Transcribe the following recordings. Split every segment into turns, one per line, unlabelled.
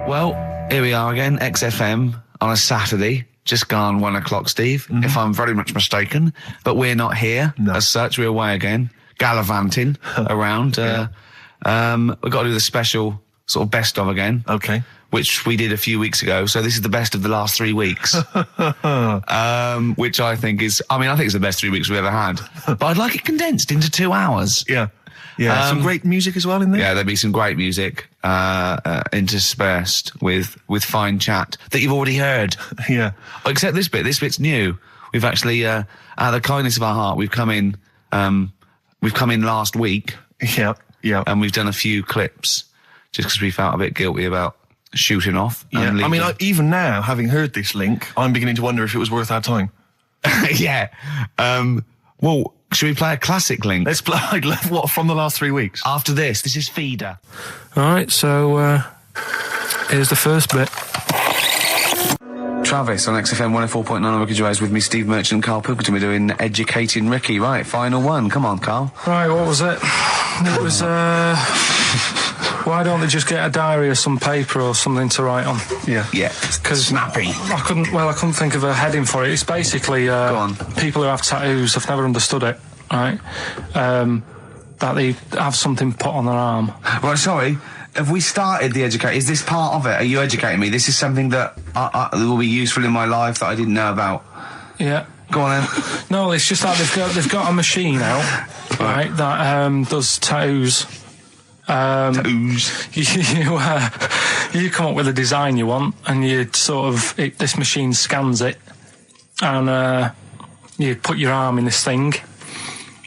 Well, here we are again, XFM on a Saturday. Just gone 1 o'clock, Steve, if I'm very much mistaken. But we're not here as such. We're away again, gallivanting around. We've got to do the special sort of best of again.
Okay.
Which we did a few weeks ago. So this is the best of the last 3 weeks. Which I think is, I think it's the best 3 weeks we've ever had. But I'd like it condensed into 2 hours.
Yeah. Yeah, some great music as well in there.
Yeah, there'll be some great music interspersed with fine chat that you've already heard.
Yeah.
Except this bit. This bit's new. We've actually, out of the kindness of our heart, we've come in last week.
Yeah, yeah.
And we've done a few clips just because we felt a bit guilty about shooting off.
Yeah. Even now, having heard this link, I'm beginning to wonder if it was worth our time.
Yeah. Well, should we play a classic link?
Let's play, what, from the last 3 weeks?
After this is Feeder.
Alright, so, here's the first bit.
Travis on XFM 104.9 Ricky Gervais with me, Steve Merchant and Karl Pilkington. We're doing Educating Ricky. Right, final one. Come on, Karl.
Right, what was it? It was, why don't they just get a diary or some paper or something to write on?
Yeah. Yeah. Because snappy.
I couldn't think of a heading for it. It's basically,
Go on.
people who have tattoos, I've never understood it, right? That they have something put on their arm.
Right, sorry. Have we started the educate? Is this part of it? Are you educating me? This is something that will be useful in my life that I didn't know about.
Yeah.
Go on then.
No, it's just that they've got a machine out, right, that does tattoos. You come up with a design you want, and you this machine scans it, and you put your arm in this thing,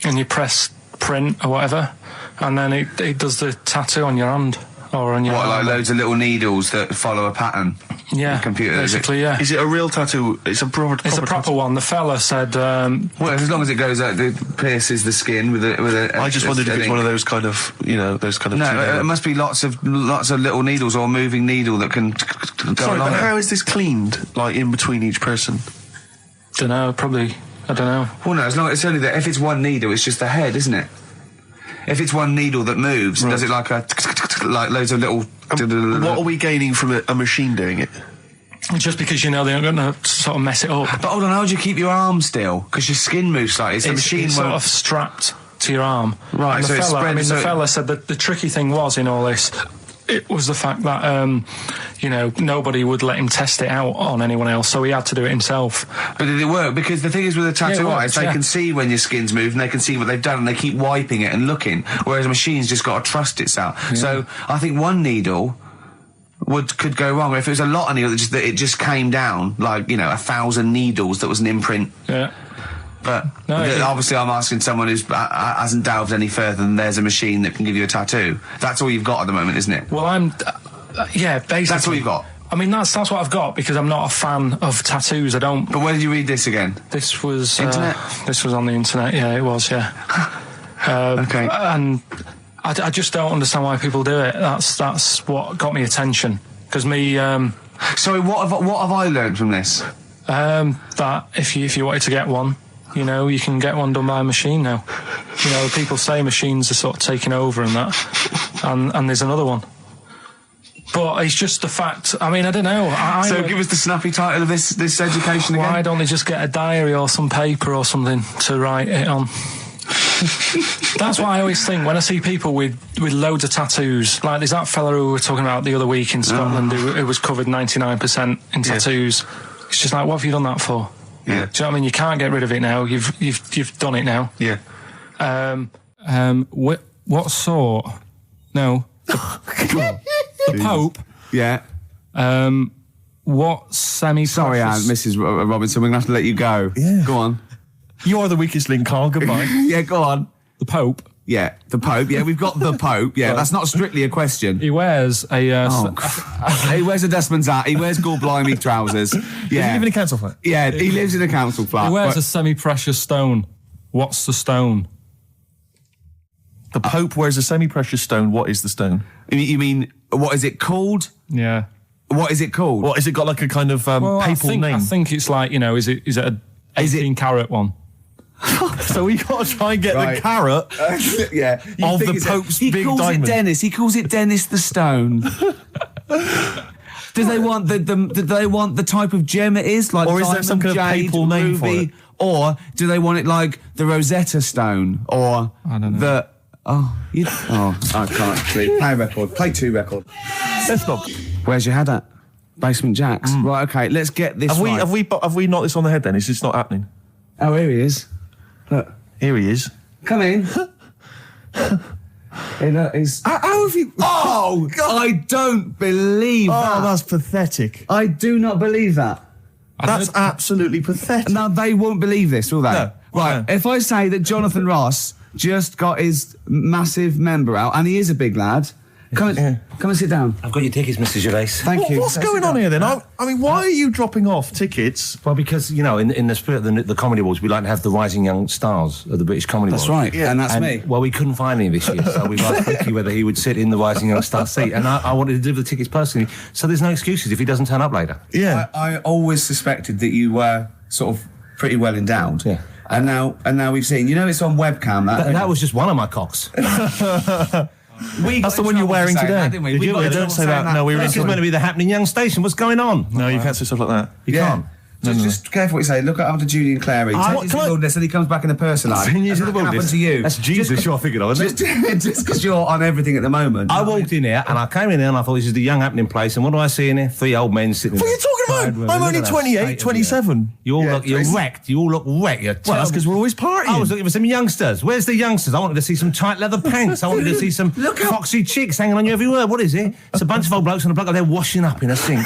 and you press print or whatever, and then it does the tattoo on your hand or on your arm.
Like loads of little needles that follow a pattern?
Yeah,
the computer,
basically, yeah.
Is it a real tattoo? It's a proper
proper one. The fella said...
well, as long as it goes out, it pierces the skin with a
I just wondered if it's one of those kind of, those kind of...
No, it must be lots of little needles or a moving needle that can go
Sorry,
along
but
it.
how is this cleaned, in between each person?
Dunno, probably... I don't know.
Well, no, as long as it's only that. If it's one needle, it's just the head, isn't it? If it's one needle that moves, does it like loads of little...
What are we gaining from a machine doing it?
Just because they're going to sort of mess it up.
But hold on, how do you keep your arm still? Because your skin moves slightly.
It's sort of strapped to your arm.
Right,
and
so it's spread...
the fella said that the tricky thing was in all this... It was the fact that, nobody would let him test it out on anyone else, so he had to do it himself.
But did it work? Because the thing is with a tattoo artist, they can see when your skin's moved and they can see what they've done and they keep wiping it and looking, whereas a machine's just got to trust itself. Yeah. So I think one needle could go wrong. If it was a lot of needles, that it just came down, 1,000 needles that was an imprint.
Yeah.
But obviously I'm asking someone who hasn't delved any further than there's a machine that can give you a tattoo. That's all you've got at the moment, isn't it?
Well, basically...
That's all you've got?
That's what I've got, because I'm not a fan of tattoos. I don't...
But where did you read this again?
This was...
Internet?
This was on the internet, yeah, it was, yeah.
Okay.
And I just don't understand why people do it. That's what got me attention. Because me...
Sorry, what have I learned from this?
That if you wanted to get one... you can get one done by a machine now. People say machines are sort of taking over and that, and there's another one. But it's just the fact. I don't know.
So give us the snappy title of this education again.
Why don't they just get a diary or some paper or something to write it on? That's what I always think when I see people with loads of tattoos. Like there's that fella who we were talking about the other week in Scotland who was covered 99% in tattoos. It's just like, what have you done that for?
Yeah.
Do you know what I mean? You can't get rid of it now. You've done it now.
Yeah.
What sort? No. The Pope.
Yeah.
What semi?
Sorry, Mrs. Robinson, we're gonna have to let you go.
Yeah.
Go on.
You are the weakest link, Karl. Goodbye.
Yeah, go on.
The Pope.
Yeah, the Pope. Yeah, we've got the Pope. Yeah, that's not strictly a question.
He wears a...
he wears a dustman's hat. He wears blimey trousers. Yeah.
Does he live in a council flat?
Yeah, he lives in a council flat.
He wears a semi-precious stone. What's the stone?
The Pope wears a semi-precious stone. What is the stone?
You mean, what is it called?
Yeah.
What is it called?
What, is it got like a kind of papal name?
I think it's like, is it a 18-carat one?
So we got to try and get the carrot
yeah,
of the Pope's big diamond.
He calls it Dennis the Stone. Do they want the type of gem it is, like
or is
diamond,
there some kind of
jade,
papal name for
ruby,
it?
or do they want it like the Rosetta Stone, or
I don't know.
I can't. Play a record. Play 2 record.
Let's not.
Where's your head at? Basement Jacks. Right. Okay. Let's get this.
Have we knocked this on the head? Then it's just not happening.
Oh, here he is. Look.
Here he is.
Come in. How have you... Oh, God. I don't believe that.
Oh, that's pathetic.
I do not believe that.
That's absolutely pathetic.
Now, they won't believe this, will they?
No.
Right,
No.
if I say that Jonathan Ross just got his massive member out, and he is a big lad, come and sit down.
I've got your tickets, Mr. Gervais.
Thank you.
What's going on here then? I mean, why are you dropping off tickets?
Well, because, you know, in the spirit of the Comedy Awards, we like to have the rising young stars of the British Comedy
That's
Awards.
right, and that's me.
Well, we couldn't find any this year, so we've asked Ricky whether he would sit in the rising young star seat, and I wanted to deliver the tickets personally, so there's no excuses if he doesn't turn up later.
Yeah.
I always suspected that you were sort of pretty well endowed.
Yeah.
And now we've seen, it's on webcam.
That was just one of my cocks.
That's the one you're wearing today.
Didn't we?
Did
We
you?
got in
Don't
trouble
say
saying
that. No, we were in
This is
trouble.
meant to be the happening young station. What's going on?
No, you can't say stuff like that.
You can't.
Just careful what you say. Look up to Julian Clary.
I-
10 years
can
of
I-
wilderness, and he comes back in the person line.
10 years
And
of the
that can
wilderness.
happen to you.
That's Jesus you're thinking of, isn't it?
Just because you're on everything at the moment.
I walked in here and I came in here and I thought this is the young happening place, and what do I see in here? 3 old men sitting.
What are you talking about? I'm only 28, 27.
You all look, you're
Tracy.
wrecked. You all look wrecked. You're
Well, that's because we're always partying.
I was looking for some youngsters. Where's the youngsters? I wanted to see some tight leather pants. I wanted to see some foxy chicks hanging on you every word. What is it? It's a bunch of old blokes and a bloke out there washing up in a sink.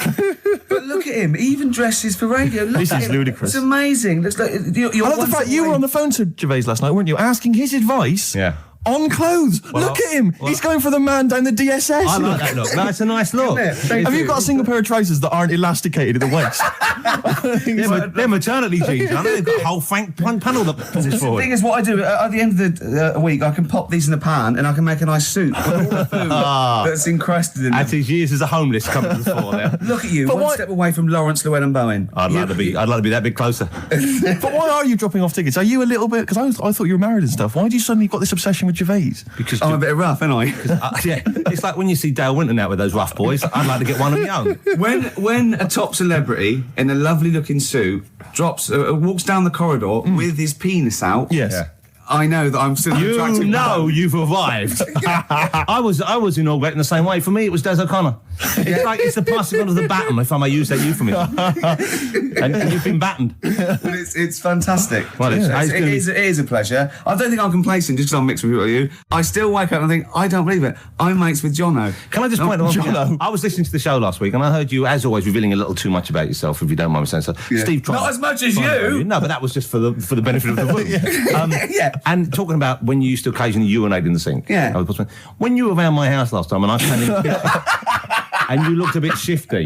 But look at him. He even dresses for radio. Look
This
at
is
him.
ludicrous.
It's amazing. Looks like you're
I love the fact you were on the phone to Gervais last night, weren't you? Asking his advice on clothes. Look at him. He's going for the man down the DSS.
I like that look. That's a nice look.
Have you got a single pair of trousers that aren't elasticated at the waist?
They're maternity jeans, aren't they? They've got a whole panel that puts this
The
forward.
thing is, what I do at the end of the week, I can pop these in the pan and I can make a nice soup with all the food that's encrusted in
At
them.
his years as a homeless coming to the fore there.
Look at you,
But
one
why-
step away from Lawrence Llewellyn Bowen.
I'd like to be that bit closer.
But why are you dropping off tickets? Are you a little bit... Because I thought you were married and stuff. Why do you suddenly got this obsession with Gervais?
Because
I'm a bit rough, ain't I?
yeah, it's like when you see Dale Winton out with those rough boys. I'd like to get one of my own.
When a top celebrity in a lovely looking suit walks down the corridor with his penis out,
Yes.
Yeah.
I know that I'm still an
You
attractive
know
man.
you've arrived. I was inaugurated the same way. For me, it was Des O'Connor. It's like it's the passing on of the baton, if I may use that euphemism. and you've been battened.
But it's fantastic.
Well, it's
it
gonna be-
is a pleasure. I don't think I'm complacent just because I'm mixed with you. I still wake up and think, I don't believe it. I'm mates with Jono.
Can I just point out?
Jono.
I was listening to the show last week, and I heard you, as always, revealing a little too much about yourself, if you don't mind me saying so.
Yeah.
Steve, tried.
Not as much as you.
No, but that was just for the benefit of the room.
Yeah.
And talking about when you used to occasionally urinate in the sink.
Yeah.
When you were around my house last time, and I came in the kitchen, and you looked a bit shifty.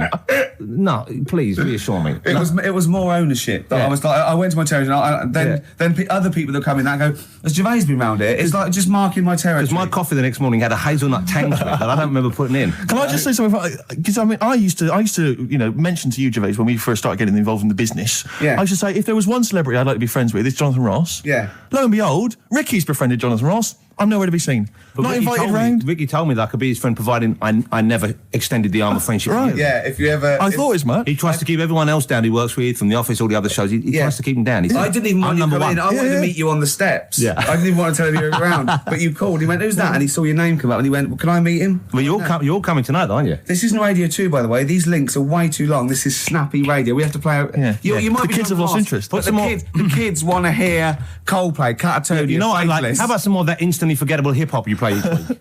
No, please reassure me.
It was more ownership. That
Yeah.
I was like, I went to my territory, and then other people that come in that go, has Gervais been round here? It's like just marking my territory.
Because my coffee the next morning had a hazelnut tang to it that I don't remember putting in.
Can I just say something? Because I mean, I used to, mention to you, Gervais, when we first started getting involved in the business.
Yeah.
I used to say, if there was one celebrity I'd like to be friends with, it's Jonathan Ross.
Yeah.
Lo and behold, Ricky's befriended Jonathan Ross. I'm nowhere to be seen.
But
Not
Ricky
invited
told me-
round.
Ricky told me that I could be his friend, providing I never extended the arm of friendship.
Right.
to you.
Yeah, if you ever...
I thought as much.
He tries to keep everyone else down he works with, from the office, all the other shows. He
Yeah.
tries to keep them down. He
I
said,
didn't even want
I'm
you to
number
come
one.
in. I wanted
Yeah.
to meet you on the steps.
Yeah.
I didn't even want to tell him you were around. But you called. He went, who's that? And he saw your name come up and he went, well, can I meet him?
Well, you're all coming tonight, aren't you?
This isn't Radio 2, by the way. These links are way too long. This is snappy radio. We have to play out...
Yeah.
You might
The
be
kids have lost interest.
But
Put some more-
the kids want to hear Coldplay, Catatonia,
You know what I'd like?
Faithless.
How about some more of that instantly forgettable hip hop you play each week?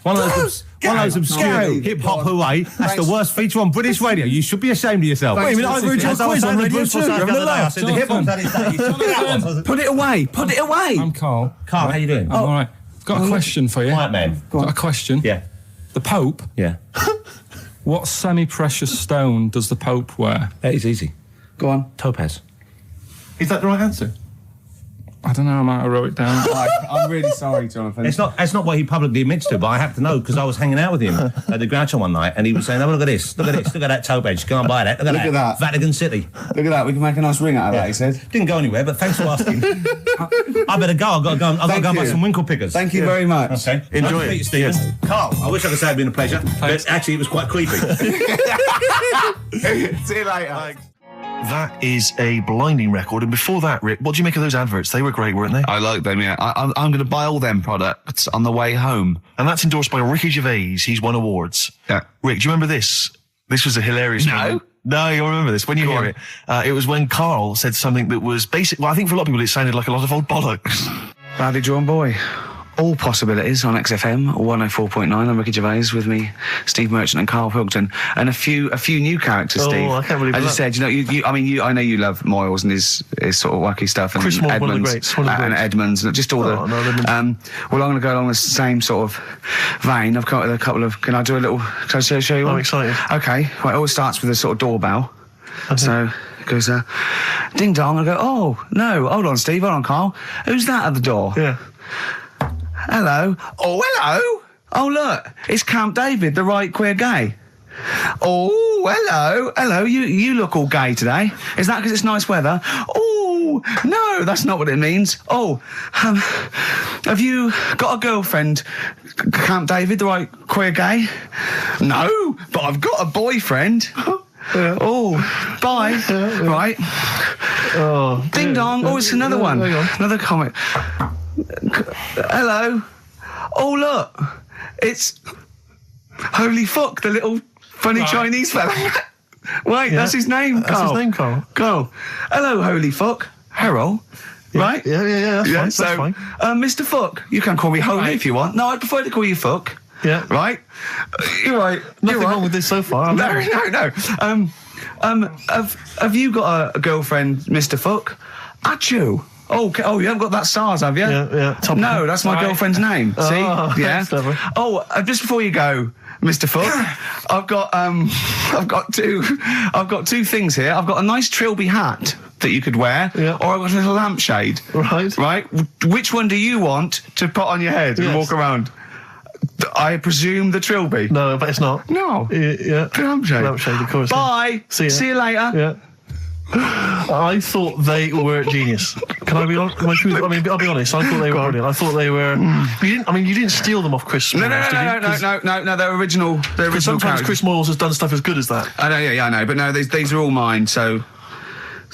One of those obscure hip hop hooray. That's the worst feature on British radio. You should be ashamed of yourself.
Wait a minute,
I've heard your
As I was
quiz on
saying to
Radio
Bruce
2.
Forsyth
You're
the
having a
other day, I
laugh.
said the hip hop's at its day. You should be that one.
Put it away. Put it away.
I'm Carl.
Carl, how you doing?
I'm all right. Got a question for you.
Quiet man.
Got a question.
Yeah.
The Pope.
Yeah.
What semi-precious stone does the Pope wear?
That is easy.
Go on.
Topaz.
Is that the right answer?
I don't know. I might have wrote it down.
I'm really sorry, Jonathan.
It's not what he publicly admits to, but I have to know because I was hanging out with him at the Groucho one night, and he was saying, "Oh, look at this, look at this, look at that topaz. Go and buy that. Look
at that.
Vatican City."
Look at that. We can make a nice ring out of that, he said.
Didn't go anywhere, but thanks for asking. I better go. I've got to go. I've got to go and buy
you.
some winkle pickers.
Thank you very much.
Okay.
Enjoy
Nice to
it.
meet you, Stephen.
Yes.
Carl, I wish I could say it'd been a pleasure, but actually it was quite creepy.
See you later.
Thanks. That is a blinding record. And before that, Rick, what do you make of those adverts? They were great, weren't they?
I like them, yeah. I'm going to buy all them products on the way home.
And that's endorsed by Ricky Gervais. He's won awards.
Yeah.
Rick, do you remember this? This was a hilarious moment. No, you'll remember this when you hear it. It was when Karl said something that was basic. Well, I think for a lot of people it sounded like a lot of old bollocks.
Badly drawn boy. All possibilities on XFM 104.9. I'm Ricky Gervais, with me, Steve Merchant and Karl Pilkington, and a few new characters. Steve.
I can't believe
As you said, I know you love Moyles and his sort of wacky stuff, and
Chris Moore,
Edmonds,
one of the greats,
and Edmonds, and just all the.
No,
well, I'm going to go along the same sort of vein. I've got a couple of. Can I do a little? Can I show you one?
I'm excited.
Okay. Well, it always starts with a sort of doorbell. Okay. So it goes, ding dong. I go, oh no, hold on, Steve, hold on, Karl. Who's that at the door?
Yeah.
Hello. Oh, hello. Oh, look, it's Camp David, the right queer gay. Oh, hello. You look all gay today. Is that because it's nice weather? Oh, no, that's not what it means. Oh, have you got a girlfriend, Camp David, the right queer gay? No, but I've got a boyfriend.
Yeah.
Oh, bye.
Yeah.
Right.
Oh,
ding dong. Oh, it's another one. Another comic. Hello. Oh, look. It's Holy Fuck, the little funny Chinese fella. Wait, that's his name, Karl.
That's his name, Karl.
Karl. Hello, Holy Fuck. Harold.
Yeah.
Right?
Yeah, that's fine.
Mr. Fuck, you can call me Holy if you want. No, I'd prefer to call you Fuck.
Yeah.
Right? You're right.
Nothing wrong with this so far.
No. Have you got a girlfriend, Mr. Fuck? Achoo. Oh, you haven't got that SARS, have you?
Yeah.
No, that's my girlfriend's name. See? Yeah.
Clever.
Oh, just before you go, Mr. Fuck, I've got two things here. I've got a nice Trilby hat that you could wear, or I've got a little lampshade. Right. Which one do you want to put on your head and walk around? I presume the Trilby.
No, but it's not.
No.
Yeah.
The lampshade.
Lampshade, of course.
Bye.
See
you later.
Yeah. I thought they were genius. Can I be honest? I'll be honest. I thought they were brilliant. I thought they were. You didn't steal them off Chris.
No. They're original. They're original.
Sometimes
characters.
Chris Moyles has done stuff as good as that.
I know. Yeah, I know. But no, these are all mine. So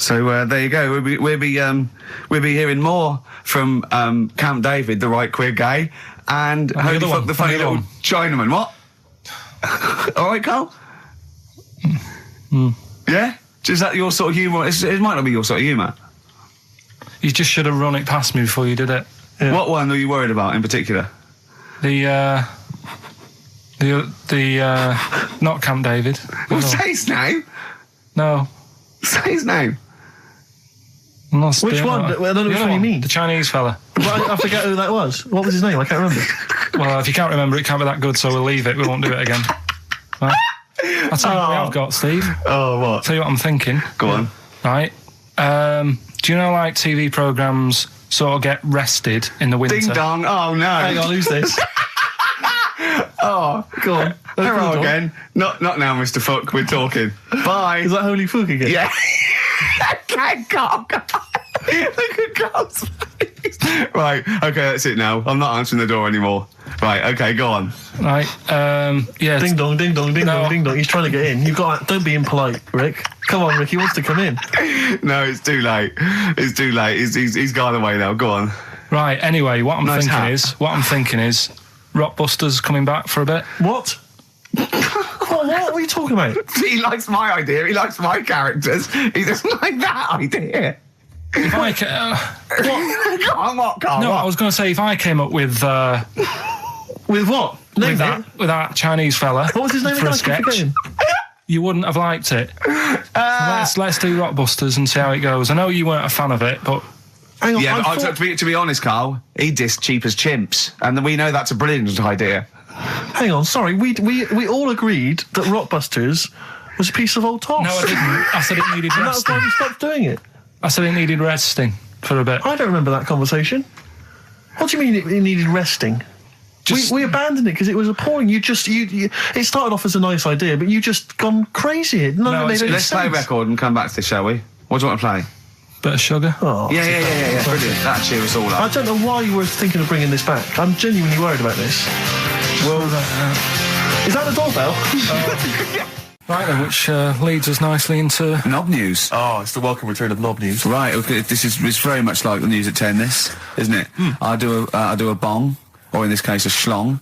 there you go. We'll be hearing more from Camp David, the right queer gay, and Holy Fuck, the funny little Chinaman. What? All right, Karl. Yeah. Is that your sort of humour? It might not be your sort of humour.
You just should have run it past me before you did it.
Yeah. What one are you worried about in particular?
The not Camp David.
Well, say his name.
No.
Say his name.
Which one? I don't know which one you mean.
The Chinese fella.
I forget who that was. What was his name? I can't remember.
Well, if you can't remember, it can't be that good, so we'll leave it. We won't do it again. Right? I'll tell you what I've got, Steve.
Oh, what?
I'll tell you what I'm thinking.
Go on.
Right. Do you know, like, TV programmes sort of get rested in the winter?
Ding dong. Oh, no.
Hang on, who's this?
Oh,
go on.
Hello again. Not now, Mr. Fuck. We're talking. Bye.
Is that Holy Fuck again?
Yeah. Okay, Karl. Look at Karl's face. Right. Okay, that's it now. I'm not answering the door anymore. Right. Okay, go on.
Right. Yeah.
Ding dong, ding dong, ding dong, ding dong. He's trying to get in. Don't be impolite, Rick. Come on, Rick. He wants to come in.
No, it's too late. It's too late. He's gone away now. Go on.
Right. Anyway, what I'm thinking is, Rockbusters coming back for a bit.
What? What are you talking about?
He likes my idea. He likes my characters. He doesn't like that idea.
If I
what, Karl?
No, I was going to say, if I came up with
with what?
With that Chinese fella.
What was his name
for
again?
a sketch, you wouldn't have liked it. So let's do Rockbusters and see how it goes. I know you weren't a fan of it, but
hang on.
Yeah, but to be honest, Karl, he dissed Cheap as Chimps, and we know that's a brilliant idea.
Hang on, sorry. We all agreed that Rockbusters was a piece of old toss.
No, I didn't. I said it needed resting.
And that's why we stopped doing it.
I said it needed resting for a bit.
I don't remember that conversation. What do you mean it needed resting? We abandoned it because it was appalling. You it started off as a nice idea, but you just gone crazy.
Let's play a record and come back to this, shall we? What do you want to play?
Bit of sugar.
Oh,
yeah. Brilliant. That'll cheer us all up.
I don't know why you were thinking of bringing this back. I'm genuinely worried about this.
Well,
is that the doorbell?
Right then, which leads us nicely into...
Knob news.
Oh, it's the welcome return of knob news.
Right, okay, it's very much like the news at 10, this, isn't it? I do a bong, or in this case a schlong,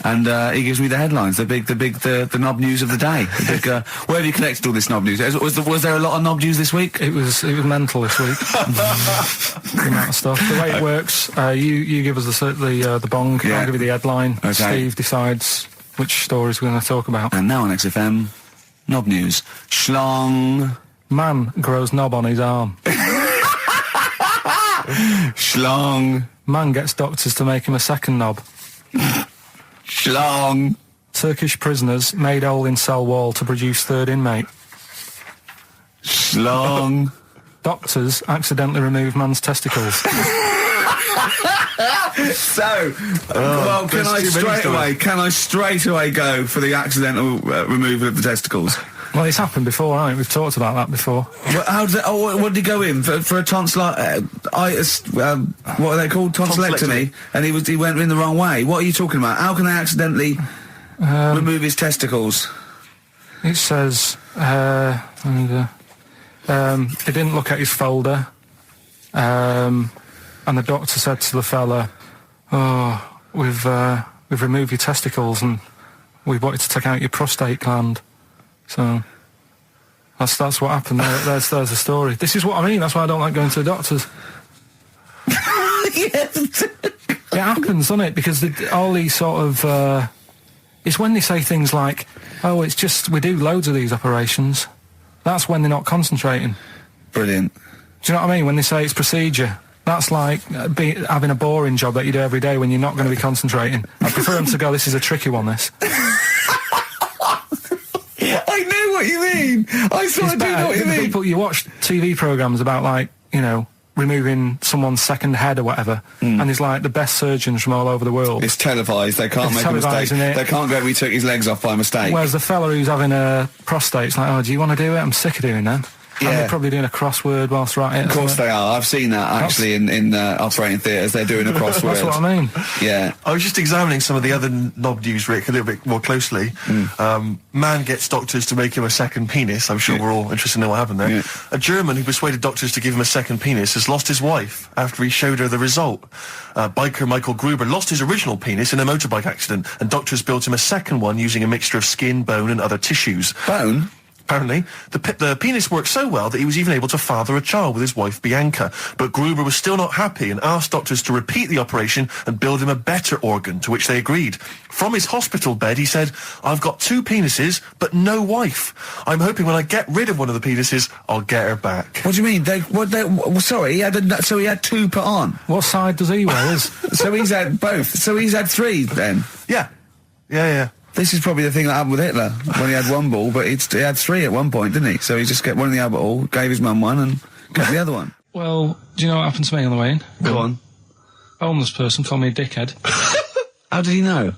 and he gives me the headlines, the knob news of the day. The big, where have you collected all this knob news? Was there a lot of knob news this week?
It was mental this week. The amount of stuff. The way it works, you give us the bong, I'll give you the headline,
okay.
Steve decides which stories we're going to talk about.
And now on XFM, knob news. Schlong.
Man grows knob on his arm.
Schlong.
Man gets doctors to make him a second knob.
Schlong.
Turkish prisoners made hole in cell wall to produce third inmate.
Schlong.
Doctors accidentally remove man's testicles.
So, well, can I straight away go for the accidental removal of the testicles?
Well, it's happened before, hasn't it? We've talked about that before.
Well, how did what did he go in for a tonsillitis? What are they called? Tonsillectomy. And he went in the wrong way. What are you talking about? How can they accidentally remove his testicles?
It says he didn't look at his folder, and the doctor said to the fella, "Oh, we've removed your testicles and we wanted to take out your prostate gland." So that's what happened. There's the story. This is what I mean. That's why I don't like going to the doctors.
Yes.
It happens, doesn't it? Because all these sort of it's when they say things like, "Oh, it's just we do loads of these operations." That's when they're not concentrating.
Brilliant.
Do you know what I mean? When they say it's procedure, that's like having a boring job that you do every day when you're not going to be concentrating. I prefer them to go, "This is a tricky one, this."
I know what you mean. I sort of do know what you mean.
People, you watch TV programmes about, like, you know, removing someone's second head or whatever, and there's like the best surgeons from all over the world.
It's televised. They can't make a mistake. They can't go, "We took his legs off by mistake."
Whereas the fella who's having a prostate's like, "Oh, do you want to do it? I'm sick of doing them."
Yeah.
And they're probably doing a crossword whilst writing it.
Of course they are. I've seen that actually in operating theatres. They're doing a crossword.
That's what I mean.
Yeah.
I was just examining some of the other knob news, Rick, a little bit more closely. Man gets doctors to make him a second penis. I'm sure we're all interested to know what happened there.
Yeah.
A German who persuaded doctors to give him a second penis has lost his wife after he showed her the result. Biker Michael Gruber lost his original penis in a motorbike accident, and doctors built him a second one using a mixture of skin, bone and other tissues.
Bone?
Apparently, the penis worked so well that he was even able to father a child with his wife Bianca. But Gruber was still not happy and asked doctors to repeat the operation and build him a better organ, to which they agreed. From his hospital bed, he said, "I've got 2 penises, but no wife. I'm hoping when I get rid of one of the penises, I'll get her back."
What do you mean? Sorry, he had 2 put on.
What side does he wear?
So he's had both. So he's had 3 then.
Yeah.
This is probably the thing that happened with Hitler, when he had 1 ball, but he had 3 at one point, didn't he? So he just kept one in the other ball, gave his mum one, and kept the other one.
Well, do you know what happened to me on the way in?
Go on.
A homeless person called me a dickhead.
How did he know?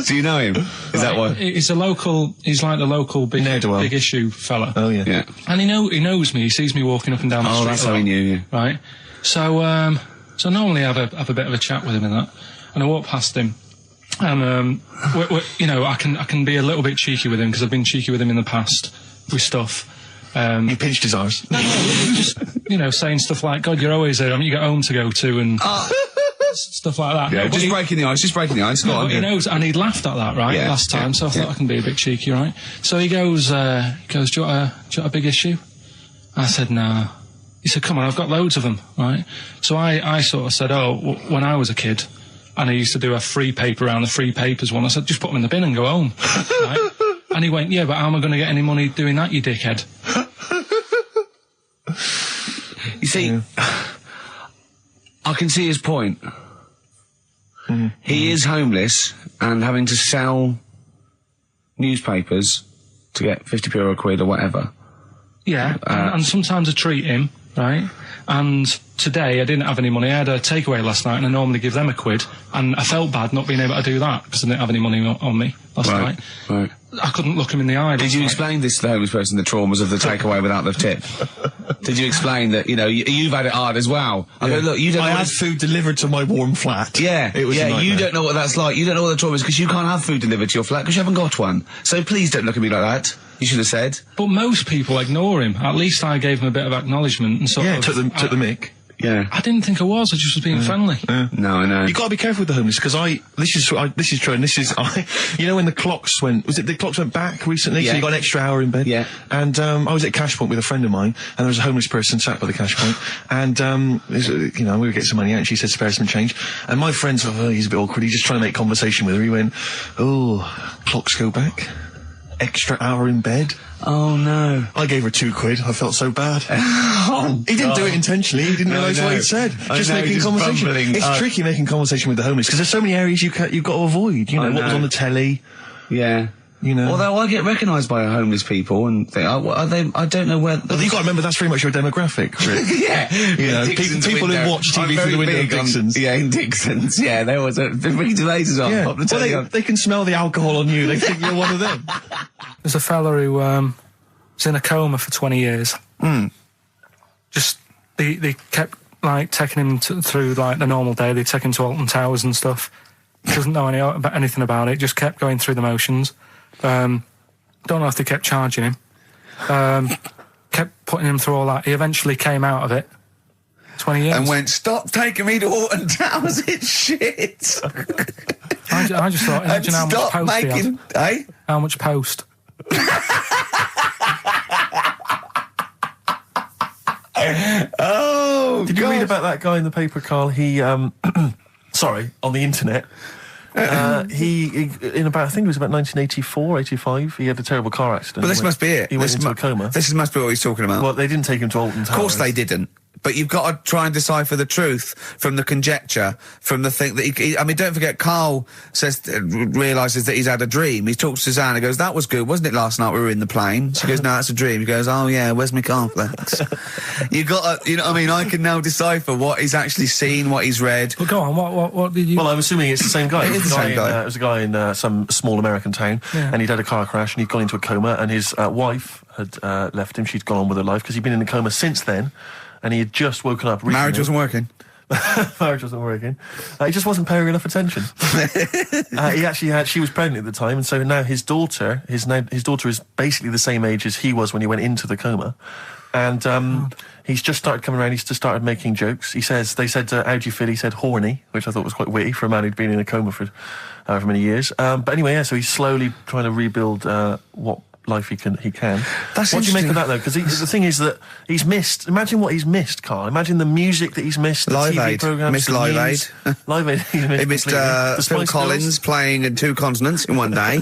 Do you know him? Is that why?
He's like the local big issue fella.
Oh, yeah.
Yeah.
And he knows me, he sees me walking up and down the street.
Oh, that's how he knew you.
Right. So normally I have a bit of a chat with him and that, and I walk past him. And you know, I can be a little bit cheeky with him because I've been cheeky with him in the past with stuff.
You pinched his arse.
No, just saying stuff like, "God, you're always there. I mean, you got home to go to," and stuff like that.
Yeah,
no,
just breaking the ice. Go on.
He knows, and he'd laughed at that last time. So I thought I can be a bit cheeky, right? So he goes, "Do you want a big issue?" I said, "No." He said, "Come on, I've got loads of them, right?" So I sort of said, "Oh, when I was a kid, and I used to do a free paper around the free papers one," I said, "Just put them in the bin and go home." Right? And he went, "Yeah, but how am I going to get any money doing that, you dickhead?"
You see, I can see his point. He is homeless and having to sell newspapers to get 50p or a quid or whatever.
Yeah, and sometimes I treat him right? And today I didn't have any money. I had a takeaway last night, and I normally give them £1, and I felt bad not being able to do that because I didn't have any money on me last night.
Right.
I couldn't look him in the eye.
Did you explain this to the homeless person, the traumas of the takeaway without the tip? Did you explain that, you've had it hard as well? I go, look, you don't
I had food delivered to my warm flat.
Yeah,
it was a nightmare.
You don't know what that's like. You don't know what the trauma is because you can't have food delivered to your flat because you haven't got one. So please don't look at me like that. You should have said.
But most people ignore him. At least I gave him a bit of acknowledgement and sort of...
took the mick.
Yeah.
I didn't think I was just being friendly.
Yeah.
No, I know.
You got to be careful with the homeless because this is true, and when the clocks went back recently, so you got an extra hour in bed.
Yeah.
And I was at Cash Point with a friend of mine, and there was a homeless person sat by the Cash Point, and we were getting some money out, and she said spare some change, and my friend said, he's a bit awkward. He's just trying to make conversation with her. He went, clocks go back. Extra hour in bed.
Oh no.
I gave her £2. I felt so bad. He didn't do it intentionally. He didn't realise what he'd said. Just making conversation.
Bumbling.
It's tricky making conversation with the homeless because there's so many areas you've got to avoid. What was on the telly.
Yeah. Although I get recognised by homeless people and think, are they? I don't know where.
But you've got to remember that's very much your demographic, Rick.
Yeah.
People who watch TV through the window of Dixon's.
In Dixon's. Yeah, there was Ricky Gervais is on.
Yeah. Well, they can smell the alcohol on you. They think you're one of them.
There's a fella who was in a coma for 20 years. Just they kept taking him through the normal day. They take him to Alton Towers and stuff. Doesn't know anything about it. Just kept going through the motions. Don't know if they kept charging him. Kept putting him through all that. He eventually came out of it. 20 years.
And went, stop taking me to Alton Towers, it's shit.
I just thought, imagine how much post he had.
Eh?
How much post?
Oh,
Did you read about that guy in the paper, Carl? He, on the internet. He in about, I think it was about 1984, 85, he had a terrible car accident.
But this must be it.
He went into a coma.
This must be what he's talking about.
Well, they didn't take him to Alton Towers.
Of course they didn't. But you've got to try and decipher the truth from the conjecture, from the thing that don't forget, Karl realises that he's had a dream. He talks to Suzanne and goes, that was good, wasn't it, last night we were in the plane? She goes, no, that's a dream. He goes, oh yeah, where's my cornflakes? You got to, I can now decipher what he's actually seen, what he's read.
Well, go on, what did you...
Well, I'm assuming it's the same guy.
It is the same guy.
It was a guy in some small American town, and he'd had a car crash, and he'd gone into a coma, and his wife had left him. She'd gone on with her life, because he'd been in a coma since then, and he had just woken up recently.
Marriage wasn't working.
Marriage wasn't working. He just wasn't paying enough attention. She was pregnant at the time, and so now his daughter is basically the same age as he was when he went into the coma. And he's just started coming around. He's just started making jokes. They said, how do you feel? He said horny, which I thought was quite witty for a man who'd been in a coma for however many years. But anyway, so he's slowly trying to rebuild what life he can. What do you make of that, though? Because the thing is that he's missed. Imagine what he's missed, Carl. Imagine the music that he's missed. The
Live
TV
Aid.
programs.
Missed Live Aid.
Live Aid.
He missed Phil Collins playing in 2 continents in one day.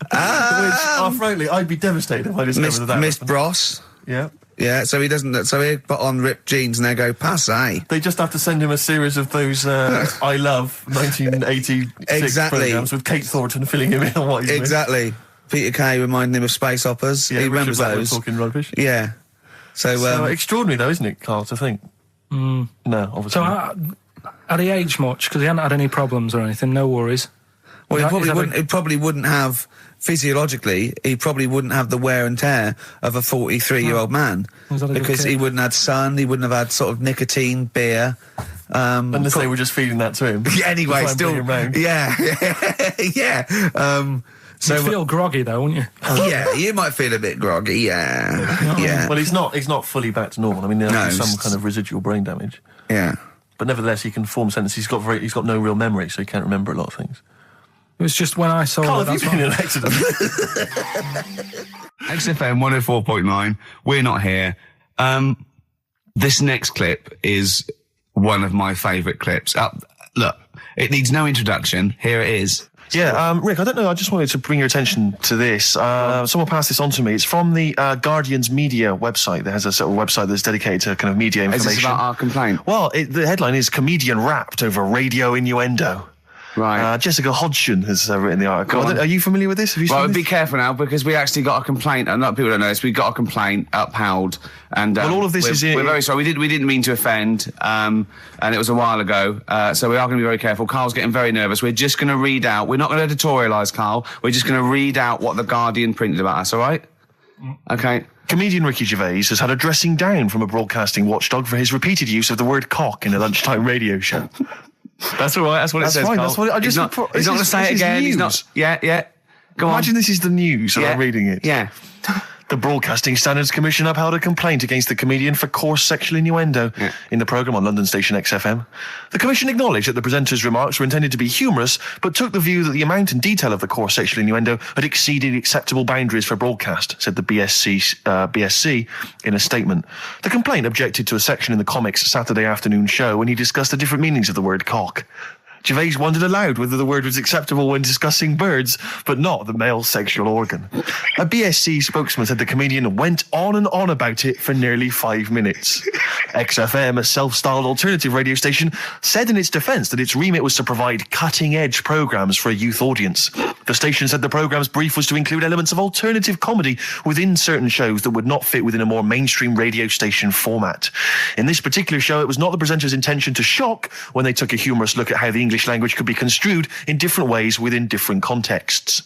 Frankly, I'd be devastated if I discovered that.
Missed Bros.
Yeah.
Yeah, so he doesn't. So he put on ripped jeans and they go passe.
They just have to send him a series of those I Love 1986 programs with Kate Thornton filling him in on what he's
missed. Peter Kay reminding him of space operas.
Yeah,
he remembers those.
Talking rubbish.
Yeah. So
extraordinary, though, isn't it, Carl, to think? No, obviously.
So had he aged much? Because he hadn't had any problems or anything. No worries.
Well, he probably wouldn't have, physiologically, he probably wouldn't have the wear and tear of a 43-year-old man. Because he wouldn't have had sun, he wouldn't have had sort of nicotine, beer.
Unless they were just feeding that to him.
Anyway, still. Yeah.
So you'd feel groggy, though, wouldn't you?
Yeah, you might feel a bit groggy, yeah.
Well, he's not fully back to normal. I mean, there's some kind of residual brain damage.
Yeah.
But nevertheless, he can form sentences. He's got no real memory, so he can't remember a lot of things.
It was just when I saw
Carl, have you been in an accident?
XFM 104.9, we're not here. This next clip is one of my favourite clips. Look, it needs no introduction. Here it is.
Yeah, Rick, I don't know, I just wanted to bring your attention to this. Someone passed this on to me. It's from the Guardian's media website. There has a sort of website that's dedicated to kind of media information.
Is this about our complaint?
Well, the headline is Comedian Rapped Over Radio Innuendo.
Right.
Jessica Hodgson has written the article. Are you familiar with this? Have you seen
Well,
this?
be careful now, because we actually got a complaint, and people don't know this, we got a complaint upheld, and
Well, all of this
we're very sorry. We didn't mean to offend, and it was a while ago, so we are going to be very careful. Carl's getting very nervous. We're just going to read out. We're not going to editorialise, Carl. We're just going to read out what the Guardian printed about us. All right? Okay.
Comedian Ricky Gervais has had a dressing down from a broadcasting watchdog for his repeated use of the word cock in a lunchtime radio show.
That's all right. That's what it says.
Fine,
Carl.
that's what
He's not going to say it again. He's not. Yeah. Go on.
Imagine this is the news and I'm reading it.
Yeah.
The Broadcasting Standards Commission upheld a complaint against the comedian for coarse sexual innuendo in the programme on London station XFM. The Commission acknowledged that the presenter's remarks were intended to be humorous, but took the view that the amount and detail of the coarse sexual innuendo had exceeded acceptable boundaries for broadcast, said the BSC in a statement. The complaint objected to a section in the Comics Saturday afternoon show when he discussed the different meanings of the word cock. Gervais wondered aloud whether the word was acceptable when discussing birds, but not the male sexual organ. A BSC spokesman said the comedian went on and on about it for nearly 5 minutes. XFM, a self-styled alternative radio station, said in its defence that its remit was to provide cutting-edge programmes for a youth audience. The station said the programme's brief was to include elements of alternative comedy within certain shows that would not fit within a more mainstream radio station format. In this particular show, it was not the presenter's intention to shock when they took a humorous look at how the English language could be construed in different ways within different contexts.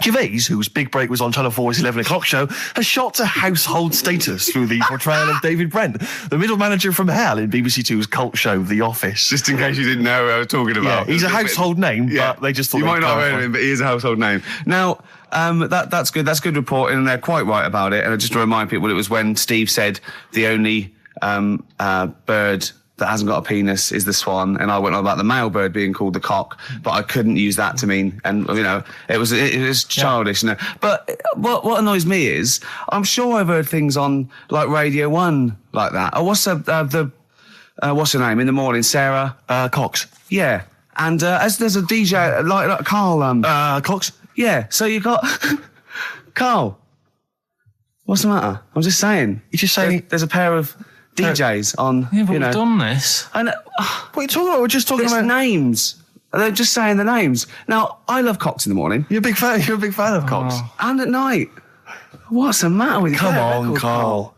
Gervais, whose big break was on Channel 4's 11 o'clock show, has shot to household status through the portrayal of David Brent, the middle manager from hell in BBC Two's cult show The Office.
Just in case you didn't know who I was talking about.
Yeah, he's a household name, but they just thought
you might not have
clarify.
heard of him, but he is a household name. Now, that's good. That's good reporting, and they're quite right about it. And just to remind people, it was when Steve said the only bird that hasn't got a penis is the swan, and I went on about the male bird being called the cock, but I couldn't use that to mean, and it was childish. Yeah. But what annoys me is, I'm sure I've heard things on like Radio 1 like that. Oh, what's what's her name in the morning? Sarah
Cox.
Yeah, and there's a DJ like Karl
Cox.
Yeah, so you got Carl. What's the matter? I'm just saying.
You're just saying
there's a pair of DJs on.
Yeah, but we've done this.
And
what are you talking about? We're just talking about
names. They're just saying the names. Now, I love cocks in the morning.
You're a big fan of cocks.
And at night. What's the matter with you?
Come on, Carl.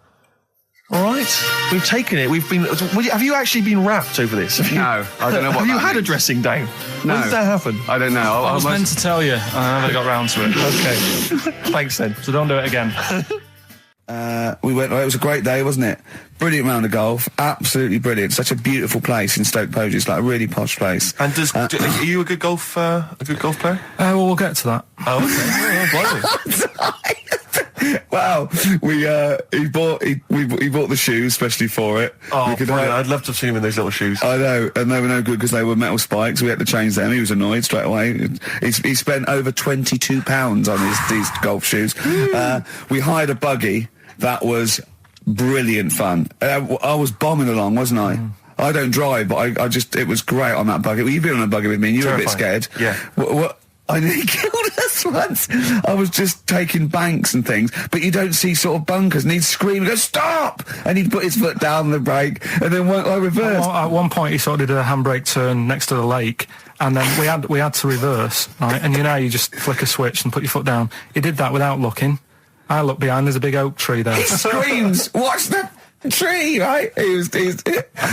All right, we've taken it. Have you actually been rapped over this?
No, I don't know what.
Have you had
means.
A dressing down?
No.
When did that happen?
I don't know.
I was meant to tell you, and I never got round to it.
Okay, thanks then.
So don't do it again.
We went. It was a great day, wasn't it? Brilliant round of golf, absolutely brilliant. Such a beautiful place in Stoke Poges, it's like a really posh place.
And are you a good golf player?
Well, we'll get to that.
Oh, okay.
Wow, he bought the shoes especially for it.
Oh, I'd love to have seen him in those little shoes.
I know, and they were no good because they were metal spikes. We had to change them. He was annoyed straight away. He spent over £22 on these golf shoes. We hired a buggy that was brilliant fun. I was bombing along, wasn't I? I don't drive, but it was great on that buggy. Well, you've been on a buggy with me and you were a bit scared.
Yeah.
What I nearly killed us once. I was just taking banks and things, but you don't see sort of bunkers, and he'd scream and go, "Stop!" And he'd put his foot down the brake, and then I reversed.
At one point, he sort of did a handbrake turn next to the lake, and then we had to reverse, right? And you just flick a switch and put your foot down. He did that without looking. I look behind, there's a big oak tree there.
He screams, "Watch the tree!" Right? He's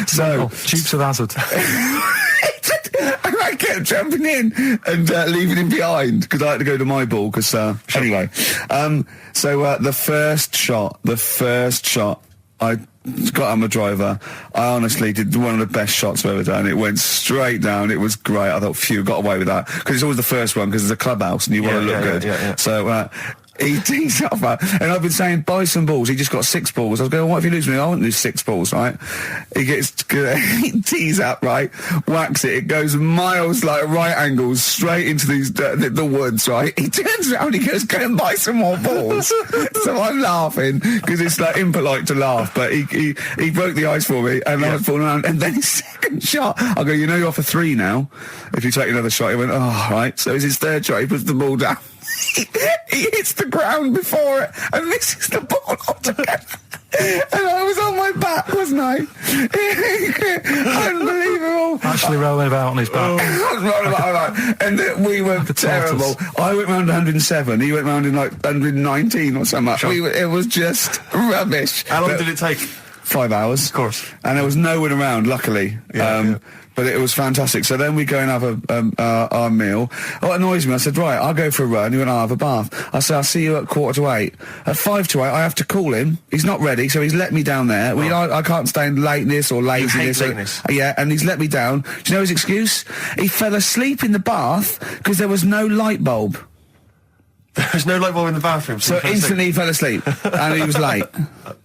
so
Dukes of Hazzard.
I kept jumping in and leaving him behind because I had to go to my ball. Because anyway, the first shot, I got on my driver. I honestly did one of the best shots I've ever done. It went straight down. It was great. I thought, phew, got away with that because it's always the first one because it's a clubhouse and you want to look good. Yeah. So. He tees up, and I've been saying, buy some balls. He just got 6 balls. I was going, what if you lose me? I won't lose 6 balls, right? He tees up, right? Whacks it. It goes miles, like right angles, straight into these the woods, right? He turns around, he goes, go and buy some more balls. So I'm laughing because it's like impolite to laugh, but he broke the ice for me, and I was falling around. And then his second shot, I go, you're off a 3 now. If you take another shot, he went, oh, right. So it's his third shot. He puts the ball down. He hits the ground before it and misses the ball altogether. And I was on my back, wasn't I? Unbelievable.
Actually rolling about on his back.
And we were terrible. I went round 107. He went round in like 119 or something.
Sure.
It was just rubbish.
How long did it take?
5 hours.
Of course.
And there was no one around, luckily. But it was fantastic. So then we go and have our meal. What annoys me, I said, right, I'll go for a run. He went, I'll have a bath. I said, I'll see you at 7:45. At 7:55, I have to call him. He's not ready, so he's let me down there. I can't stand lateness or laziness.
lateness.
Yeah, and he's let me down. Do you know his excuse? He fell asleep in the bath because there was no light bulb.
There's no light bulb in the bathroom.
So instantly he fell asleep. And he was late.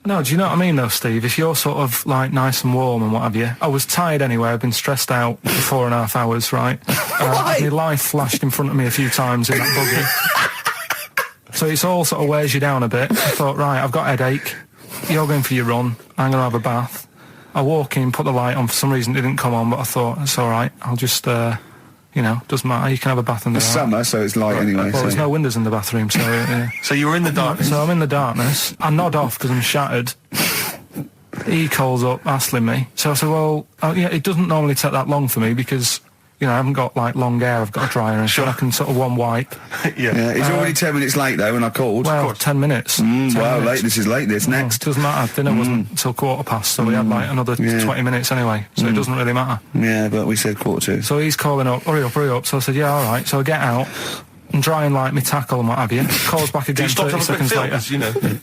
No, do you know what I mean though, Steve? If you're sort of like nice and warm and what have you, I was tired anyway. I've been stressed out for 4.5 hours, right? My life flashed in front of me a few times in that buggy. So it's all sort of wears you down a bit. I thought, right, I've got a headache. You're going for your run. I'm going to have a bath. I walk in, put the light on. For some reason it didn't come on, but I thought, it's all right. I'll just, doesn't matter. You can have a bath in the
It's summer, so it's light anyway.
Well, there's no windows in the bathroom, so... Yeah.
So you were in the darkness?
So I'm in the darkness. I nod off because I'm shattered. He calls up, hassling me. So I said, well, it doesn't normally take that long for me because... I haven't got, like, long hair. I've got a dryer and I can sort of one wipe.
Yeah.
He's already 10 minutes late, though, when I called.
Well, 10 minutes. 10
wow,
minutes.
lateness is lateness. Next.
Doesn't matter. Dinner wasn't until 7:15, so we had, like, another 20 minutes anyway. So it doesn't really matter.
Yeah, but we said 7:45.
So he's calling up, hurry up. So I said, yeah, all right. So I get out and dry and like my tackle and what have you. Calls back again 30 seconds later.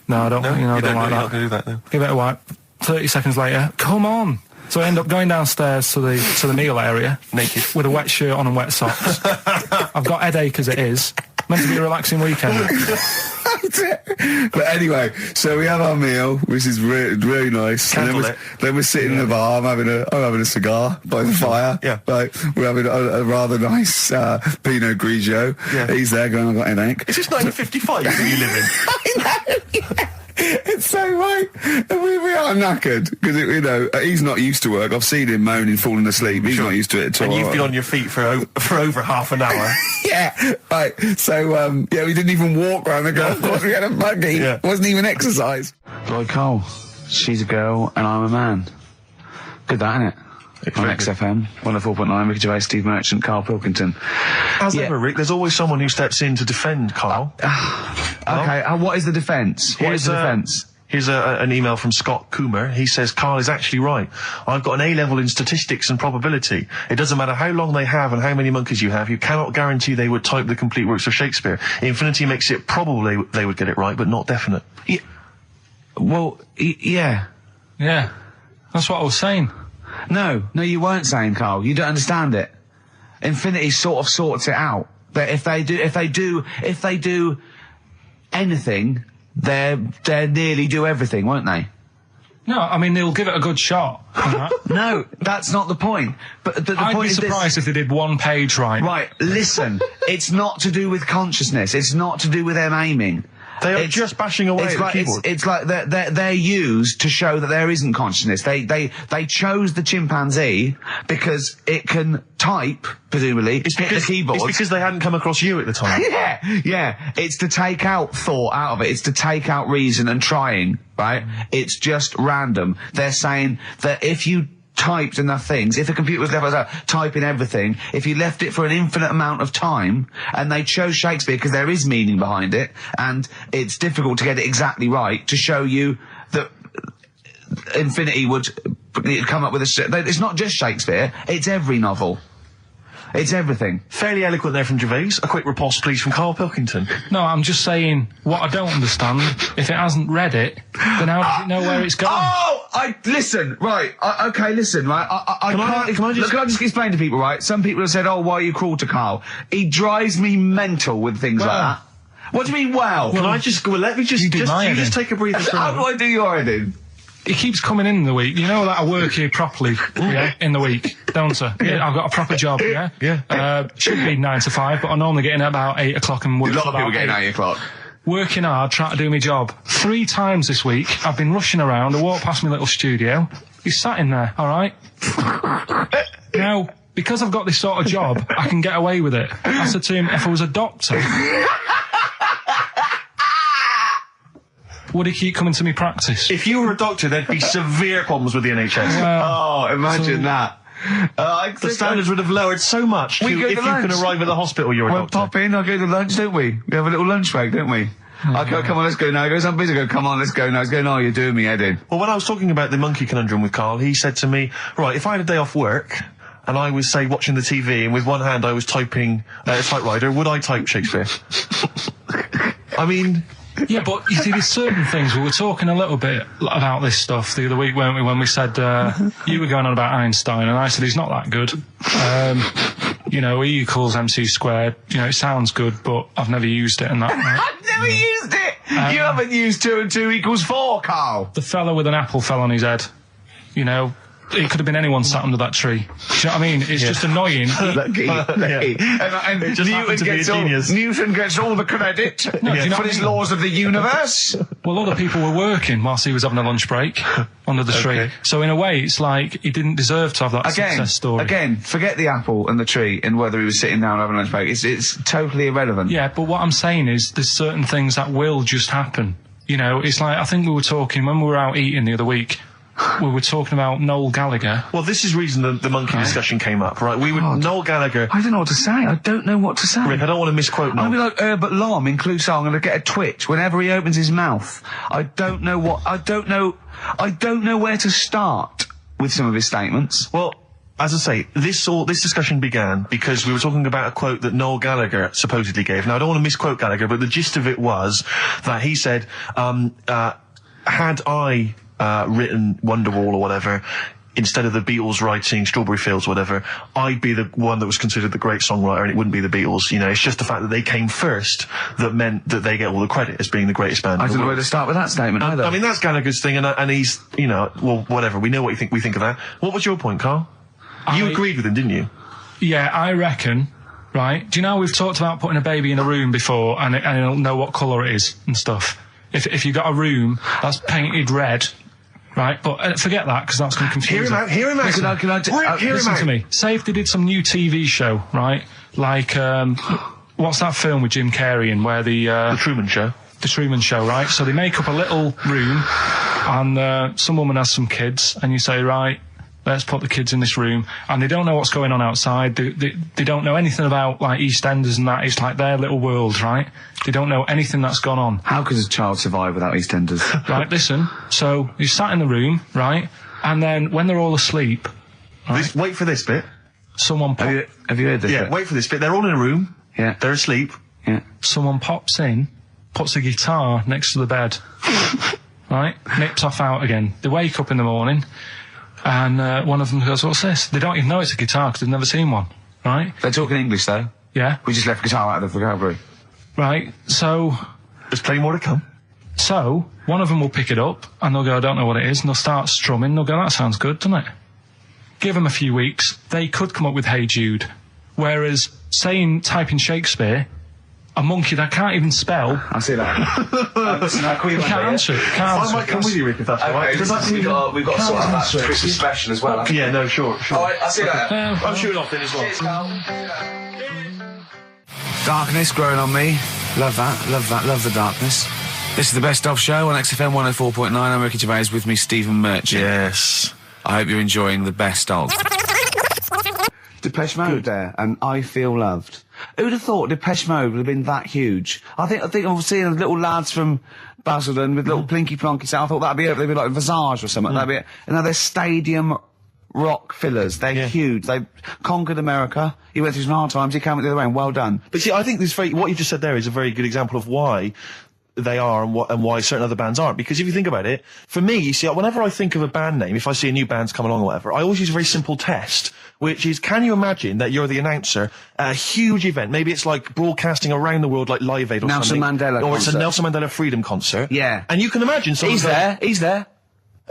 No, I don't, I don't like that.
Not gonna do that, no.
Give it a wipe. 30 seconds later, come on. So I end up going downstairs to the meal area,
naked,
with a wet shirt on and wet socks. I've got headache as it is. Meant to be a relaxing weekend.
But anyway, so we have our meal, which is really nice. And then we're sitting in the bar. I'm having a cigar by the fire.
Yeah.
Like, we're having a rather nice Pinot Grigio. Yeah. He's there going, I've got headache.
Is this 1955 that you live in?
I know. Yeah. It's so right. And we are knackered because he's not used to work. I've seen him moaning, falling asleep. He's not used to it at all.
And you've been on your feet for over half an hour.
Yeah, right. So we didn't even walk around the golf course. We had a buggy. Yeah. It wasn't even exercise. Like Cole, she's a girl and I'm a man. Good, that, innit? On XFM, 104.9, Ricky Gervais, Steve Merchant, Karl Pilkington.
As ever, Rick, there's always someone who steps in to defend Karl.
Okay, what is the defence? Here's
an email from Scott Coomer. He says, Karl is actually right. I've got an A-level in statistics and probability. It doesn't matter how long they have and how many monkeys you have. You cannot guarantee they would type the complete works of Shakespeare. Infinity makes it probable they would get it right, but not definite.
Yeah. Well, yeah.
Yeah. That's what I was saying.
No, you weren't saying, Karl. You don't understand it. Infinity sort of sorts it out. But if they do anything, they nearly do everything, won't they?
No, I mean, they'll give it a good shot.
No, that's not the point. But the
I'd
point
be
is
surprised if they did one page right.
Right, listen. It's not to do with consciousness. It's not to do with them aiming.
They are just bashing away at the keyboard.
It's like they're used to show that there isn't consciousness. They chose the chimpanzee because it can type, presumably, hit the keyboard.
It's because they hadn't come across you at the time.
Yeah. It's to take out thought out of it. It's to take out reason and trying, right? It's just random. They're saying that if you typed enough things, if a computer was left typing everything, if you left it for an infinite amount of time, and they chose Shakespeare because there is meaning behind it, and it's difficult to get it exactly right, to show you that Infinity would come up with it's not just Shakespeare, it's every novel. It's everything.
Fairly eloquent there from Gervais. A quick riposte, please, from Karl Pilkington.
No, I'm just saying, what I don't understand, if it hasn't read it, then how does it know where it's going?
Listen, right, listen, right, Can I just explain to people, right? Some people have said, why are you cruel to Karl? He drives me mental with things like that. What do you mean, well?
Can I just, let me just take a breather for
How do I do your editing?
He keeps coming in the week. You know that I work here properly, in the week, don't I? Yeah, I've got a proper job,
Yeah.
Should be 9 to 5, but I normally get in at about 8 o'clock and work.
A lot of people getting 8 o'clock.
Working hard, trying to do my job. 3 times this week, I've been rushing around. I walked past my little studio. He's sat in there, all right? Now, because I've got this sort of job, I can get away with it. I said to him, if I was a doctor... would he keep coming to me practice?
If you were a doctor, there'd be severe problems with the NHS.
Imagine that.
The standards would have lowered so much if you can arrive at the hospital, you're a doctor.
Pop in, I'll go to lunch, don't we? We have a little lunch break, don't we? I go, come on, let's go now. He goes, I'm busy. I go, come on, let's go now. He's going, no, you're doing me head in.
Well, when I was talking about the monkey conundrum with Karl, he said to me, right, if I had a day off work, and I was, say, watching the TV, and with one hand I was typing a typewriter, would I type Shakespeare? I mean...
Yeah, but you see, there's certain things. We were talking a little bit about this stuff the other week, weren't we, when we said, you were going on about Einstein, and I said he's not that good. E equals MC squared. It sounds good, but I've never used it and that. Right?
I've never used it! You haven't used 2 and 2 equals 4, Karl!
The fella with an apple fell on his head. It could have been anyone sat under that tree. Do you know what I mean? It's just annoying.
Lucky. And
it just happened to be a genius.
Newton gets all the credit for his laws of the universe.
Well, other people were working whilst he was having a lunch break under the tree. So in a way, it's like he didn't deserve to have that success story.
Again, forget the apple and the tree and whether he was sitting down having a lunch break. It's totally irrelevant.
Yeah, but what I'm saying is there's certain things that will just happen. It's like, I think we were talking, when we were out eating the other week, we were talking about Noel Gallagher.
Well, this is the reason the monkey discussion came up, right? Noel Gallagher...
I don't know what to say. I don't know what to say.
Rick, I don't want to misquote Noel.
I'll be like Herbert Lom in Clouseau. I'm going to get a twitch whenever he opens his mouth. I don't know where to start with some of his statements.
Well, as I say, this discussion began because we were talking about a quote that Noel Gallagher supposedly gave. Now, I don't want to misquote Gallagher, but the gist of it was that he said, had I... written Wonderwall or whatever, instead of the Beatles writing Strawberry Fields or whatever, I'd be the one that was considered the great songwriter and it wouldn't be the Beatles. It's just the fact that they came first that meant that they get all the credit as being the greatest band.
I don't know where to start with that statement either.
I mean, that's Gallagher's thing and he's, well, whatever. We know what we think of that. What was your point, Karl? You agreed with him, didn't you?
Yeah, I reckon, right? Do you know we've talked about putting a baby in a room before and it'll know what colour it is and stuff? If you got a room that's painted red... Right, but forget that, because that's going to confuse
Hear him out.
Listen to me. Say if they did some new TV show, right? Like, what's that film with Jim Carrey in where The
Truman Show.
The Truman Show, right? So they make up a little room, and some woman has some kids, and you say, right, let's put the kids in this room, and they don't know what's going on outside. They don't know anything about, like, EastEnders and that. It's like their little world, right? They don't know anything that's gone on.
How could a child survive without EastEnders?
Right, listen. So, you sat in the room, right? And then, when they're all asleep... Right,
wait for this bit.
Someone
Have you heard this bit?
Wait for this bit. They're all in a room.
Yeah.
They're asleep.
Yeah.
Someone pops in, puts a guitar next to the bed. Right? Nips off out again. They wake up in the morning... And one of them goes, what's this? They don't even know it's a guitar because they've never seen one, right?
They're talking English, though.
Yeah.
We just left guitar out of the vocabulary.
Right, so...
There's plenty more to come.
So, one of them will pick it up, and they'll go, I don't know what it is, and they'll start strumming, they'll go, that sounds good, doesn't it? Give them a few weeks, they could come up with Hey Jude. Whereas, typing Shakespeare... A monkey that can't even spell.
I see that.
Can't answer it.
I might come with you, Rick, if that's all right.
We've got to sort out that Christmas special as well.
Yeah, no, sure.
All right, I'll see that.
I'm shooting off then as well.
Darkness growing on me. Love that, love the darkness. This is the Best Of Show on XFM 104.9. I'm Ricky Gervais, with me Stephen Merchant.
Yes.
I hope you're enjoying the Best Of. Depeche Mode there, and I Feel Loved. Who'd have thought Depeche Mode would have been that huge? I think I've seen little lads from Basildon with little plinky plonky sound. I thought that'd be it. They'd be like Visage or something. That'd be it. And now they're stadium rock fillers. They're huge. They conquered America. He went through some hard times. He came out the other way, and well done.
But see, I think what you just said there is a very good example of why they are and why certain other bands aren't. Because if you think about it, for me, you see, whenever I think of a band name, if I see a new band's come along or whatever, I always use a very simple test, which is, can you imagine that you're the announcer at a huge event? Maybe it's like broadcasting around the world, like Live Aid or something.
Nelson Mandela
Or
concert.
it's a Nelson Mandela Freedom concert.
Yeah.
And you can imagine someone
He's there.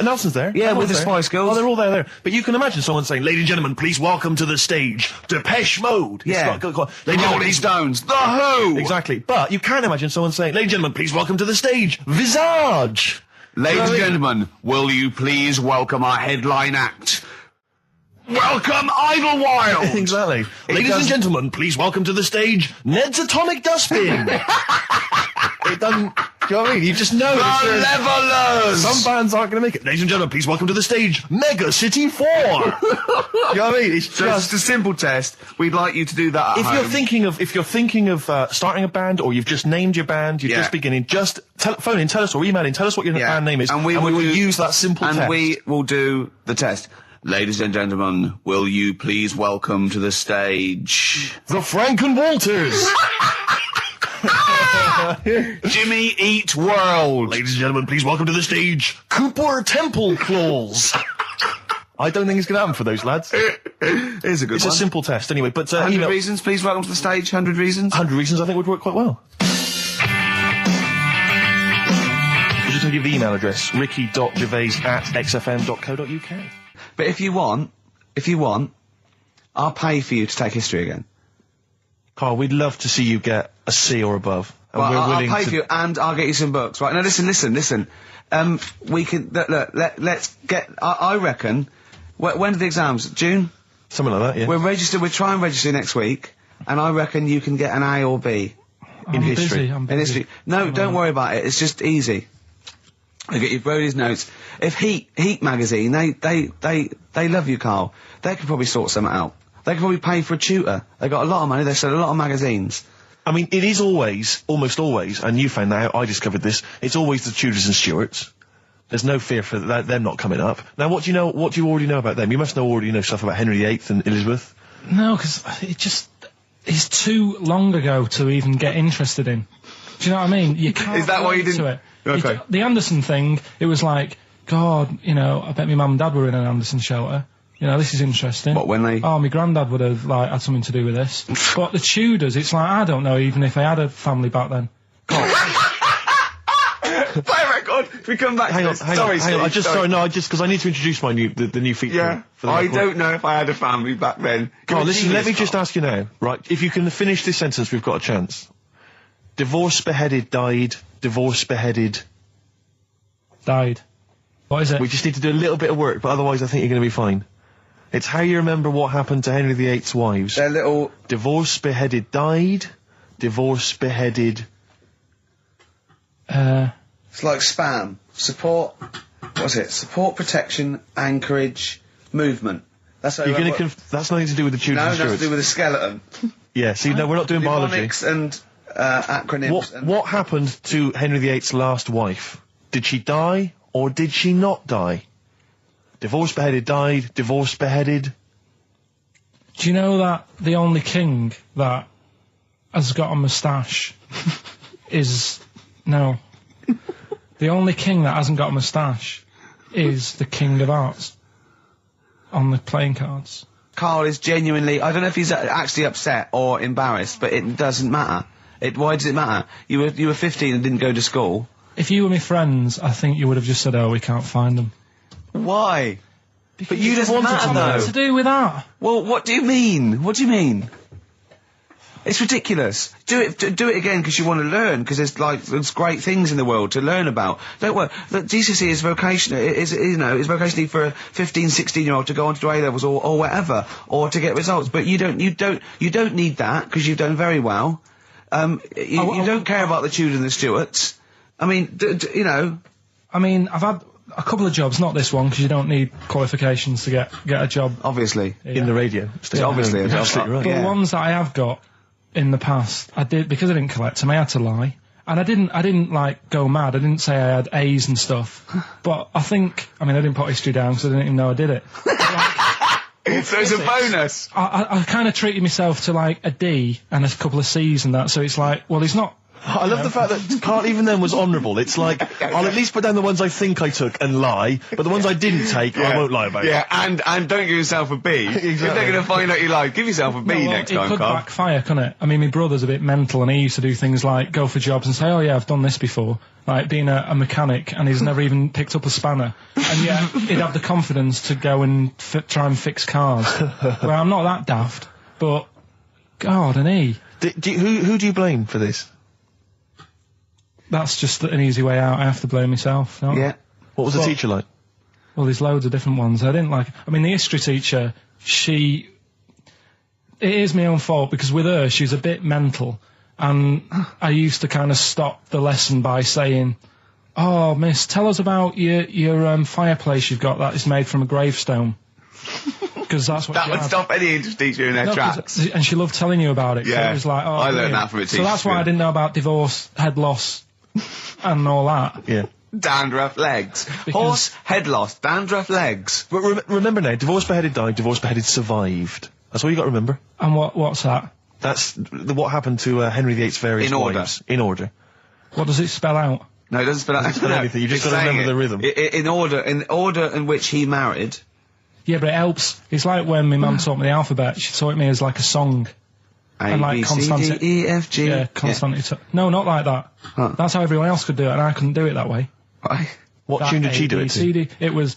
Nelson's there.
Yeah, with the
there.
Spice Girls.
Oh, they're all there. But you can imagine someone saying, ladies and gentlemen, please welcome to the stage, Depeche Mode.
Yeah.
Rolling
Stones. The Who.
Exactly. But you can imagine someone saying, ladies and gentlemen, please welcome to the stage, Visage.
Ladies and gentlemen, will you please welcome our headline act? Welcome Idlewild!
Exactly. Ladies and gentlemen, please welcome to the stage, Ned's Atomic Dustbin. It doesn't... You know what I mean? You just know.
The Levelers!
Some bands aren't going to make it. Ladies and gentlemen, please welcome to the stage, Mega City 4. You know what I mean? It's
just a simple test. We'd like you to do that at home.
If you're thinking of starting a band, or you've just named your band, you're just beginning, just phone in, tell us, or email in, tell us what your band name is, and we will use that simple test.
And we will do the test. Ladies and gentlemen, will you please welcome to the stage
the Franken Walters.
Jimmy Eat World.
Ladies and gentlemen, please welcome to the stage Cooper Temple Claws. I don't think it's going to happen for those lads.
It's a good one.
It's a simple test anyway. But
100 reasons, please welcome to the stage. 100 reasons.
100 reasons I think would work quite well. We'll just give the email address, ricky.gervais@xfm.co.uk.
But if you want, I'll pay for you to take history again.
Carl, we'd love to see you get a C or above. And
Well,
we're
I'll
willing
pay
to...
for you, and I'll get you some books. Right, now listen. We can, let's get, I reckon, when are the exams? June?
Something like that, yeah.
We'll try and register next week, and I reckon you can get an A or B.
I'm busy.
In history. No, don't worry about it, it's just easy. I get you Brody's notes. If Heat magazine, they love you, Carl. They could probably sort something out. They could probably pay for a tutor. They got a lot of money, they sell a lot of magazines.
I mean, it is always, almost always, and you found that out, I discovered this, it's always the Tudors and Stuarts. There's no fear for them not coming up. Now, what do you already know about them? You must already know stuff about Henry VIII and Elizabeth.
No, because it's too long ago to even get interested in. Do you know what I mean? You can't.
Is that why you didn't?
To it.
Okay.
The Anderson thing, it was like, God, you know, I bet my mum and dad were in an Anderson shelter. You know, this is interesting.
What, when they...
Oh, my granddad would have, like, had something to do with this. But the Tudors, it's like, I don't know even if they had a family back then.
Play a record. If we come back
Hang on.
Sorry.
Because I need to introduce my the new feature.
Yeah.
For the
I
record.
don't know if I had a family back then.
Carl, listen, let me just ask you now, right? If you can finish this sentence, we've got a chance. Divorced, beheaded, died. Divorced, beheaded.
Died. What is it?
We just need to do a little bit of work, but otherwise I think you're going to be fine. It's how you remember what happened to Henry VIII's wives.
They're little...
Divorced, beheaded, died. Divorced, beheaded...
It's like spam. Support... What's it? Support, protection, anchorage, movement. That's how
You're going to... That's nothing to do with the Tudors and
No,
Stuarts.
nothing to do with the skeleton.
Yeah, see, no, we're not doing biology.
Mnemonics and acronyms.
What happened to Henry VIII's last wife? Did she die, or did she not die? Divorced, beheaded, died. Divorced, beheaded.
Do you know that the only king that has got a moustache is... No. The only king that hasn't got a moustache is the King of Hearts on the playing cards.
Carl is genuinely... I don't know if he's actually upset or embarrassed, but it doesn't matter. Why does it matter? You were 15 and didn't go to school.
If you were my friends, I think you would have just said, oh, we can't find them.
Why? But you just wanted to know.
What's to do with that?
Well, what do you mean? What do you mean? It's ridiculous. Do it again because you want to learn, because there's great things in the world to learn about. Don't worry. Look, GCSE is vocational. Is vocationally for a 15, 16-year-old to go on to do A-levels or whatever, or to get results. But you don't need that because you've done very well. You don't care about the Tudors and the Stuarts. I mean, you know.
I mean, I've had a couple of jobs, not this one, because you don't need qualifications to get a job.
Obviously.
In the radio.
Yeah, obviously.
You're absolutely right.
But the ones that I have got in the past, I did, because I didn't collect them, I had to lie. And I didn't like go mad. I didn't say I had A's and stuff. But I didn't put history down because I didn't even know I did it.
So it's a bonus.
I kind of treated myself to like a D and a couple of C's and that, so it's like, well, he's not...
I love the fact that Carl even then was honourable. It's like, I'll at least put down the ones I think I took and lie, but the ones I didn't take, I won't lie about.
Yeah, and don't give yourself a B. Exactly. If they're going to find out you lied, give yourself a B next time,
It could
Carl.
backfire, couldn't it? I mean, my brother's a bit mental and he used to do things like go for jobs and say, oh yeah, I've done this before. Like being a mechanic, and he's never even picked up a spanner. And yet, he'd have the confidence to go and try and fix cars. Well, I'm not that daft, but... God, an E.
Who do you blame for this?
That's just an easy way out. I have to blame myself. No?
Yeah.
What was the teacher like?
Well, there's loads of different ones. I didn't like... I mean, the history teacher, it is my own fault, because with her, she's a bit mental. And I used to kind of stop the lesson by saying, "Oh, miss, tell us about your fireplace you've got that is made from a gravestone." Because that's what
that
she
would
had.
stop any English teacher in their tracks.
And she loved telling you about it.
Yeah,
so it was like, oh,
I learned
brilliant.
that from a teacher.
So that's why I didn't know about divorce, head loss, and all that.
Yeah.
Dandruff legs. Horse, head loss, dandruff legs.
But remember now, divorce beheaded died, divorce beheaded survived. That's all you got to remember.
And what's that?
That's what happened to Henry VIII's various wives. In order.
What does it spell out?
No, it doesn't spell out
anything. You just got to remember the rhythm.
In order in which he married.
Yeah, but it helps. It's like when my mum taught me the alphabet. She taught me as like a song.
A, B, C, D, E, F, G.
Yeah, constant. No, not like that.
Huh.
That's how everyone else could do it, and I couldn't do it that way.
Right.
What tune did she do it to?
It was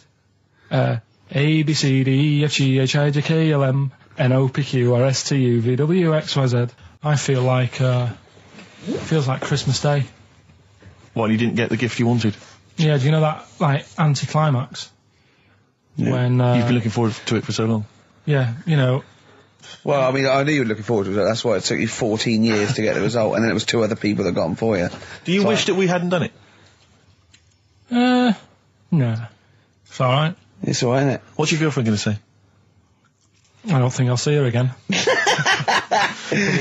A, B, C, D, E, F, G, H, I, J, K, L, M, N, O, P, Q, R, S, T, U, V, W, X, Y, Z. I feel like, feels like Christmas Day.
What, you didn't get the gift you wanted?
Yeah, do you know that, like, anticlimax?
Yeah.
When,
you've been looking forward to it for so long.
Yeah, you know.
Well, I mean, I knew you were looking forward to it. That's why it took you 14 years to get the result, and then it was 2 other people that got them for you.
Do you wish that we hadn't done it?
No. It's alright.
It's alright, isn't it?
What's your girlfriend going to say?
I don't think I'll see her again.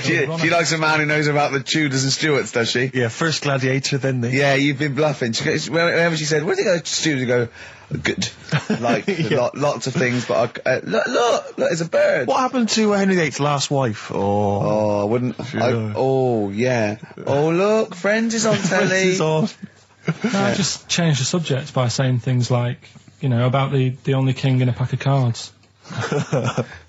She likes a man who knows about the Tudors and Stuarts, does she?
Yeah, first gladiator, then the...
Yeah, you've been bluffing. Whenever she said, "Where did you go to Stuarts?" You go, "Good." Like, lots of things, but look, it's a bird.
What happened to Henry VIII's last wife?
I wouldn't... yeah. Oh, look, Friends is on telly.
Friends is on.
No, I just changed the subject by saying things like, you know, about the only king in a pack of cards.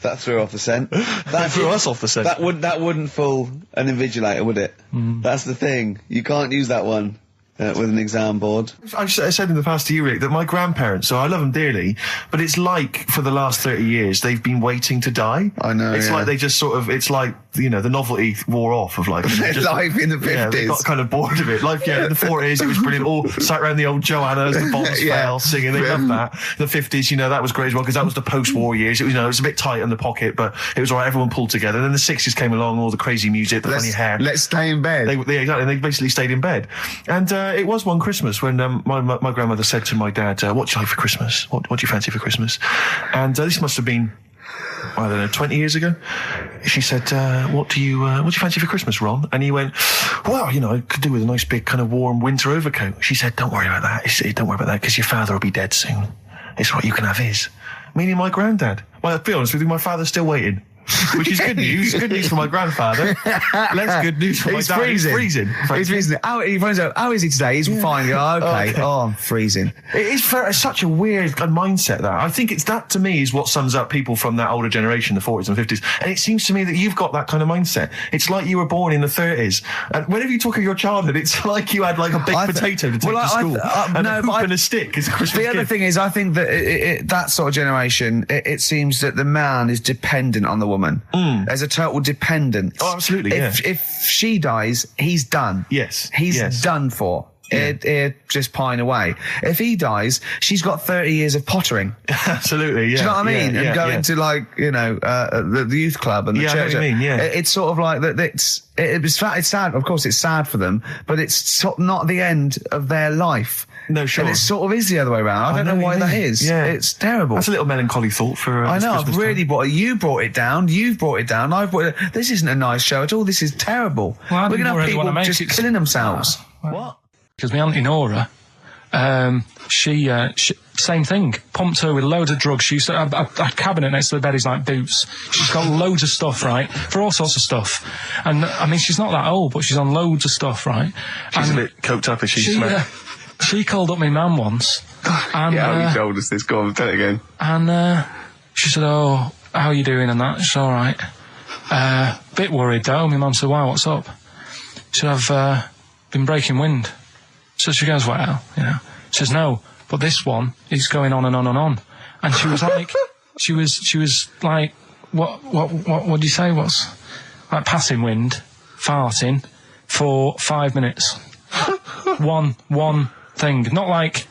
That threw off the scent.
That threw us off the scent.
That wouldn't fool an invigilator, would it? That's the thing. You can't use that one with an exam board.
I said in the past to you, Rick, that my grandparents, so I love them dearly, but it's like for the last 30 years they've been waiting to die.
I know.
It's like they just sort of, it's like, you know, the novelty wore off of life.
Life in the 50s.
Yeah, they got kind of bored of it. Life, in the 40s, it was brilliant. All sat around the old Joanna as the bombs fell, singing. They loved that. The 50s, you know, that was great as well, because that was the post-war years. It was, you know, it was a bit tight in the pocket, but it was all right. Everyone pulled together. And then the 60s came along, all the crazy music, the funny hair.
Let's stay in bed.
Exactly. They basically stayed in bed. And it was one Christmas when my grandmother said to my dad, "What do you like for Christmas? What do you fancy for Christmas?" And this must have been, I don't know, 20 years ago. She said, what do you fancy for Christmas, Ron? And he went, "Well, you know, I could do with a nice big kind of warm winter overcoat." She said, "Don't worry about that. Don't worry about that, because your father will be dead soon. It's right, you can have his." Meaning my granddad. Well, to be honest with you, my father's still waiting. Which is good news. Good news for my grandfather. Less good news for my dad. He's freezing.
He's freezing. He finds out, how is he today? He's fine. Okay. Oh, I'm freezing.
It is such a weird mindset, that. I think it's that, to me, is what sums up people from that older generation, the 40s and 50s. And it seems to me that you've got that kind of mindset. It's like you were born in the 30s. And whenever you talk of your childhood, it's like you had like a big potato to take to school. And a hoop and a stick as a Christmas gift.
The other thing is, I think that that sort of generation, it seems that the man is dependent on the woman. There's a total dependence.
Oh, absolutely,
If she dies, he's done.
Yes.
He's done for. He'd just pine away. If he dies, she's got 30 years of pottering.
Absolutely, yeah.
Do you know what I mean?
Yeah,
and going to, like, you know, the youth club and the church.
I know what you mean, yeah.
It's sort of like that. It's sad. Of course, it's sad for them, but it's sort of not the end of their life.
No, sure.
And it sort of is the other way around. I don't know why that is.
Yeah.
It's terrible.
That's a little melancholy thought for
I know,
Christmas
I've really brought it. You brought it down. You've brought it down. I've brought it. This isn't a nice show at all. This is terrible.
Well,
we're going to have people just killing themselves.
What? Because my Auntie Nora, she same thing. Pumped her with loads of drugs. She used to have a cabinet next to the bed is like boots. She's got loads of stuff, right? For all sorts of stuff. And, I mean, she's not that old, but she's on loads of stuff, right?
She's a bit coked up, is she?
She called up my mum once. And,
yeah, you told us this. Go on, tell it again.
And she said, "Oh, how are you doing?" And that. She's all right. Bit worried though. My mum said, "Why? What's up?" She said, "I've been breaking wind." So she goes, "Well, you know." She says, "No, but this one is going on and on and on." And she was like, she was like, what do you say? What's like passing wind, farting for 5 minutes. one thing, not like,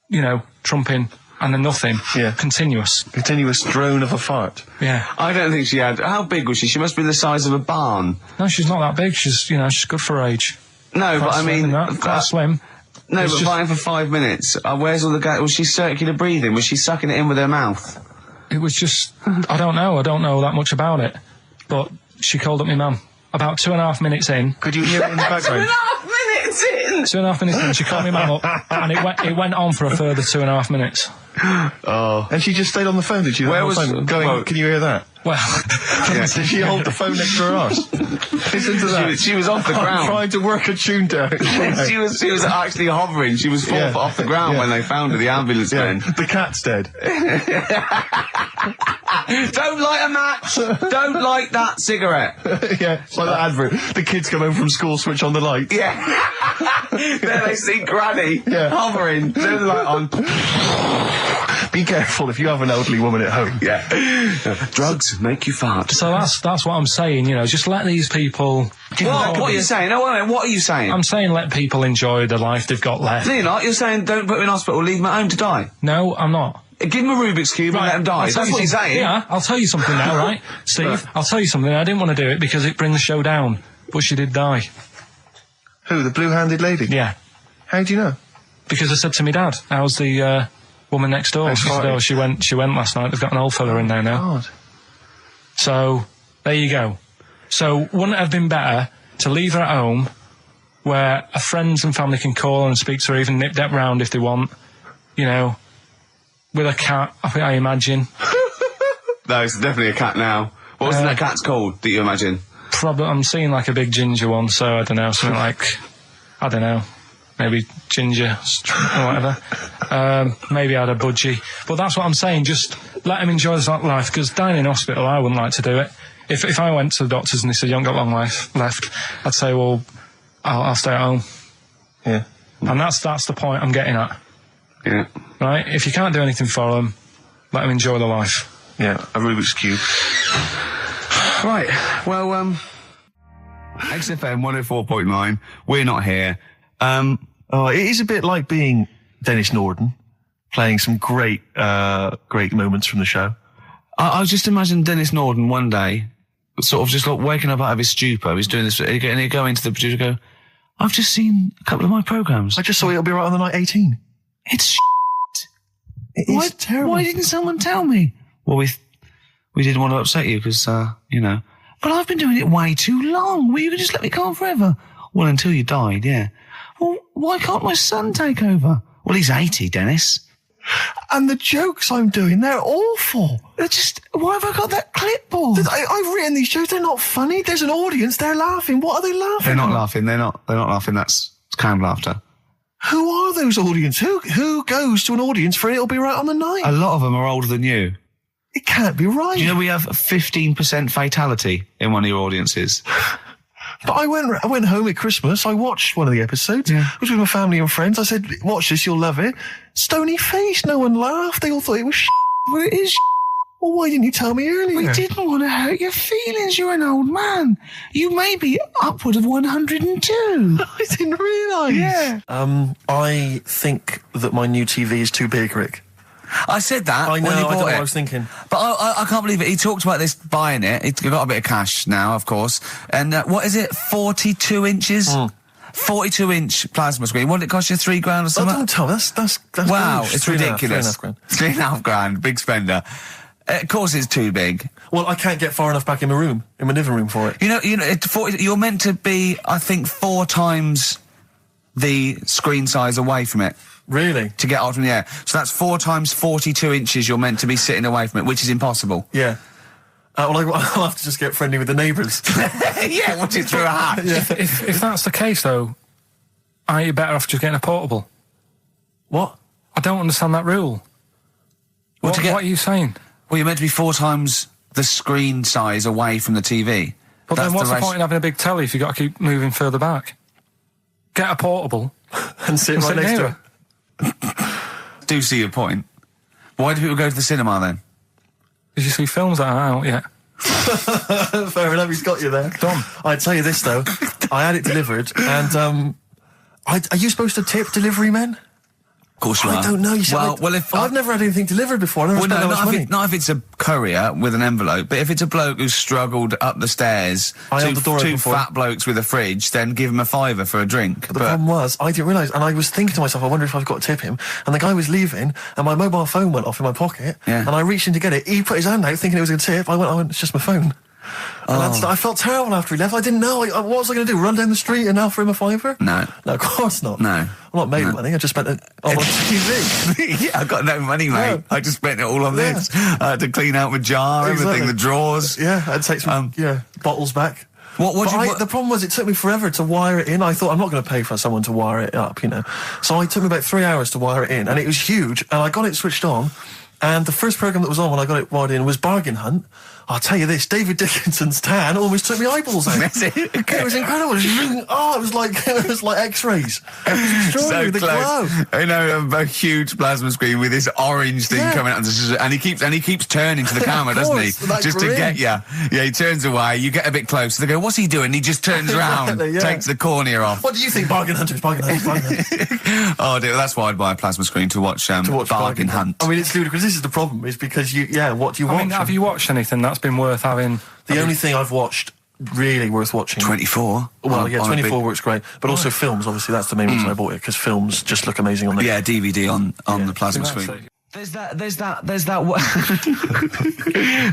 you know, trumping and then nothing.
Yeah.
Continuous.
Continuous drone of a fart.
Yeah.
I don't think she had... How big was she? She must be the size of a barn.
No, she's not that big. She's, you know, she's good for her age.
No,
Quite
but I
slim
mean...
and that, quite slim.
No,
It's
but
just-
fine for 5 minutes. Where's all the gas? Was she circular breathing? Was she sucking it in with her mouth?
It was just, I don't know that much about it. But she called up my mum. About 2.5 minutes in.
Could you hear it in the background?
2.5 minutes in!
2.5 minutes in, she called my mum up, and it went on for a further 2.5 minutes.
Oh. And she just stayed on the phone, did she?
Where was...
Going,
well,
can you hear that?
Well,
Yeah. Did she hold the phone next to her arse? Listen to that.
She was off the
I'm
ground.
trying to work a tune down.
She was actually hovering. She was 4
Yeah.
foot off the ground
Yeah.
when they found her, the ambulance
Yeah,
men.
the cat's dead.
Don't light a match! Don't light that cigarette!
Yeah, it's like that advert. The kids come home from school, switch on the light.
Yeah. Then they see Granny
Yeah.
hovering, turn the light on.
Be careful if you have an elderly woman at home.
Yeah. Drugs make you fart.
so that's what I'm saying, you know, just let these people...
What are you saying? No, wait a minute, what are you saying?
I'm saying let people enjoy the life they've got left.
No, you're not. You're saying don't put them in hospital, leave them at home to die.
No, I'm not.
Give them a Rubik's Cube and let them die.
I'll tell
That's what you're
something-
saying.
Yeah, I'll tell you something now, right? Steve,
Right.
I'll tell you something. I didn't want to do it because it brings the show down, but she did die.
Who, the blue-handed lady?
Yeah.
How do you know?
Because I said to my dad, how's the woman next door?
How's
She said,
Friday?
oh, she went last night. They've got an old fella in there now.
God.
So, there you go. So, wouldn't it have been better to leave her at home where her friends and family can call and speak to her, even nip that round if they want, you know, with a cat, I imagine.
No, it's definitely a cat now. What was that cat's called that you imagine?
Probably, I'm seeing like a big ginger one, so I don't know, something like, I don't know, maybe ginger or whatever. Maybe I had a budgie. But that's what I'm saying, just let him enjoy his life, because dying in hospital, I wouldn't like to do it. If I went to the doctors and they said, you haven't got long life left, I'd say, well, I'll stay at home.
Yeah.
And that's the point I'm getting at.
Yeah.
Right? If you can't do anything for them, let them enjoy their life.
Yeah, a Rubik's Cube.
Right. Well, XFM 104.9. We're not here.
Oh, it is a bit like being Dennis Norden, playing some great moments from the show.
I was just imagining Dennis Norden one day, sort of just like waking up out of his stupor. He's doing this, and he'd go into the producer and go, I've just seen a couple of my programmes.
I just saw It'll Be Right on the Night 18.
It's shit.
It is terrible.
Why didn't someone tell me? Well, we didn't want to upset you because, you know. But I've been doing it way too long. Well, you could just let me go on forever. Well, until you died, yeah. Well, why can't my son take over? Well, he's 80, Dennis.
And the jokes I'm doing, they're awful.
They're just, why have I got that clipboard?
I've written these jokes, they're not funny. There's an audience, they're laughing. What are they laughing
They're not
at?
laughing. They're not laughing. That's canned laughter.
Who are those audience? Who goes to an audience for It'll Be Right on the Night?
A lot of them are older than you.
It can't be right.
Do you know we have a 15% fatality in one of your audiences?
But I went home at Christmas, I watched one of the episodes.
Yeah.
I was with my family and friends. I said, watch this, you'll love it. Stony face, no one laughed. They all thought it was shit.
Well, it is.
Well, why didn't you tell me earlier?
We didn't want to hurt your feelings. You're an old man. You may be upward of 102.
I didn't realise.
Yeah.
I think that my new TV is too big, Rick.
I said that
I know,
when he
I don't know
bought
what
it.
I was thinking.
But I can't believe it. He talked about this buying it. He's got a bit of cash now, of course. And what is it? 42 inches? 42-inch plasma screen. What did it cost you? $3,000 or
Oh,
something?
don't tell me. That's
Wow,
gross.
it's
3.5
ridiculous.
grand.
$3,500. Big spender. Of course it's too big.
Well, I can't get far enough back in my room, in my living room for it.
You know, you're meant to be, I think, 4 times the screen size away from it
Really?
to get out from the air. So that's 4 times 42 inches you're meant to be sitting away from it, which is impossible.
Yeah. Well, I'll have to just get friendly with the neighbours.
Yeah, watch it through a hat.
If that's the case, though, aren't you better off just getting a portable?
What?
I don't understand that rule.
Well,
What are you saying?
Well, you're meant to be 4 times the screen size away from the TV.
But then what's the point in having a big telly if you've got to keep moving further back? Get a portable.
And sit
and
right
sit
next to
near
it.
Do see your point. Why do people go to the cinema then?
Did you see films that are out yet?
Fair enough, he's got you there.
Done.
I'd tell you this, though. I had it delivered, and, are you supposed to tip delivery men?
Of
course you
I
are.
don't know. You see, I've never had anything delivered before. I never spent that much money.
Not if it's a courier with an envelope, but if it's a bloke who's struggled up the stairs, two fat blokes with a fridge, then give him a $5 for a drink.
But the problem was, I didn't realise, and I was thinking to myself, I wonder if I've got to tip him. And the guy was leaving, and my mobile phone went off in my pocket, and I reached in to get it. He put his hand out, thinking it was a tip. I went, it's just my phone. And I felt terrible after he left. I didn't know. What was I going to do? Run down the street and offer him a $5?
No,
of course not.
No,
I'm not made money. I just spent it on TV.
Yeah, I got no money, mate. Yeah. I just spent it all on this. I had to clean out my jar, everything, the drawers.
Yeah, I had to take some bottles back. The problem was, it took me forever to wire it in. I thought, I'm not going to pay for someone to wire it up, So it took me about 3 hours to wire it in, and it was huge. And I got it switched on, and the first program that was on when I got it wired in was Bargain Hunt. I'll tell you this, David Dickinson's tan almost took my eyeballs out. It was incredible. It was like X-rays. It was extraordinary, the glow.
A huge plasma screen with this orange thing coming out, and he keeps turning to the camera, doesn't he? Just to get you. Yeah, he turns away. You get a bit close. They go, "What's he doing?" He just turns around, takes the cornea off.
What do you think, Bargain Hunters? Bargain Hunters.
Oh dear, that's why I'd buy a plasma screen to watch Bargain Hunt.
I mean, it's ludicrous. This is the problem, is because what do you watch?
I mean, have you watched anything that's been worth having?
The only thing I've watched really worth watching.
24.
Well, 24 works great, but also films. Obviously, that's the main reason I bought it, because films just look amazing on the
DVD on the plasma screen. There's that one.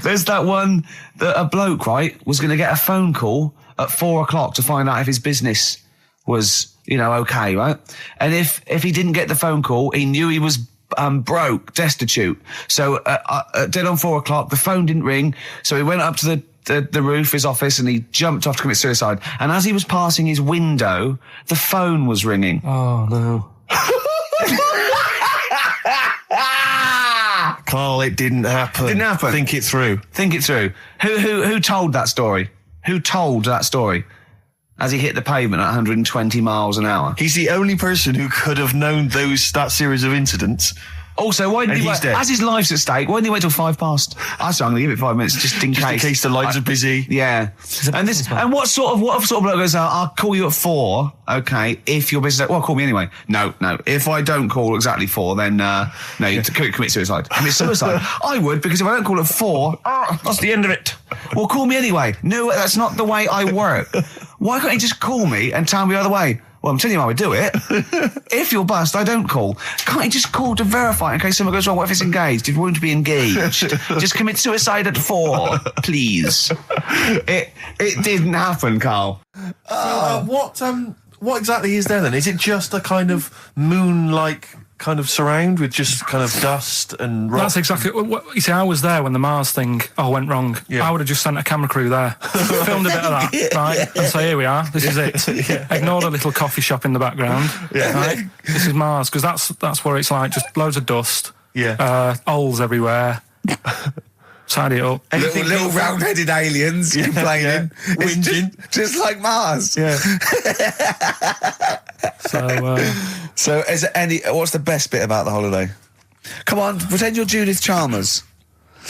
There's that one that a bloke, right, was going to get a phone call at 4 o'clock to find out if his business was, okay, right? And if he didn't get the phone call, he knew he was broke, destitute. So dead on 4 o'clock, the phone didn't ring, so he went up to the roof, his office, and he jumped off to commit suicide. And as he was passing his window, the phone was ringing.
Oh no.
Carl, it didn't happen.
Didn't happen.
Think it through.
Who told that story? Who told that story? As he hit the pavement at 120 miles an hour.
He's the only person who could have known that series of incidents.
Also, why didn't he wait? As his life's at stake, why didn't he wait till 5 past? I'm going to give it 5 minutes just in case.
In case the lines are busy.
Yeah. And what sort of bloke goes, I'll call you at 4, okay, if you're busy. Well, call me anyway. No. If I don't call exactly 4, then, you commit suicide. Commit suicide. I would, because if I don't call at 4, that's the end of it. Well, call me anyway. No, that's not the way I work. Why can't he just call me and tell me the other way? Well, I'm telling you how I do it. If you're bust, I don't call. Can't he just call to verify in case something goes wrong? What if it's engaged? It won't be engaged. Just commit suicide at 4, please. It didn't happen, Carl.
What exactly is there then? Is it just a kind of moon-like kind of surround with just kind of dust and rock?
That's exactly what you see. I was there when the Mars thing went wrong. I would have just sent a camera crew there, filmed a bit of that, right, and say, here we are, this is it. Ignore the little coffee shop in the background. Right? This is Mars, because that's where it's like just loads of dust, holes everywhere. Tidy it up.
Little round-headed aliens complaining.
Whinging.
Just like Mars.
Yeah.
So is there what's the best bit about the holiday? Come on, pretend you're Judith Chalmers.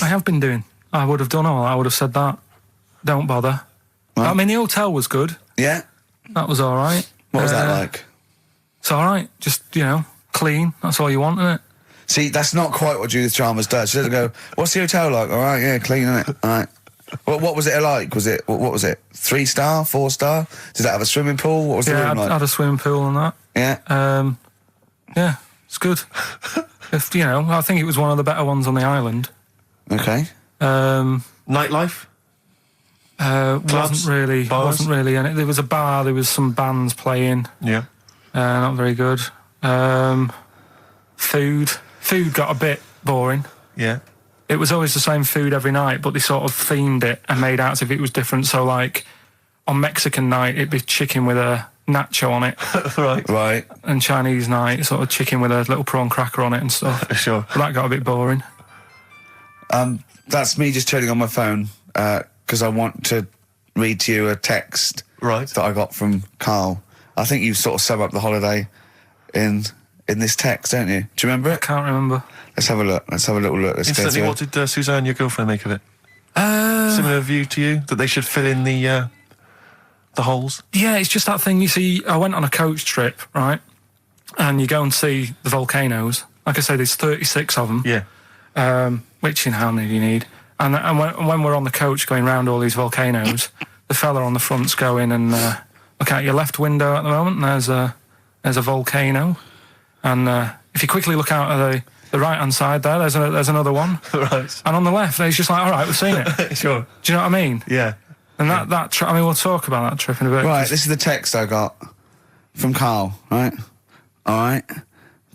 I have been doing. I would have done all. I would have said that. Don't bother. Right. I mean, the hotel was good.
Yeah.
That was all right.
What was that like?
It's all right. Just, clean. That's all you want, isn't it?
See, that's not quite what Judith Chalmers does. She doesn't go, what's the hotel like? All right, yeah, clean, isn't it? All right. What was it like? What was it? 3-star, 4-star? Did that have a swimming pool? What was the room like?
Yeah, had a swimming pool and that.
Yeah.
Yeah, it's good. I think it was one of the better ones on the island.
Okay.
Nightlife?
Wasn't really. And there was a bar. There was some bands playing.
Yeah.
Not very good. Food got a bit boring.
Yeah.
It was always the same food every night, but they sort of themed it and made out as if it was different. So, like, on Mexican night, it'd be chicken with a nacho on it.
Right.
And Chinese night, sort of chicken with a little prawn cracker on it and stuff.
Sure.
But that got a bit boring.
That's me just turning on my phone, because I want to read to you a text that I got from Carl. I think you sort of sum up the holiday in this text, don't you? Do you remember it?
I can't remember.
Let's have a look. Let's have a little look.
Instantly, what did Suzanne, your girlfriend, make of it? Similar view to you, that they should fill in the holes?
Yeah, it's just that thing, you see, I went on a coach trip, right? and you go and see the volcanoes. Like I say, there's 36 of them.
Yeah.
Which, how many do you need? And when we're on the coach going round all these volcanoes, the fella on the front's going and look out your left window at the moment, and there's a volcano. And if you quickly look out at the right-hand side there, there's another one.
Right.
And on the left, he's just like, all right, we've seen it.
Sure.
Do you know what I mean?
Yeah.
And we'll talk about that trip in a bit.
Right, this is the text I got from Karl, right? All right.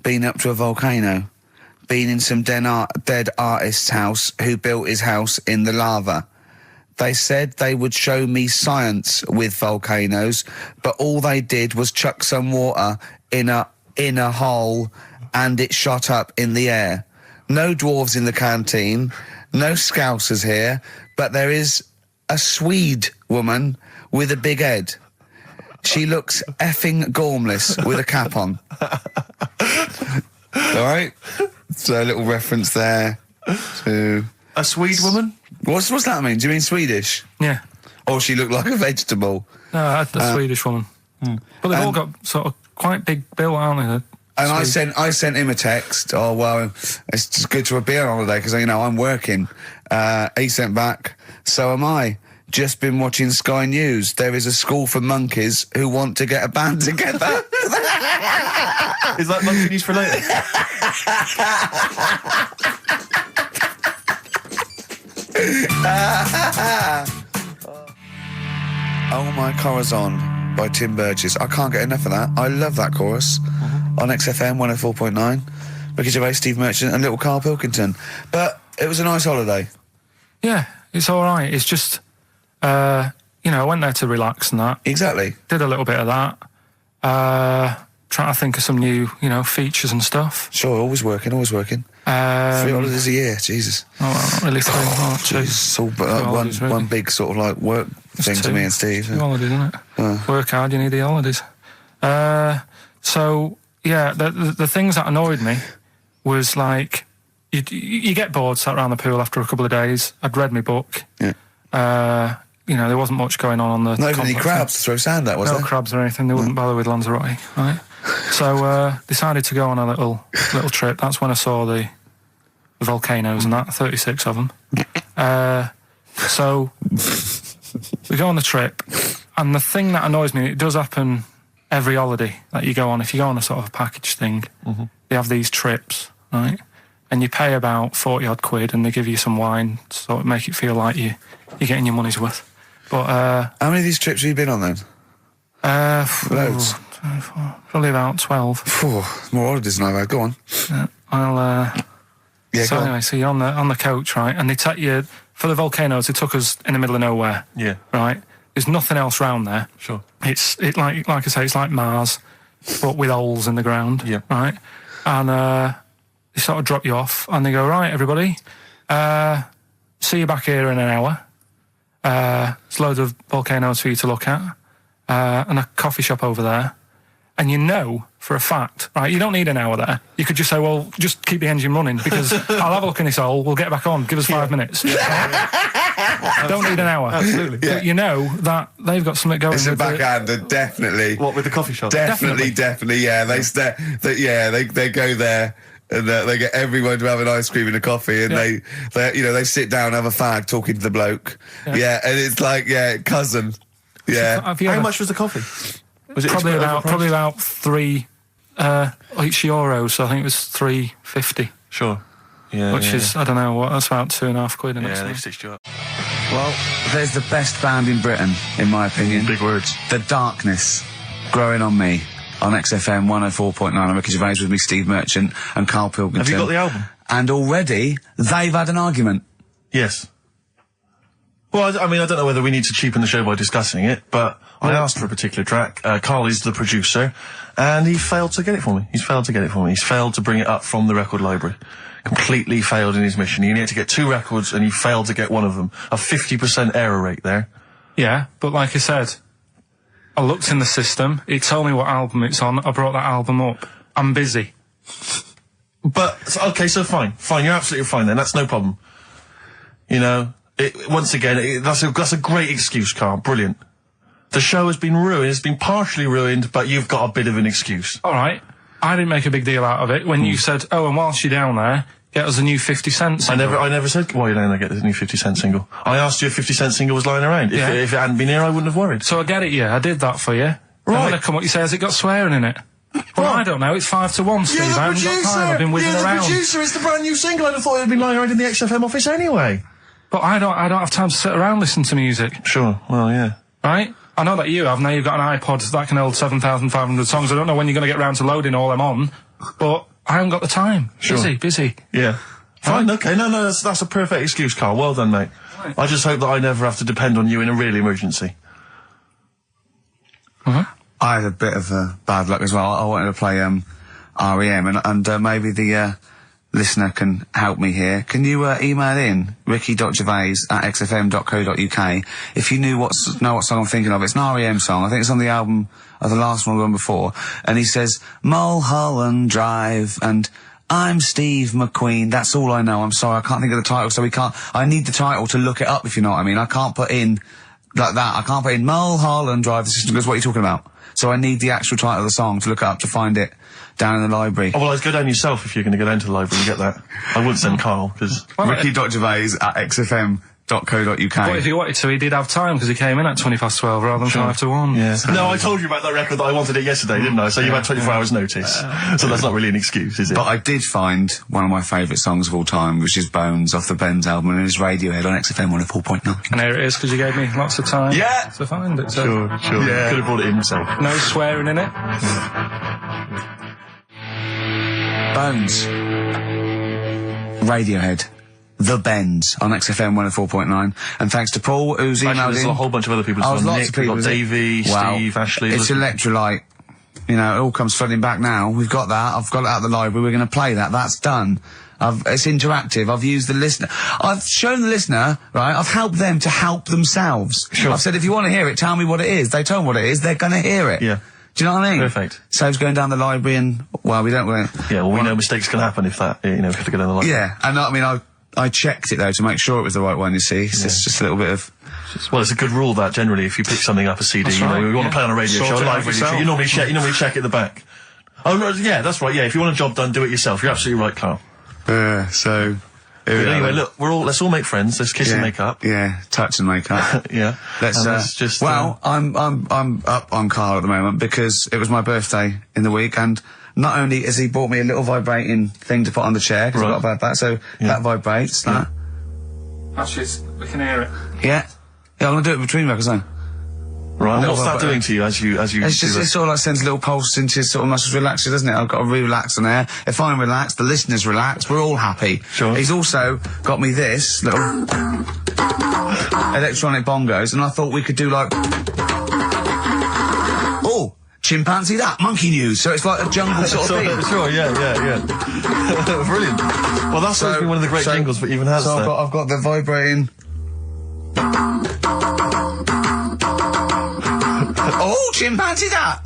Been up to a volcano. Been in some dead artist's house who built his house in the lava. They said they would show me science with volcanoes, but all they did was chuck some water in a hole and it shot up in the air. No dwarves in the canteen, no scousers here, but there is a Swede woman with a big head. She looks effing gormless with a cap on. All right? So a little reference there to...
A Swede woman?
What's that mean? Do you mean Swedish?
Yeah.
Or she looked like a vegetable?
No, a Swedish woman. But they've all got sort of quite big bill, aren't they?
And I sent him a text. Oh, well, it's just good to be on holiday because, I'm working. He sent back, so am I. Just been watching Sky News. There is a school for monkeys who want to get a band together.
Is that monkey news for later?
Oh My Corazon by Tim Burgess. I can't get enough of that. I love that chorus. On XFM 104.9. Ricky Gervais, Steve Merchant and little Karl Pilkington. But it was a nice holiday.
Yeah, it's all right. It's just, I went there to relax and that.
Exactly.
Did a little bit of that. Trying to think of some new, features and stuff.
Sure, always working. 3 holidays a year, Jesus.
Oh, well, not really 3. Oh, 2.
It's all one big sort of like work thing to me and Steve.
2 holidays, isn't it? Work hard, you need the holidays. So, yeah, the things that annoyed me was like, you get bored, sat around the pool after a couple of days. I'd read my book.
Yeah.
There wasn't much going on the...
Not even any crabs to throw sand at, was there?
No crabs or anything. They wouldn't bother with Lanzarote, right? So, decided to go on a little trip. That's when I saw the volcanoes and that, 36 of them. So, we go on the trip, and the thing that annoys me, it does happen every holiday that you go on. If you go on a sort of a package thing, they have these trips, right? And you pay about 40-odd quid, and they give you some wine to sort of make it feel like you're getting your money's worth. But
how many of these trips have you been on then? Loads.
Probably about 12.
More holidays than I've had. Go on.
So anyway, so you're on the coach, right? And they take you for the volcanoes. They took us in the middle of nowhere.
Yeah.
Right. There's nothing else round there.
Sure.
It's like I say, it's like Mars, but with holes in the ground.
Yeah.
Right. And they sort of drop you off, and they go, right, everybody, see you back here in an hour. There's loads of volcanoes for you to look at, and a coffee shop over there. And for a fact, right, you don't need an hour there. You could just say, well, just keep the engine running because I'll have a look in this hole, we'll get back on, give us 5 minutes. Don't need an hour.
Absolutely.
But that they've got something going.
It's a backhander, definitely.
What, with the coffee shop?
Definitely, yeah. They go there. And they get everyone to have an ice cream and a coffee, and they sit down, have a fag, talking to the bloke. Yeah, and it's like, cousin. Yeah.
How much was the coffee? Was it
probably about €3 euros? So I think it was $3.50.
Sure. Yeah.
Which is, I don't know what. That's about £2.50
Yeah, they've stitched you up.
Well, there's the best band in Britain, in my opinion.
Big words.
The Darkness, Growing on Me. On XFM 104.9, I'm Ricky Gervais with me, Steve Merchant and Karl Pilkington.
Have you got the album?
And already, they've had an argument.
Yes. Well, I don't know whether we need to cheapen the show by discussing it, but I asked for a particular track. Karl is the producer, and he failed to get it for me. He's failed to bring it up from the record library. Completely failed in his mission. He needed to get 2 records, and he failed to get one of them. A 50% error rate there.
Yeah, but like I said, I looked in the system, it told me what album it's on, I brought that album up. I'm busy.
But, okay, so fine, you're absolutely fine then, that's no problem. Once again, that's a great excuse, Karl, brilliant. The show has been ruined, it's been partially ruined, but you've got a bit of an excuse.
Alright, I didn't make a big deal out of it when you said, oh, and whilst you're down there, get us a new 50 Cent single.
I never said, while you're down there, get this new 50 Cent single. I asked you if 50 Cent single was lying around. If it hadn't been here, I wouldn't have worried.
So I get it, I did that for you.
Right.
And when I come up, you say, has it got swearing in it? Well, I don't know, it's 5 to 1, Steve. I haven't got time, I've been whizzing around.
You're the producer, it's the brand new single. I'd have thought it had been lying around in the XFM office anyway.
But I don't have time to sit around listening to music.
Sure, well, yeah.
Right? I know that you have. Now you've got an iPod that can hold 7,500 songs. I don't know when you're going to get round to loading all them on, but I haven't got the time.
Sure.
Busy.
Yeah. Fine, okay. No, that's a perfect excuse, Carl. Well done, mate. Right. I just hope that I never have to depend on you in a real emergency.
I had a bit of bad luck as well. I wanted to play REM, and maybe the listener can help me here. Can you email in ricky.gervais@xfm.co.uk if you know what song I'm thinking of? It's an REM song. I think it's on the album of the last one before. And he says Mulholland Drive and I'm Steve McQueen. That's all I know. I'm sorry, I can't think of the title, so I need the title to look it up, if you know what I mean. I can't put in like that. I can't put in Mulholland Drive. The system goes, what are you talking about? So I need the actual title of the song to look up to find it down in the library.
Oh, well, I'd go down yourself if you're going to go down to the library and get that. I wouldn't send Carl, because...
Ricky.gervais@xfm.co.uk.
But if he wanted to, he did have time, because he came in at 12 rather than 5 to 1.
Yeah. No, I told you about that record that I wanted it yesterday, didn't I? So you had 24 hours notice. So that's not really an excuse, is it?
But I did find one of my favourite songs of all time, which is Bones off the Bends album, and it's Radiohead on XFM 104.9.
And there it is, because you gave me lots of time to find it. So.
Sure.
Yeah.
Could have brought it himself.
No swearing in it.
Bones. Radiohead. The Bends on XFM 104.9. And thanks to Paul, who's emailed
Actually, there's
in.
a whole bunch of other people.
Lots
Nick,
of people.
We've got Davey, Steve, Ashley.
It's Electrolyte. You know, it all comes flooding back now. We've got that. I've got it out of the library. We're going to play that. That's done. It's interactive. I've used the listener. I've shown the listener, right? I've helped them to help themselves.
Sure.
I've said, if you want to hear it, tell me what it is. They tell me what it is. They're going to hear it.
Yeah.
Do you know what I mean?
Perfect.
Saves going down the library and, well, we don't...
Yeah, well, we know mistakes can happen if that, you know, if you have to go down the library.
Yeah, and I mean, I checked it, though, to make sure it was the right one, you see. It's just a little bit of...
Well, it's a good rule, that, generally, if you pick something up, a CD,
that's
you know,
right,
we want to play on a radio show, a live radio show, you normally check at the back. Oh, no, yeah, that's right, yeah, if you want a job done, do it yourself. You're absolutely right, Carl.
So...
But anyway, look, let's all make friends, let's kiss and make up.
Yeah, touch and make up.
Yeah.
Let's
just...
Well, I'm up on Carl at the moment, because it was my birthday in the week, and... Not only has he bought me a little vibrating thing to put on the chair, because I've got about that, so that vibrates, that.
Actually, we can hear it.
Yeah, I'm going to do it between records then.
Right, and what's that doing to you as you
It's just, it sort of like sends a little pulse into your sort of muscles, relaxes, doesn't it? I've got to relax on air. If I'm relaxed, the listeners relax, we're all happy.
Sure.
He's also got me this little electronic bongos, and I thought we could do like... Oh! Chimpanzee that, monkey news, so it's like a jungle sort of thing.
Sure, yeah. Brilliant. Well, that's supposed to be one of the great jingles, but even has
so
that.
I've got the vibrating... Oh, chimpanzee that!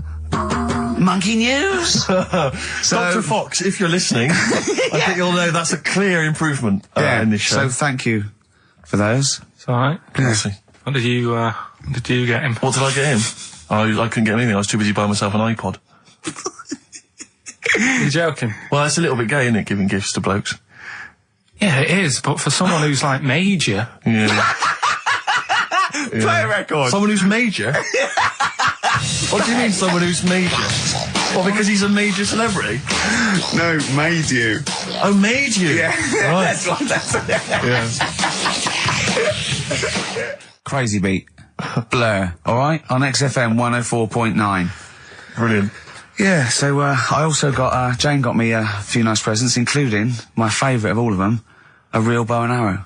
Monkey news!
Dr. Fox, if you're listening, I think you'll know that's a clear improvement in this show.
So thank you for those.
It's alright.
Yeah.
What did you get him?
What did I get him? I couldn't get him anything. I was too busy buying myself an iPod.
You're joking?
Well, it's a little bit gay, isn't it, giving gifts to blokes?
Yeah, it is, but for someone who's like major...
Yeah.
Play a record.
Someone who's major? What do you mean, someone who's major? Well, because he's a major celebrity?
No, made you.
Oh, made you?
Yeah.
Right.
That's
Yeah.
Crazy Beat. Blur. Alright? On XFM 104.9.
Brilliant.
Yeah, so I also got... Jane got me a few nice presents, including my favourite of all of them, a real bow and arrow.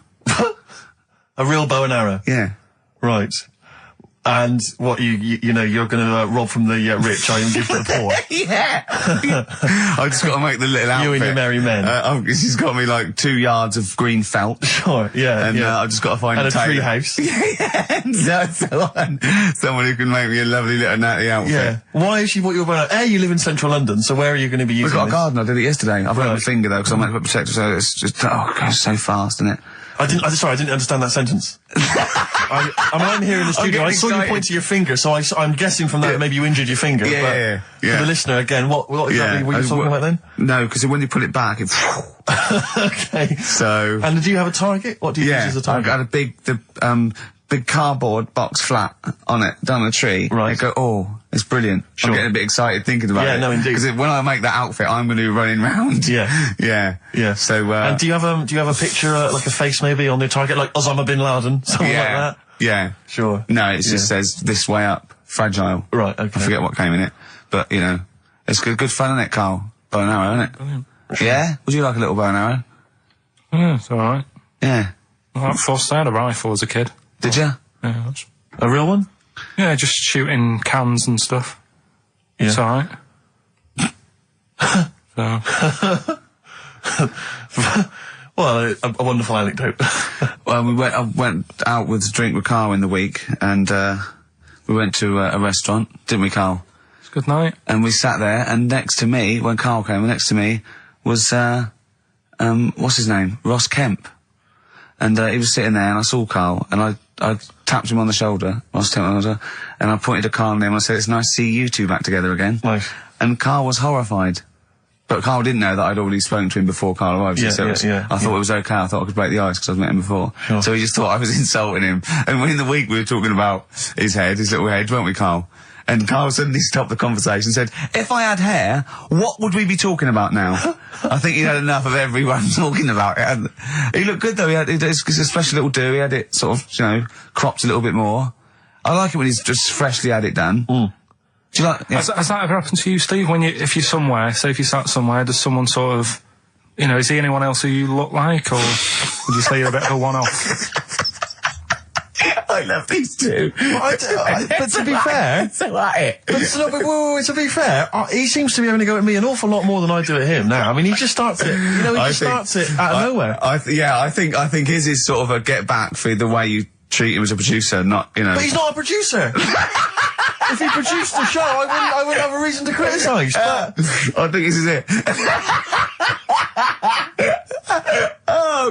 A real bow and arrow?
Yeah.
Right. And what, you know, you're going to rob from the rich, I give to the poor.
Yeah. I just got to make the little outfit.
You and your merry men.
She's got me like 2 yards of green felt.
Sure, yeah.
And I've just got to find
and
a
tree house.
Yeah. Someone who can make me a lovely little natty outfit.
Yeah. Why has she bought you a bow? You live in central London, so where are you going to be using
We've got
this?
a garden. I did it yesterday. I've got my finger though, because I'm meant to put protector, so it's just, it goes so fast, isn't it?
Sorry, I didn't understand that sentence. I'm here in the studio. I saw you point to your finger, so I'm guessing from that maybe you injured your finger.
Yeah.
For the listener, again, what exactly were you talking about then?
No, because when you put it back, it...
Okay.
So...
And did you have a target? What do you use as a target?
I had a big cardboard box flat on it, down a tree.
Right.
I go, oh, it's brilliant.
Sure.
I'm getting a bit excited thinking about it.
Yeah, no, indeed.
Because when I make that outfit, I'm going to be running round.
Yeah.
Yeah. So,
and do you have a picture, like a face maybe on the target, like Osama bin Laden, something like that?
Yeah.
Sure.
No, it just says this way up, fragile.
Right. Okay.
I forget what came in it, but you know, it's good fun, isn't it, Carl? Bow and arrow, isn't it?
Brilliant.
Yeah. Would you like a little bow and arrow?
Yeah, it's all right.
Yeah.
Well, I had a rifle as a kid.
Did you?
Yeah, that's...
A real one?
Yeah, just shooting cans and stuff.
Yeah.
It's all right. So.
Well, a wonderful anecdote.
Well, I went out with a drink with Carl in the week, and we went to a restaurant, didn't we, Carl?
It's a good night.
And we sat there, and next to me, when Carl came, next to me was what's his name? Ross Kemp. And he was sitting there, and I saw Carl, and I tapped him on the shoulder, Ross Kemp on the shoulder, and I pointed to Carl and him, and I said, it's nice to see you two back together again.
Nice.
And Carl was horrified. But Carl didn't know that I'd already spoken to him before Carl arrived. I thought it was okay. I thought I could break the ice because I'd met him before.
Sure.
So he just thought I was insulting him. And in the week we were talking about his little head, weren't we, Carl? And Carl suddenly stopped the conversation and said, if I had hair, what would we be talking about now? I think he'd had enough of everyone talking about it. And he looked good, though. It's a special little do. He had it sort of, cropped a little bit more. I like it when he's just freshly had it done.
Mm.
Do you like... Yeah.
Has that ever happened to you, Steve? If you're somewhere, say if you sat somewhere, does someone sort of, is he anyone else who you look like, or would you say you're a bit of a one-off?
I love these two.
But to be fair...
So at it.
To be fair, he seems to be having to go at me an awful lot more than I do at him now. I mean, he just starts it, starts it out of nowhere.
I think his is sort of a get back for the way you treat him as a producer, not,
But he's not a producer! If he produced the show, I wouldn't have a reason to criticise.
I think this is it.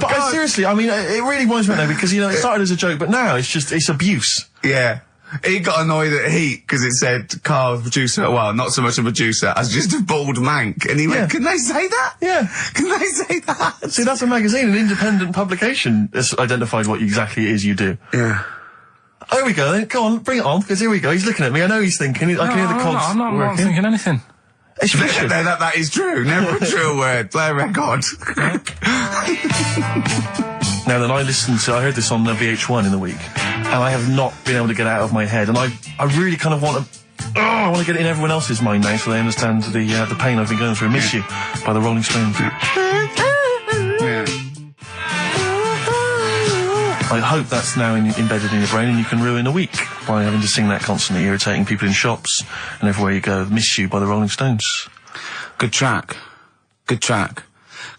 But seriously, I mean, it really winds me up though, because, it started as a joke, but now it's abuse.
Yeah. He got annoyed at Heat because it said Carl, producer, well, not so much a producer, as just a bald mank. And he went, can they say that?
Yeah.
Can they say that?
See, that's a magazine, an independent publication that's identified what exactly it is you do.
Yeah.
Oh, here we go then. Go on, bring it on, because here we go. He's looking at me. I know he's thinking. I can hear the cogs
I'm not thinking anything.
It's vicious.
No, that is true. Never a true word. Play a record.
Now then, I heard this on VH1 in the week, and I have not been able to get it out of my head, and I really kind of want to get it in everyone else's mind now, so they understand the pain I've been going through. Miss You by the Rolling Stones.
Yeah.
I hope that's now embedded in your brain and you can ruin a week by having to sing that constantly, irritating people in shops and everywhere you go. Miss You by the Rolling Stones.
Good track.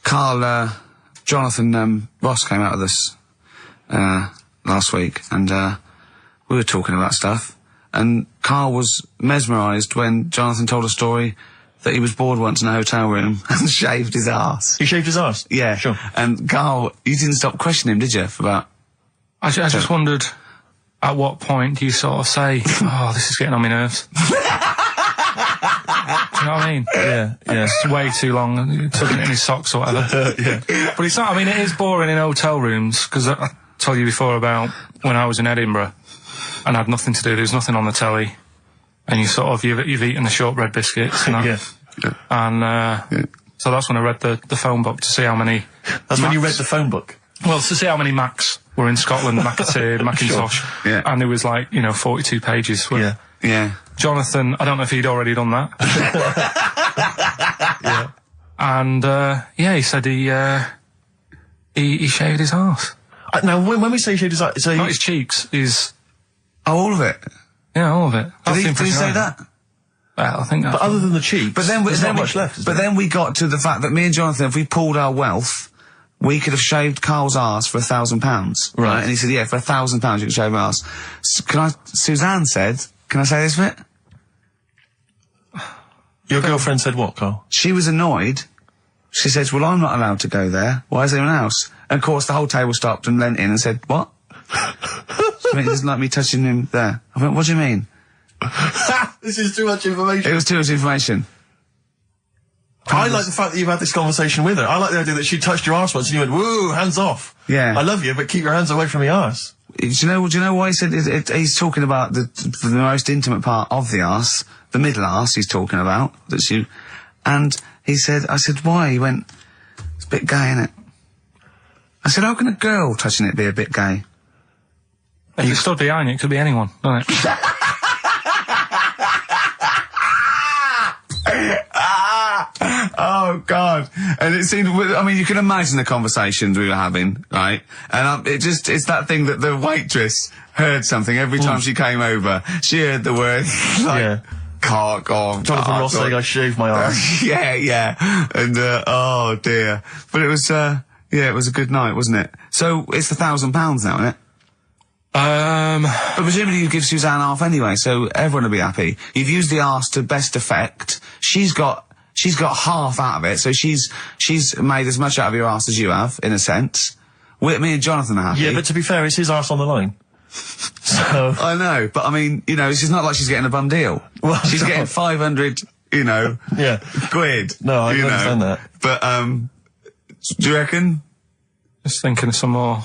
Carl, Jonathan Ross came out with us last week, and we were talking about stuff, and Carl was mesmerised when Jonathan told a story that he was bored once in a hotel room and shaved his arse.
He shaved his arse?
Yeah.
Sure.
And Carl, you didn't stop questioning him, did you, for about...
I just wondered, at what point do you sort of say, oh, this is getting on my nerves? Do you know what I mean?
Yeah.
It's way too long, tucking it in his socks or whatever.
Yeah.
But it's not, I mean, it is boring in hotel rooms, because I told you before about when I was in Edinburgh and I had nothing to do, there was nothing on the telly, and you've eaten the shortbread biscuits and that.
Yeah.
And so that's when I read the phone book to see how many...
That's when you read the phone book?
Well, to see how many Macs were in Scotland, McAteer, Macintosh.
Sure. Yeah.
And there was 42 pages.
Yeah.
Jonathan, I don't know if he'd already done that.
Yeah.
And, he said he shaved his arse.
Now, when we say he shaved his arse...
Not his cheeks,
Oh, all of it?
Yeah, all of it.
Did he say that?
Well, I think that's...
But other than the cheeks, there's not much left,
But then we got to the fact that me and Jonathan, if we pooled our wealth, we could have shaved Carl's arse for £1,000. Right. And he said, yeah, for £1,000 you can shave my arse. Suzanne said, can I say this bit?
Your girlfriend said what, Carl?
She was annoyed. She says, well, I'm not allowed to go there. Why is anyone else? And of course the whole table stopped and leant in and said, what? I mean, he doesn't like me touching him there. I went, what do you mean?
This is too much information.
It was too much information.
I like the fact that you've had this conversation with her. I like the idea that she touched your arse once and you went, woo, hands off.
Yeah.
I love you, but keep your hands away from my arse.
Do you know why he said he's talking about the most intimate part of the arse, the middle arse he's talking about, and I said, why? He went, it's a bit gay, innit? I said, how can a girl touching it be a bit gay?
If you stood behind it could be anyone, doesn't it?
Oh, God. And it seemed, I mean, you can imagine the conversations we were having, right? And it's that thing that the waitress heard something every time she came over. She heard the word, cock on.
Jonathan Ross saying I shaved my arse.
Yeah. And, oh dear. But it was, it was a good night, wasn't it? So, it's £1,000 now, isn't it? But presumably you give Suzanne half anyway, so everyone will be happy. You've used the arse to best effect. She's got half out of it, so she's made as much out of your arse as you have, in a sense. Me and Jonathan are happy.
Yeah, but to be fair, it's his arse on the line. So
I know, but I mean, it's not like she's getting a bum deal.
Well,
she's getting 500, quid.
No, I can understand that.
But, do you reckon?
Just thinking of some more.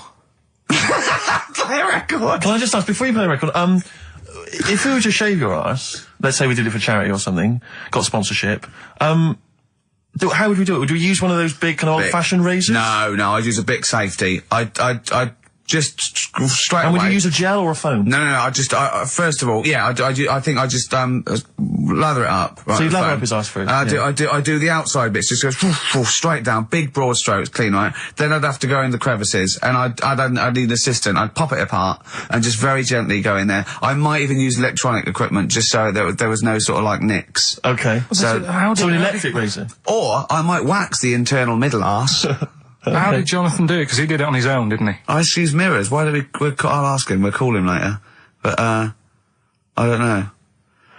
Play a record.
Can I just ask, before you play a record, if we were to shave your arse, let's say we did it for charity or something, got sponsorship, how would we do it? Would we use one of those big kind of old-fashioned razors?
No, I'd use a Bic Safety. I'd just straight away.
And would you use a gel or a foam?
No, first of all, I think I just, lather it up. Right,
so you lather up his arse first?
I do the outside bits, just go straight down, big broad strokes, clean, right? Then I'd have to go in the crevices, and I'd need an assistant. I'd pop it apart, and just very gently go in there. I might even use electronic equipment, just so there was no sort of, like, nicks.
Okay.
So
an electric razor?
Or I might wax the internal middle arse.
How did Jonathan do it? Because he did it on his own, didn't he?
I use mirrors. Why do I'll ask him. We'll call him later. But, I don't know.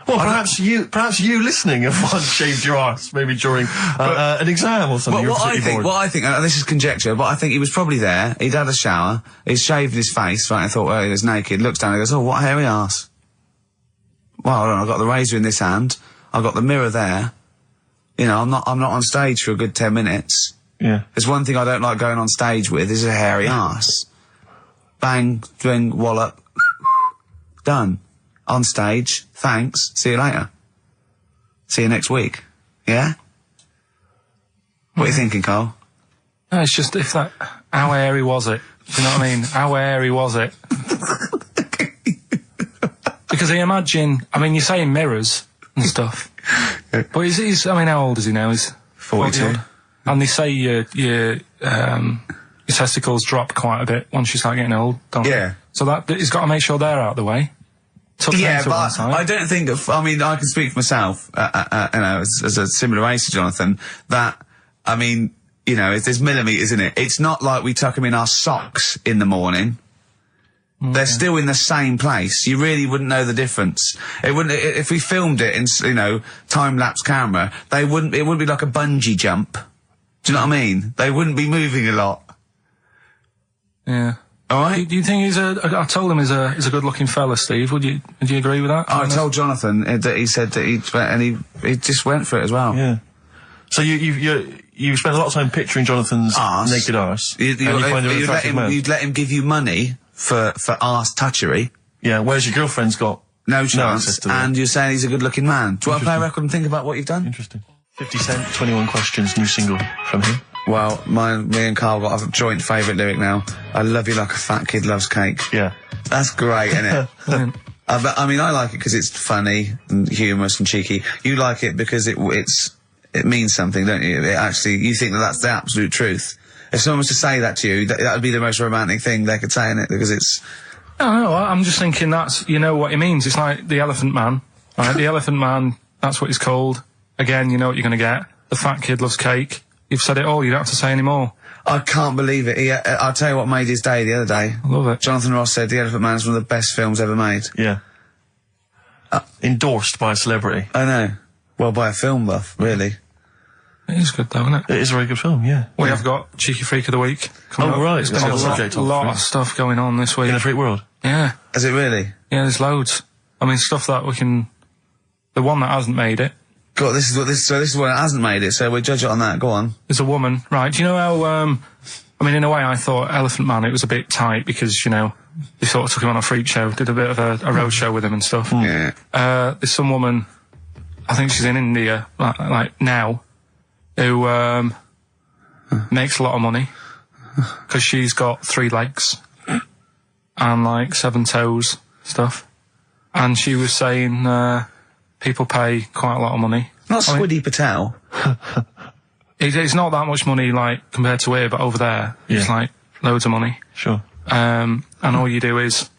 Well, perhaps you listening have once shaved your arse, maybe during an exam or something.
What I think, this is conjecture, but I think he was probably there. He'd had a shower. He'd shaved his face, right? I thought, well, he was naked. Looks down and goes, oh, what a hairy arse. Well, hold on, I've got the razor in this hand. I've got the mirror there. I'm not on stage for a good 10 minutes.
Yeah.
There's one thing I don't like going on stage with is a hairy arse. Bang, swing, wallop, done. On stage, thanks, see you later. See you next week. Yeah? What are you thinking, Carl?
No, it's just how hairy was it? Do you know what I mean? How hairy was it? Because I imagine, you're saying mirrors and stuff. But how old is he now? He's
42.
And they say your testicles drop quite a bit once you start getting old, don't they?
Yeah.
So he's got to make sure they're out of the way.
Yeah, but I don't think I can speak for myself, as a similar age to Jonathan, that, there's millimetres in it. It's not like we tuck them in our socks in the morning. Okay. They're still in the same place. You really wouldn't know the difference. It wouldn't, if we filmed it in, time-lapse camera, it wouldn't be like a bungee jump. Do you know what I mean? They wouldn't be moving a lot.
Yeah.
All right.
Do you think I told him he's a good-looking fella, Steve? Would you agree with that?
I told Jonathan that he said that he just went for it as well.
Yeah. So you spent a lot of time picturing Jonathan's naked arse.
You'd let him give you money for arse touchery.
Yeah. Whereas your girlfriend's got
no chance, and you're saying he's a good-looking man. Do you want to play a record and think about what you've done?
Interesting. 50 Cent, 21 Questions, new single from him.
Well, me and Carl got a joint favourite lyric now. I love you like a fat kid loves cake.
Yeah.
That's great, isn't it? I like it because it's funny and humorous and cheeky. You like it because it means something, don't you? You think that's the absolute truth. If someone was to say that to you, that would be the most romantic thing they could say, innit? Because it's...
No, I'm just thinking what it means. It's like the Elephant Man, right? The Elephant Man, that's what he's called. Again, you know what you're going to get. The fat kid loves cake. You've said it all, you don't have to say any more.
I can't believe it. I'll tell you what made his day the other day.
I love it.
Jonathan Ross said The Elephant Man is one of the best films ever made.
Yeah. Endorsed by a celebrity.
I know. Well, by a film buff, really.
It is good though, isn't it?
It is a very good film, yeah.
We have got Cheeky Freak of the Week coming up.
Right.
There's been a lot of stuff going on this week.
In the freak world?
Yeah.
Is it really?
Yeah, there's loads. I mean, stuff that we can... The one that hasn't made it.
God, this is what it hasn't made it, so we'll judge it on that. Go on.
There's a woman, right? Do you know how, I mean, in a way, I thought Elephant Man, it was a bit tight because, you know, they sort of took him on a freak show, did a bit of a road show with him and stuff.
Yeah.
There's some woman, I think she's in India, like now, who makes a lot of money because she's got 3 legs and like 7 toes stuff. And she was saying people pay quite a lot of money.
Not Swede Patel.
It's not that much money, like, compared to here, but over there, it's like loads of money.
Sure.
And all you do is,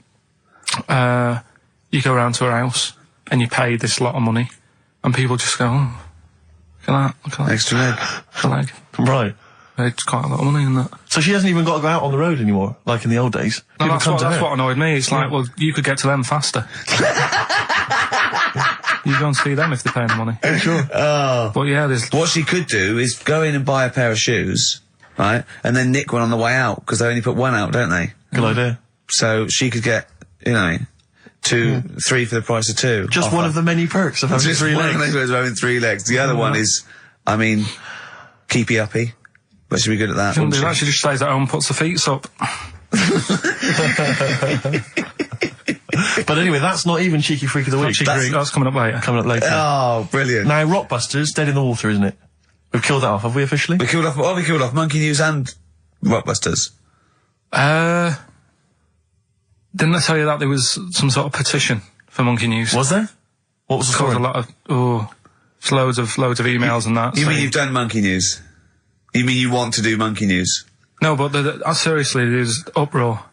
you go around to her house and you pay this lot of money, and people just go, oh, look at that.
Extra leg.
Extra leg.
Right.
It's quite a lot of money in that.
So she hasn't even got to go out on the road anymore, like in the old days?
No, that's what annoyed me. It's like, well, you could get to them faster. You go and see them if they're paying the money.
Sure.
But yeah, there's...
What she could do is go in and buy a pair of shoes, right, and then nick one on the way out, because they only put one out, don't they?
Good idea.
So she could get, you know, 2, 3 for the price of 2.
Just one of the many perks of having
Just
3
one
legs.
of the perks of having 3 legs. The other one is, I mean, keepy uppy. But she'd be good at that, wouldn't she?
She just stays at home and puts her feet up.
But anyway, that's not even Cheeky Freak of the Week.
That's coming up later.
Coming up later.
Oh, brilliant.
Now, Rockbusters, dead in the water, isn't it? We've killed that off, have we officially?
We killed off Monkey News and Rockbusters.
Didn't I tell you that there was some sort of petition for Monkey News?
Was there? What was the story?
A lot of, it's loads of emails and that.
You mean you've done Monkey News? You mean you want to do Monkey News?
No, but seriously, there's uproar.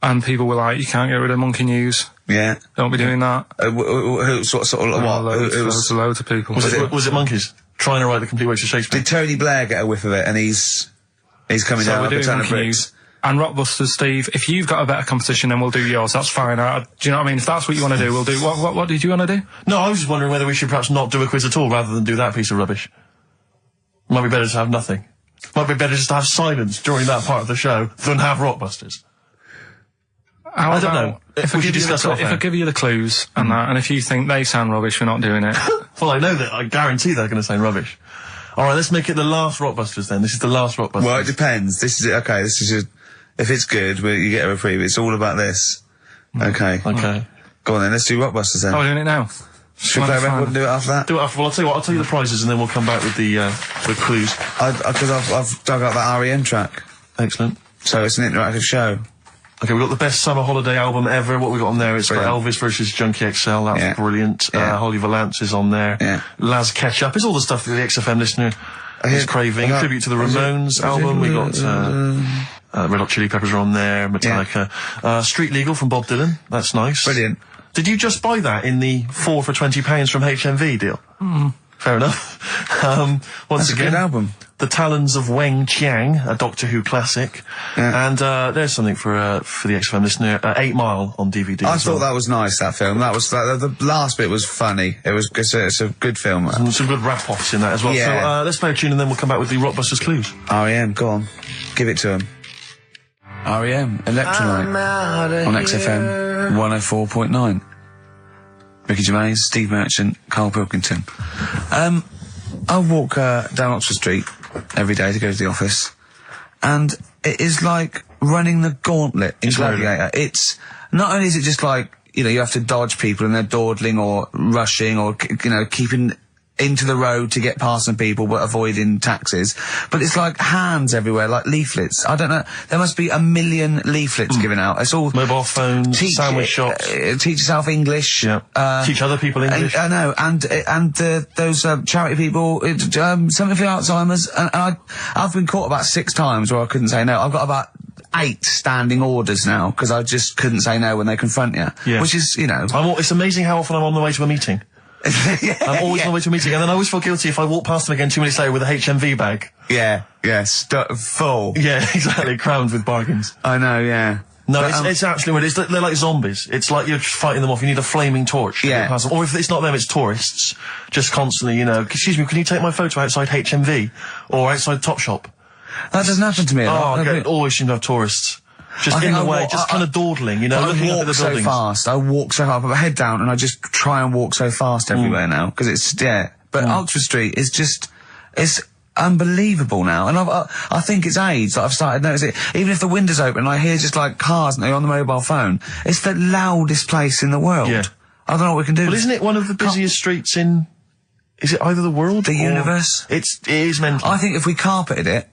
And people were like, you can't get rid of Monkey News.
Yeah.
Don't be doing that.
Who sort of what?
Loads of people.
Was it monkeys? Trying to write the complete works of Shakespeare?
Did Tony Blair get a whiff of it and he's coming down like a ton of bricks?
And Rockbusters, Steve, if you've got a better competition, then we'll do yours. That's fine. Do you know what I mean? If that's what you want to do, we'll do. What did you want to do?
No, I was just wondering whether we should perhaps not do a quiz at all rather than do that piece of rubbish. Might be better to have nothing. Might be better just to have silence during that part of the show than have Rockbusters. I don't know.
If I give you the clues and that, and if you think they sound rubbish, we're not doing it.
Well, I know that. I guarantee they're going to sound rubbish. All right, let's make it the last Rockbusters then. This is the last Rockbusters. Well,
it depends. This is okay. This is if it's good, you get a reprieve. It's all about this. Okay.
Okay.
Go on then. Let's do Rockbusters then.
Oh, we're doing it now.
Should we play a record and do it after that?
Do it after. Well, I'll tell you what. I'll tell you the prizes and then we'll come back with the clues.
Because I've dug out that REM track.
Excellent.
So it's an interactive show.
Okay, we've got the best summer holiday album ever. What we got on there? It's got Elvis versus Junkie XL. That's brilliant. Holly Valance is on there.
Yeah.
Laz Ketchup. It's all the stuff that the XFM listener is craving. A tribute to the Ramones album. We got Red Hot Chili Peppers are on there. Metallica. Street Legal from Bob Dylan. That's nice.
Brilliant.
Did you just buy that in the 4 for £20 from HMV deal? Fair enough. Once
That's
again,
a good album.
The Talons of Weng Chiang, a Doctor Who classic. Yeah. And there's something for the XFM listener, 8 Mile on DVD.
I thought that was nice, that film. That was the last bit was funny. It's a good film.
Some good rap-offs in that as well.
Yeah.
So let's play a tune and then we'll come back with the Rockbusters clues.
REM, go on. Give it to him. REM, Electrolyte, on XFM 104.9. Ricky Gervais, Steve Merchant, Karl Pilkington. I walk down Oxford Street every day to go to the office, and it is like running the gauntlet in Gladiator. It's not only is it just like, you know, you have to dodge people and they're dawdling or rushing or, you know, keeping into the road to get past some people but avoiding taxis, but it's like hands everywhere, like leaflets. I don't know, there must be 1 million leaflets given out. It's all
mobile phones, sandwich shops.
Teach yourself English.
Yeah. Teach other people English.
I know, and those charity people, something for Alzheimer's, and I've been caught about 6 times where I couldn't say no. I've got about 8 standing orders now because I just couldn't say no when they confront you. Yeah. Which is, you know, it's
amazing how often I'm on the way to a meeting. I'm always on the way to a meeting, and then I always feel guilty if I walk past them again 2 minutes later with a HMV bag.
Yeah, full.
Yeah, exactly, crammed with bargains.
I know, yeah.
No, it's actually weird. They're like zombies. It's like you're fighting them off. You need a flaming torch to get past them. Or if it's not them, it's tourists. Just constantly, excuse me, can you take my photo outside HMV? Or outside Topshop?
That doesn't happen to me.
Always seem to have tourists. Just in the way, just kind of dawdling, looking up at the buildings.
I walk so fast. I walk so hard. I put my head down and I just try and walk so fast everywhere now. Because it's, But Oxford Street is just, it's unbelievable now. And I think it's age that I've started noticing it. Even if the window's open and I hear just like cars on the mobile phone, it's the loudest place in the world. Yeah. I don't know what we can do.
Well, isn't it one of the busiest streets in, is it either the world?
The universe?
It is mental.
I think if we carpeted it,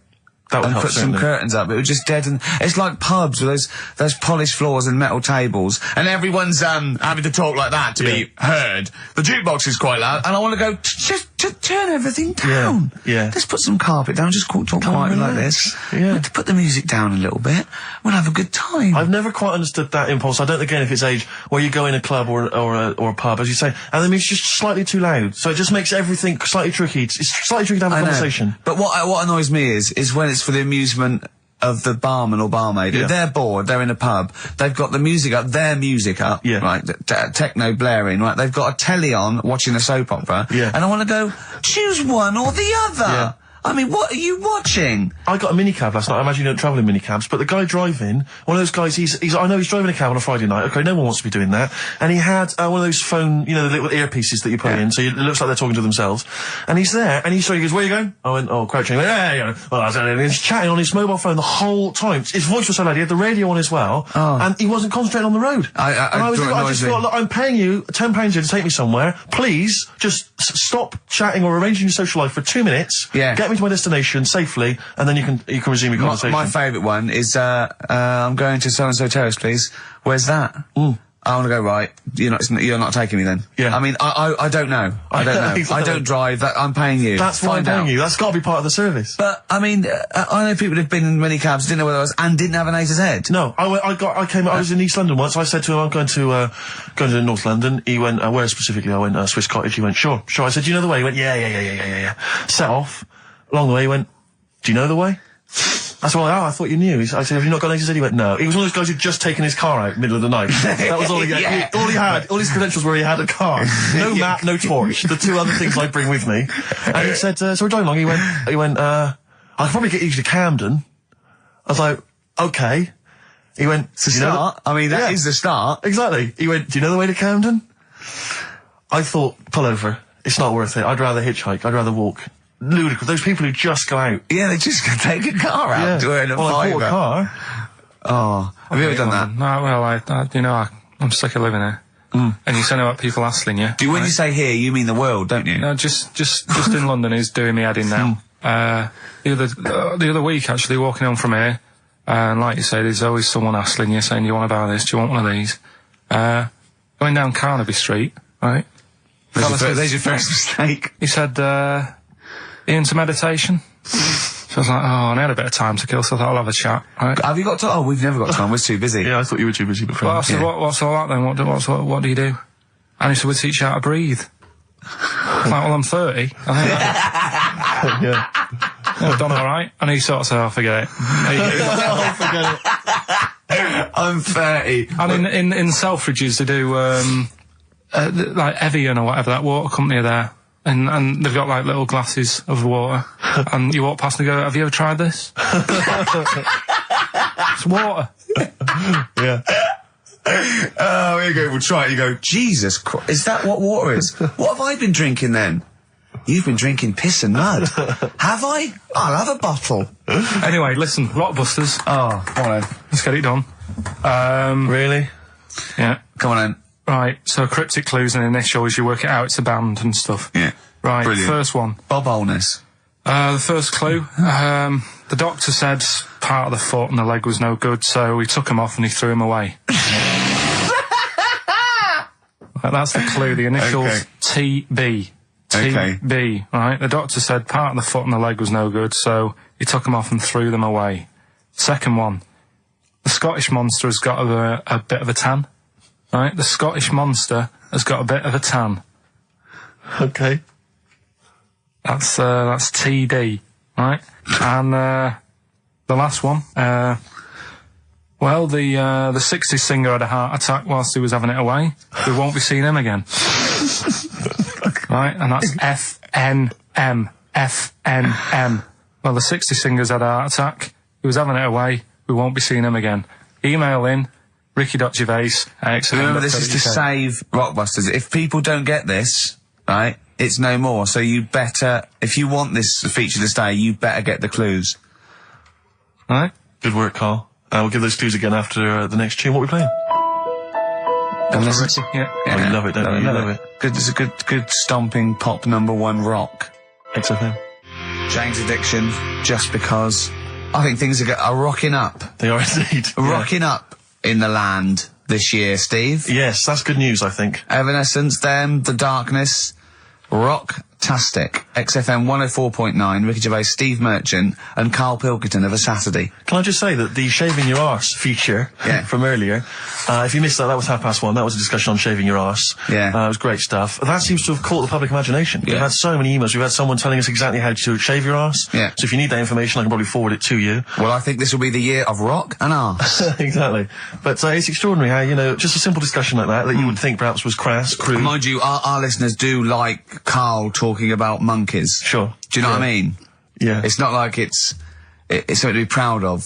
and put some curtains up, it would just deaden. It's like pubs with those polished floors and metal tables, and everyone's having to talk like that to be heard. The jukebox is quite loud, and I want to go just turn everything down.
Yeah.
Let's put some carpet down. Just talk quietly like this.
Yeah.
Let's put the music down a little bit. We'll have a good time.
I've never quite understood that impulse. I don't know again if it's age where you go in a club or a pub, as you say, and then it's just slightly too loud. So it just makes everything slightly tricky. It's slightly tricky to have a conversation.
But what annoys me is when it's for the amusement of the barman or barmaid. If they're bored, they're in a pub, they've got the music up, their music up, right, techno blaring, right, they've got a telly on, watching a soap opera, and I want to go, choose one or the other. I mean, what are you watching?
I got a minicab last night. I imagine you don't travel in minicabs, but the guy driving, one of those guys, I know he's driving a cab on a Friday night. Okay, no one wants to be doing that. And he had one of those phone, the little earpieces that you put in, so it looks like they're talking to themselves. And he's there, and he goes, where are you going? I went, crouching. He went, and he's chatting on his mobile phone the whole time. His voice was so loud, he had the radio on as well, and he wasn't concentrating on the road. I just thought, look, I'm paying you £10 here to take me somewhere. Please, just stop chatting or arranging your social life for 2 minutes. Get me to my destination safely, and then you can resume your conversation.
My favourite one is I'm going to so and so terrace, please. Where's that? I want to go right. You're not taking me then.
Yeah.
I mean, I don't know. I don't know.
Exactly.
I don't drive. I'm paying you.
That's why I'm paying you. That's got to be part of the service.
But I mean, I know people who've been in many cabs, didn't know where I was, and didn't have an A to Z.
No, I was in East London once. I said to him, I'm going to North London. He went, where specifically? I went, Swiss Cottage. He went, sure. I said, do you know the way? He went, yeah. Set off. Along the way, he went, do you know the way? I said, I thought you knew. I said, have you not got an A to Z? He went, no. He was one of those guys who'd just taken his car out middle of the night. That was all he had. All he had, all his credentials were he had a car. No map, no torch. The two other things I bring with me. And he said, so we're driving along. He went, I could probably get you to Camden. I was like, okay. He went,
it's a start. I mean, that is the start.
Exactly. He went, do you know the way to Camden? I thought, pull over. It's not worth it. I'd rather hitchhike. I'd rather walk. Ludicrous. Those people who just go out.
Yeah, they just take a car out to earn a fiver.
A car.
Oh, have you ever done that?
No, well, I'm sick of living here. And you say about people hassling you.
When you say here, you mean the world, don't you?
No, just in London is doing me head in now. The other week, actually, walking home from here, and like you say, there's always someone hassling you, saying, do you want to buy this? Do you want one of these? Going down Carnaby Street, right?
There's your first mistake.
He said, into meditation. So I was like, and I had a bit of time to kill, so I thought I'll have a chat, right?
Have you got time? Oh, we've never got time, we're too busy.
Yeah, I thought you were too busy before.
Well, I said, what's all that then? What do you do? And he said, we teach you how to breathe. I was like, well, I'm 30. I think I've done alright. And he sort of said, forget it.
Forget it.
I'm 30.
And in Selfridges, they do, like Evian or whatever, that water company are there. And they've got like little glasses of water, and you walk past and go, have you ever tried this? It's water.
Yeah.
Oh, here you go, we'll try it. You go, Jesus Christ, is that what water is? What have I been drinking then? You've been drinking piss and mud. Have I? I'll have a bottle.
Anyway, listen, Rockbusters.
Oh, come on then.
Let's get it done.
Really?
Yeah.
Come on then.
Right, so cryptic clues and initials, you work it out, it's a band and stuff.
Yeah.
Right,
Brilliant.
First one.
Bob Holness.
The first clue, the doctor said part of the foot and the leg was no good, so he took him off and he threw him away. That's the clue, the initials TB. TB, right? The doctor said part of the foot and the leg was no good, so he took them off and threw them away. Second one, the Scottish monster has got a bit of a tan. Right, the Scottish monster has got a bit of a tan.
Okay.
That's TD, right? And the last one, Well, the 60s singer had a heart attack whilst he was having it away. We won't be seeing him again. Right, and that's FNM. FNM. Well, the 60s singer's had a heart attack. He was having it away. We won't be seeing him again. Email in ricky.gervais@xfm.co.uk.
Remember, this is to save Rockbusters. If people don't get this, right, it's no more. So you better, if you want this feature to stay, you better get the clues.
Right?
Good work, Carl. We'll give those clues again after the next tune. What are we playing?
Unless
Yeah.
Oh, you love it, don't you? You love it.
Good, it's a good stomping pop #1 rock.
XFM.
Jane's Addiction, Just Because. I think things are rocking up.
They are indeed.
Rocking up in the land this year, Steve.
Yes, that's good news, I think.
Evanescence, them, The Darkness, rock-tastic. XFM 104.9, Ricky Gervais, Steve Merchant, and Karl Pilkington of a Saturday.
Can I just say that the shaving your arse feature from earlier, if you missed that was 1:30. That was a discussion on shaving your arse.
Yeah.
It was great stuff. That seems to have caught the public imagination.
Yeah.
We've had so many emails. We've had someone telling us exactly how to shave your arse.
Yeah.
So if you need that information, I can probably forward it to you.
Well, I think this will be the year of rock and arse.
Exactly. But it's extraordinary how, just a simple discussion like that you would think perhaps was crass, crude.
Mind you, our listeners do like Karl talking about monkeys.
Sure.
Do you know what I mean?
Yeah.
It's not like it's something to be proud of.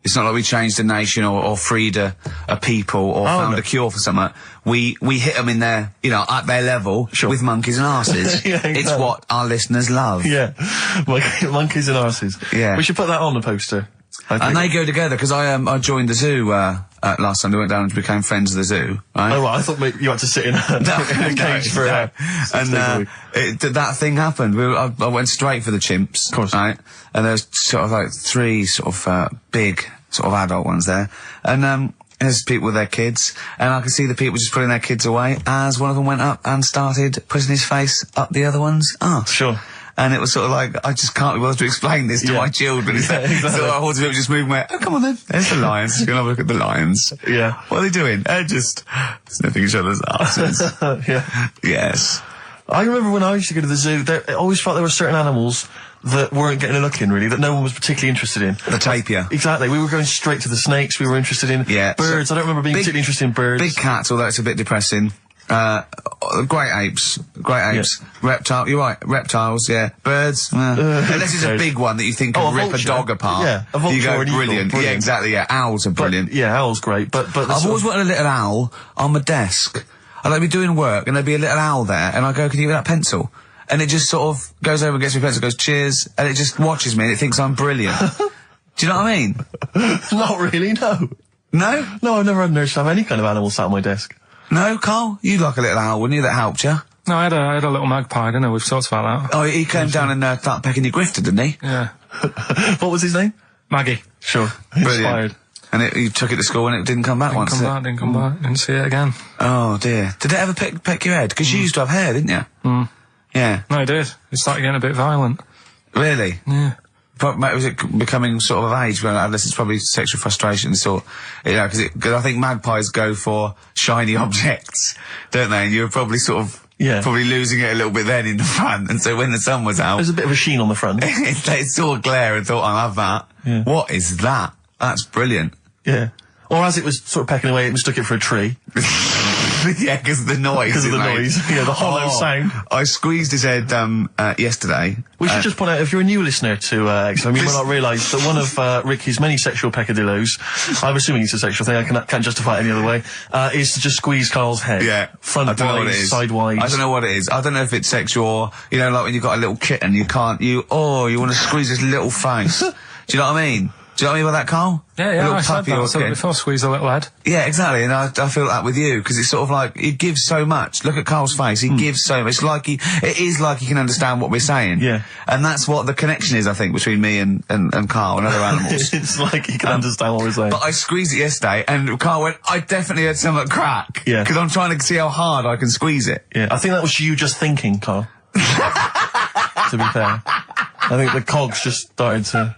It's not like we changed a nation or freed a people or found a cure for something. We hit them in their, at their level with monkeys and arses.
Yeah, exactly.
It's what our listeners love.
Yeah. Monkeys and arses.
Yeah.
We should put that on the poster.
And they go together, because I joined the zoo last Sunday. Went down and became friends of the zoo. Right?
Oh, well, I thought maybe you had to sit in a cage for
that thing happened. I went straight for the chimps.
Of course.
Right? And there was sort of like 3 sort of big sort of adult ones there. And there's people with their kids, and I could see the people just putting their kids away as one of them went up and started putting his face up the other one's arse.
Sure.
And it was sort of like, I just can't be bothered to explain this to my children.
Exactly.
So I wanted to just move my, oh, come on then. There's the lions. You're going to have a look at the lions.
Yeah.
What are they doing? They're just sniffing each other's asses.
Yeah.
Yes.
I remember when I used to go to the zoo, I always felt there were certain animals that weren't getting a look in, really, that no one was particularly interested in.
The tapir.
Exactly. We were going straight to the snakes we were interested in.
Yeah.
Birds. I don't remember being particularly interested in birds.
Big cats, although it's a bit depressing. Great apes. Yeah. Reptile, you're right, reptiles, yeah. Birds, unless it's a big one that you think can rip a dog apart.
Yeah, a vulture
you go,
or an eagle,
brilliant. Yeah, exactly, yeah. Owls are brilliant.
Yeah, owls great, but
I've always wanted a little owl on my desk. I'd be doing work and there'd be a little owl there, and I go, can you get that pencil? And it just sort of goes over and gets me a pencil, goes, cheers, and it just watches me and it thinks I'm brilliant. Do you know what I mean?
Not really, no.
No?
No, I've never had an urge to have any kind of animal sat on my desk.
No, Karl? You'd like a little owl, wouldn't you, that helped you?
No, I had a little magpie, didn't I? We've talked about that.
Oh, he came down and started pecking your grifter, didn't he?
Yeah.
What was his name?
Maggie.
Sure.
Brilliant.
Inspired.
And you took it to school and it didn't come back once,
Didn't come back. Didn't see it again.
Oh, dear. Did it ever peck your head? Because you used to have hair, didn't you? Yeah.
No, it did. It started getting a bit violent.
Really?
Yeah.
But was it becoming sort of age when adolescence, probably sexual frustration sort, because I think magpies go for shiny objects, don't they? And you were probably sort of, probably losing it a little bit then in the front, and so when the sun was out,
there's a bit of a sheen on the front.
they saw a glare and thought, I'll have that.
Yeah.
What is that? That's brilliant.
Yeah. Or as it was sort of pecking away, it mistook it for a tree.
Yeah, because of the noise.
Because of the noise. Yeah, the hollow sound.
I squeezed his head yesterday.
We should just point out, if you're a new listener to XFM, you might not realise that one of Ricky's many sexual peccadillos, I'm assuming it's a sexual thing, I can't justify it any other way, is to just squeeze Karl's head.
Yeah.
Front-wise, sidewise.
I don't know what it is. I don't know if it's sexual or, like when you've got a little kitten, you want to squeeze his little face. Do you know what I mean? Do you know what I mean by that, Karl?
Yeah, I said that before, squeeze a little head.
Yeah, exactly, and I feel that with you, because it's sort of like, he gives so much. Look at Karl's face, he gives so much. It is like he can understand what we're saying.
Yeah.
And that's what the connection is, I think, between me and Karl and other animals.
It's like he can understand what we're saying.
But I squeezed it yesterday, and Karl went, I definitely had something crack.
Yeah.
Because I'm trying to see how hard I can squeeze it.
Yeah, I think that was you just thinking, Karl. To be fair. I think the cogs just started to...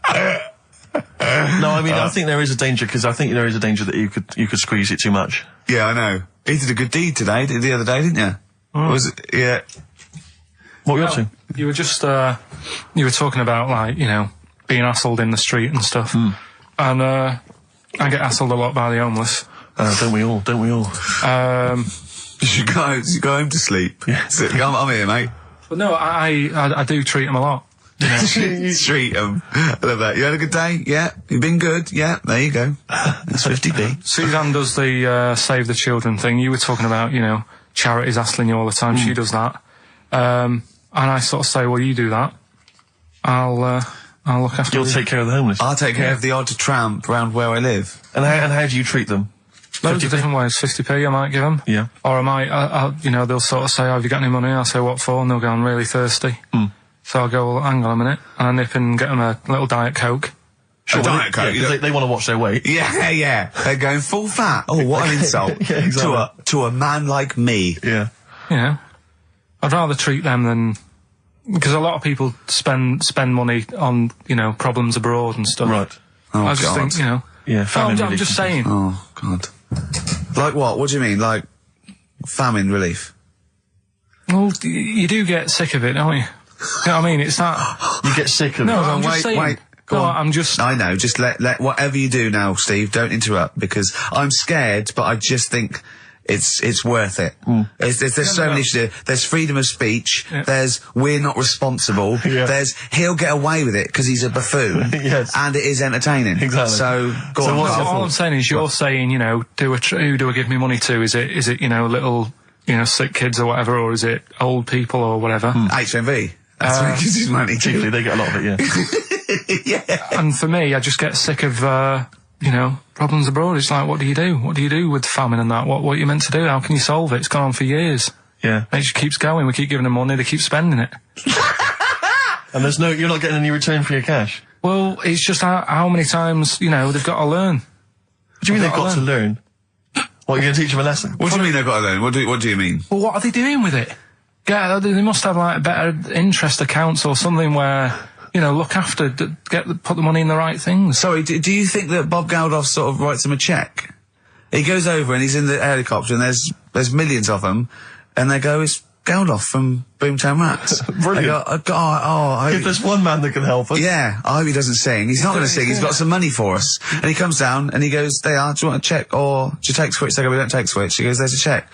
No, I mean, I think there is a danger, because I think there is a danger that you could squeeze it too much.
Yeah, I know. He did a good deed today, the other day, didn't you? Was it? Yeah.
What were you up to?
You were just, you were talking about, being hassled in the street and stuff. And, I get hassled a lot by the homeless.
Don't we all?
You should go home to sleep.
Yeah.
I'm here, mate.
But no, I do treat them a lot. You know?
You treat them. I love that. You had a good day? Yeah. You've been good? Yeah. There you go. That's 50p.
Suzanne does the Save the Children thing. You were talking about, charities hassling you all the time. She does that. And I sort of say, well, you do that. I'll look after you.
You'll take care of the homeless.
I'll take care of the odd tramp around where I live.
And how do you treat them?
Loads of different ways. 50p I might give them.
Yeah.
Or I might, they'll sort of say, have you got any money? I'll say, what for? And they'll go, I'm really thirsty. So I'll go, well, hang on a minute. And I nip and get them a little Diet Coke.
Sure, Diet Coke.
Yeah, they want to watch their weight.
Yeah. They're going full fat. Oh, what an insult.
Yeah, exactly.
To a man like me.
Yeah.
I'd rather treat them than... Because a lot of people spend money on, problems abroad and stuff.
Right.
Oh,
I just
God.
think,
Yeah,
I'm just saying.
Oh, God. Like what? What do you mean? Like famine relief?
Well, you do get sick of it, don't you? You know what I mean? It's not...
You get sick of
No,
it.
I'm just saying.
Wait. Go on.
I'm just...
I know, just let whatever you do now, Steve, don't interrupt, because I'm scared, but I just think it's worth it. There's so many issues. There's freedom of speech, there's we're not responsible, there's he'll get away with it because he's a buffoon,
Yes.
and it is entertaining.
Exactly.
So, go on.
what's
All I'm saying is you're saying, who do I give me money to? Is it little, sick kids or whatever, or is it old people or whatever?
HMV. That's where he gives his money to.
Chiefly, they get a lot of it, yeah.
Yeah.
And for me, I just get sick of, problems abroad. It's like, what do you do? What do you do with famine and that? What are you meant to do? How can you solve it? It's gone on for years.
Yeah.
And it just keeps going. We keep giving them money, they keep spending it.
And you're not getting any return for your cash.
Well, it's just how many times, they've got to learn.
What do you mean they've got to learn? What, you're going to teach them a lesson?
What do you mean they've got to learn? What do you mean?
Well, what are they doing with it? Yeah, they must have like better interest accounts or something where, look after, put the money in the right things.
Sorry, do you think that Bob Geldof sort of writes him a cheque? He goes over and he's in the helicopter and there's millions of them, and they go, it's Geldof from Boomtown Rats.
Brilliant.
They go,
If there's one man that can help us.
yeah, I hope he doesn't sing. He's not going to sing. He's got some money for us. And he comes down and he goes, do you want a cheque or do you take Switch? They go, we don't take Switch. He goes, there's a cheque.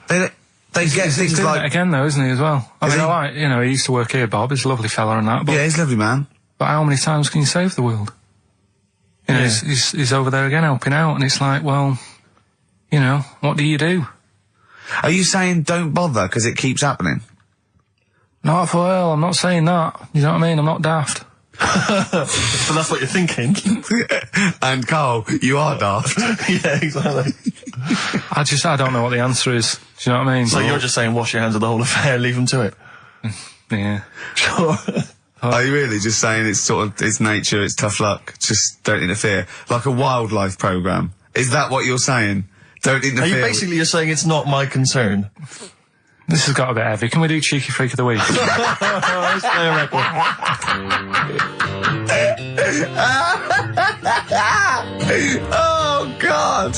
They get
He's
things
doing
like...
it again though, isn't he, as well? I mean,
he?
I like, he used to work here, Bob. He's a lovely fella and that. But,
Yeah, he's a lovely man.
but how many times can you save the world? He's over there again helping out, and it's like, well, what do you do?
Are you saying don't bother because it keeps happening?
Not for well, I'm not saying that. You know what I mean? I'm not daft.
So that's what you're thinking.
And Carl, you are daft.
Yeah, exactly.
I don't know what the answer is. Do you know what I mean?
So you're just saying wash your hands of the whole affair, leave them to it.
Yeah.
Sure.
Are you really just saying it's nature, it's tough luck, just don't interfere? Like a wildlife programme. Is that what you're saying? Don't interfere.
Are you basically you're saying it's not my concern?
This has got a bit heavy. Can we do Cheeky Freak of the Week?
Let's play a record.
Oh, God!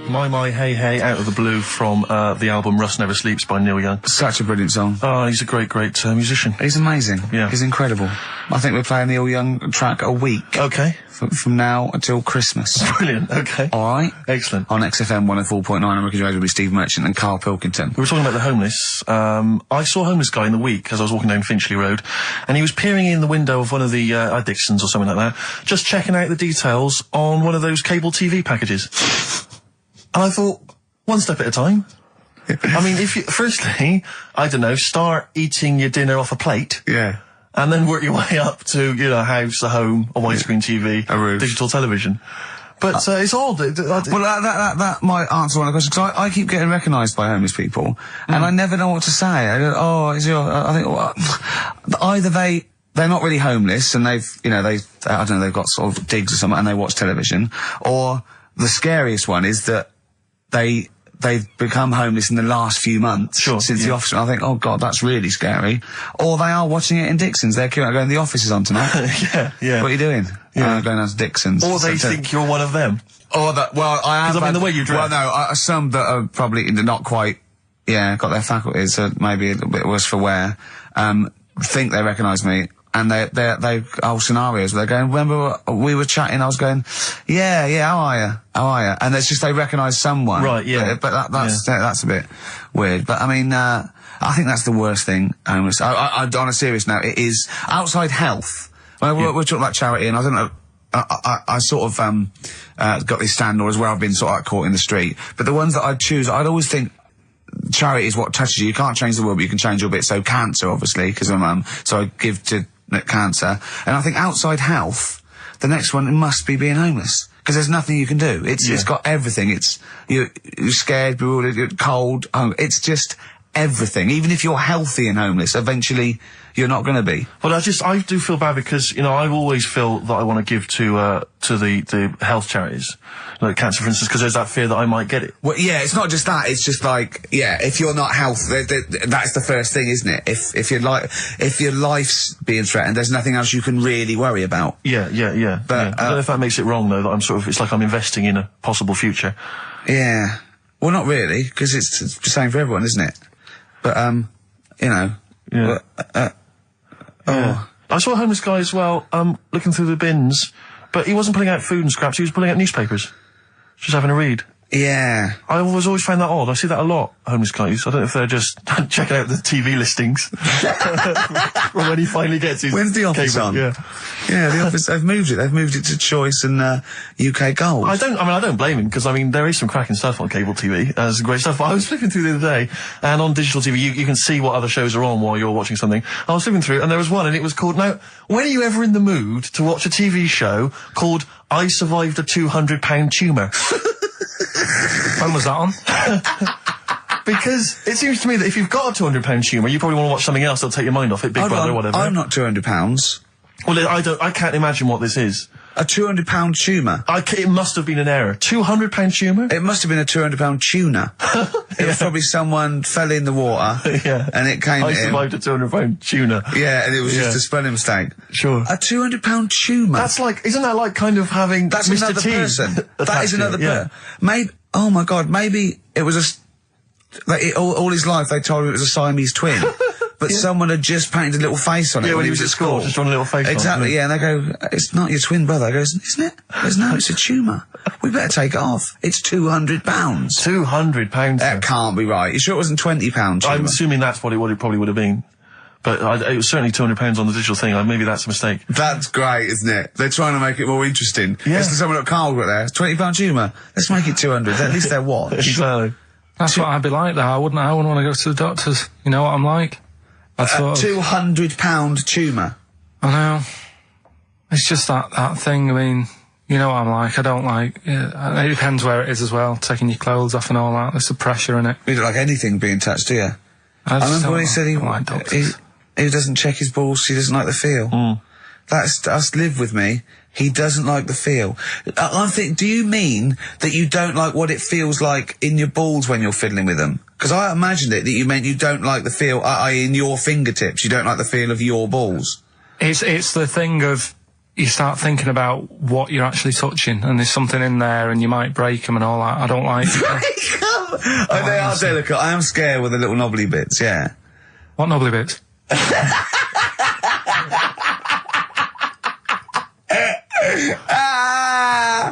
My Hey Hey out of the blue from the album Rust Never Sleeps by Neil Young.
Such a brilliant song.
Oh, he's a great musician.
He's amazing.
Yeah.
He's incredible. I think we're playing Neil Young track a week.
Okay.
From now until Christmas.
Brilliant, okay.
Alright?
Excellent.
On XFM 104.9, I'm Ricky Gervais with Steve Merchant and Karl Pilkington.
We were talking about the homeless. I saw a homeless guy in the week as I was walking down Finchley Road, and he was peering in the window of one of the Dixons or something like that, just checking out the details on one of those cable TV packages. And I thought, one step at a time. I mean, firstly, I don't know, start eating your dinner off a plate.
Yeah.
And then work your way up to, a house, a home, a widescreen TV,
A roof.
digital television. But it's odd.
Well, that might answer one of the questions, because I keep getting recognised by homeless people, and I never know what to say. I go, I think, well, either they're not really homeless, and they've got sort of digs or something, and they watch television, or the scariest one is that they've become homeless in the last few months since the office. I think, oh God, that's really scary. Or they are watching it in Dixon's. They're going, the office is on tonight.
Yeah.
What are you doing?
Yeah.
Going down to Dixon's.
Or they think you're one of them.
Or that, well, I have.
Because, I mean, the way you dress.
Well, no, some that are probably not quite, got their faculties, so maybe a little bit worse for wear, think they recognise me. and they whole scenarios where they're going, remember we were chatting, I was going, yeah, how are you? And it's just they recognise someone.
Right, yeah.
But that's a bit weird. But I mean, I think that's the worst thing. On a serious note, it is outside health. Well, we're talking about charity, and I don't know, I sort of, got these standards where I've been sort of like caught in the street. But the ones that I'd choose, I'd always think, charity is what touches you. You can't change the world, but you can change your bit. So cancer, obviously, because I'm so I give to cancer. And I think outside health, the next one must be being homeless, because there's nothing you can do. It's got everything. You're scared, bewildered, you're cold. It's just everything. Even if you're healthy and homeless, eventually you're not going to be.
Well, I do feel bad because, you know, I always feel that I want to give to the health charities, like cancer, for instance, because there's that fear that I might get it.
Well, yeah, it's not just that. It's just like, yeah, if you're not healthy, that's the first thing, isn't it? If your life's being threatened, there's nothing else you can really worry about.
Yeah. But I don't know if that makes it wrong, though, that it's like I'm investing in a possible future.
Yeah. Well, not really, because it's the same for everyone, isn't it? But, you know.
Yeah. I saw a homeless guy as well, looking through the bins, but he wasn't pulling out food and scraps, he was pulling out newspapers. Just having a read.
Yeah.
I always found that odd. I see that a lot, homeless guys. I don't know if they're just checking out the TV listings. Or when he finally gets his
When's The Office
cable,
on?
Yeah,
The Office, they've moved it. They've moved it to Choice and UK Gold.
I don't blame him, because, there is some cracking stuff on cable TV. There's some great stuff. But I was flipping through the other day, and on digital TV, you can see what other shows are on while you're watching something. I was flipping through, and there was one, and it was called, now, when are you ever in the mood to watch a TV show called I Survived a 200-pound tumour?
When was that on?
Because it seems to me that if you've got a 200-pound tumour, you probably want to watch something else that'll take your mind off it, Big Brother or whatever.
I'm not 200 pounds.
Well, I can't imagine what this is.
A 200-pound tumour.
It must have been an error. 200-pound tumour?
It must have been a 200-pound tuna. It was probably someone fell in the water.
Yeah.
And it came
I survived a 200-pound tuna.
Yeah, and it was just a spelling mistake.
Sure.
A 200-pound tumour.
That's like, isn't that like kind of having
That's
Mr.
another
T
person. That is another
person.
person. Maybe, oh my God, maybe it was all his life they told him it was a Siamese twin. But someone had just painted a little face on it when he was at school.
Just drawn a little face
exactly,
on it.
Yeah, and they go, it's not your twin brother. I goes, isn't it? Goes, no, it's a tumour. We better take it off. It's £200.
£200?
That can't be right. You sure it wasn't £20?
I'm assuming that's what it probably would have been. But it was certainly £200 on the digital thing. Maybe that's a mistake.
That's great, isn't it? They're trying to make it more interesting.
Yeah.
It's someone at Carl got there. It's £20 tumour. Let's make it 200. At least they're watch.
Exactly.
That's what I'd be like, though. I wouldn't want to go to the doctors. You know what I'm like?
A £200 tumour.
I know. It's just that thing. I mean, you know what I'm like. I don't like. It depends where it is as well. Taking your clothes off and all that. There's the pressure in it.
You don't like anything being touched, do you? I remember when he said he doesn't check his balls. He doesn't like the feel. That's live with me. He doesn't like the feel. I think. Do you mean that you don't like what it feels like in your balls when you're fiddling with them? Because I imagined it that you meant you don't like the feel in your fingertips. You don't like the feel of your balls. It's
the thing of you start thinking about what you're actually touching, and there's something in there, and you might break them and all that. I don't like.
Break them. They are delicate. I am scared with the little knobbly bits. Yeah.
What knobbly bits?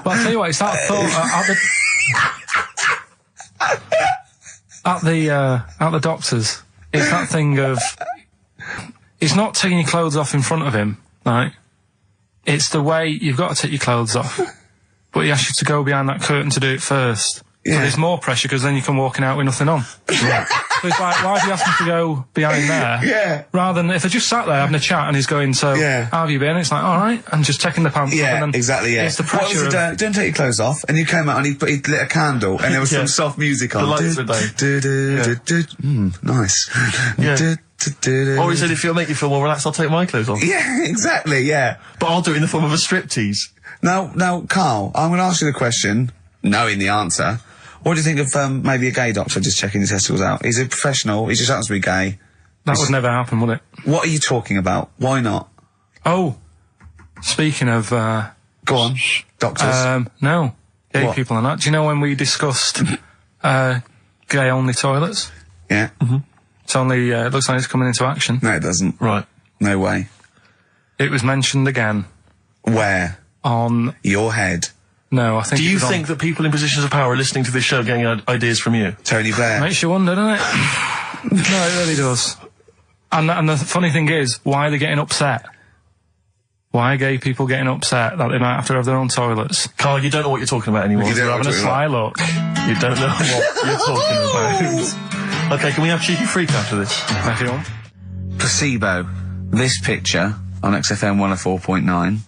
But I'll tell you what, it's that thought at the doctors. It's that thing of it's not taking your clothes off in front of him, right? It's the way you've got to take your clothes off, but he asks you to go behind that curtain to do it first. Yeah. So there's more pressure because then you come walking out with nothing on. Right. So it's like, why have you asked me to go behind there?
Yeah.
Rather than if I just sat there having a chat and he's going, so how have you been? It's like, all right, and just taking the pants off. And then
exactly. Yeah.
It's the pressure. What was
don't take your clothes off, and you came out and he lit a candle, and there was some soft music on.
The lights were down.
Nice.
Yeah. Or he said, if it'll make you feel more relaxed, I'll take my clothes off.
Yeah, exactly. Yeah.
But I'll do it in the form of a striptease.
Now, Carl, I'm going to ask you the question, knowing the answer. What do you think of maybe a gay doctor just checking his testicles out? He's a professional. He just happens to be gay.
That would never happen, would it?
What are you talking about? Why not?
Oh, speaking of...
Go on. Doctors.
No. Gay people and that. Do you know when we discussed gay-only toilets?
Yeah.
Mm-hmm. It's only... it looks like it's coming into action.
No, it doesn't.
Right.
No way.
it was mentioned again.
Where?
On
your head.
No, I think.
Do you think that people in positions of power are listening to this show getting ideas from you?
Tony Blair.
Makes you wonder, doesn't it? No, it really does. And the funny thing is, why are they getting upset? Why are gay people getting upset that they might have to have their own toilets?
Carl, you don't know what you're talking about anymore.
You're having a sly look.
You don't know what you're talking about. Okay, can we have Cheeky Freak after this?
If you want.
Placebo. This picture on XFM 104.9.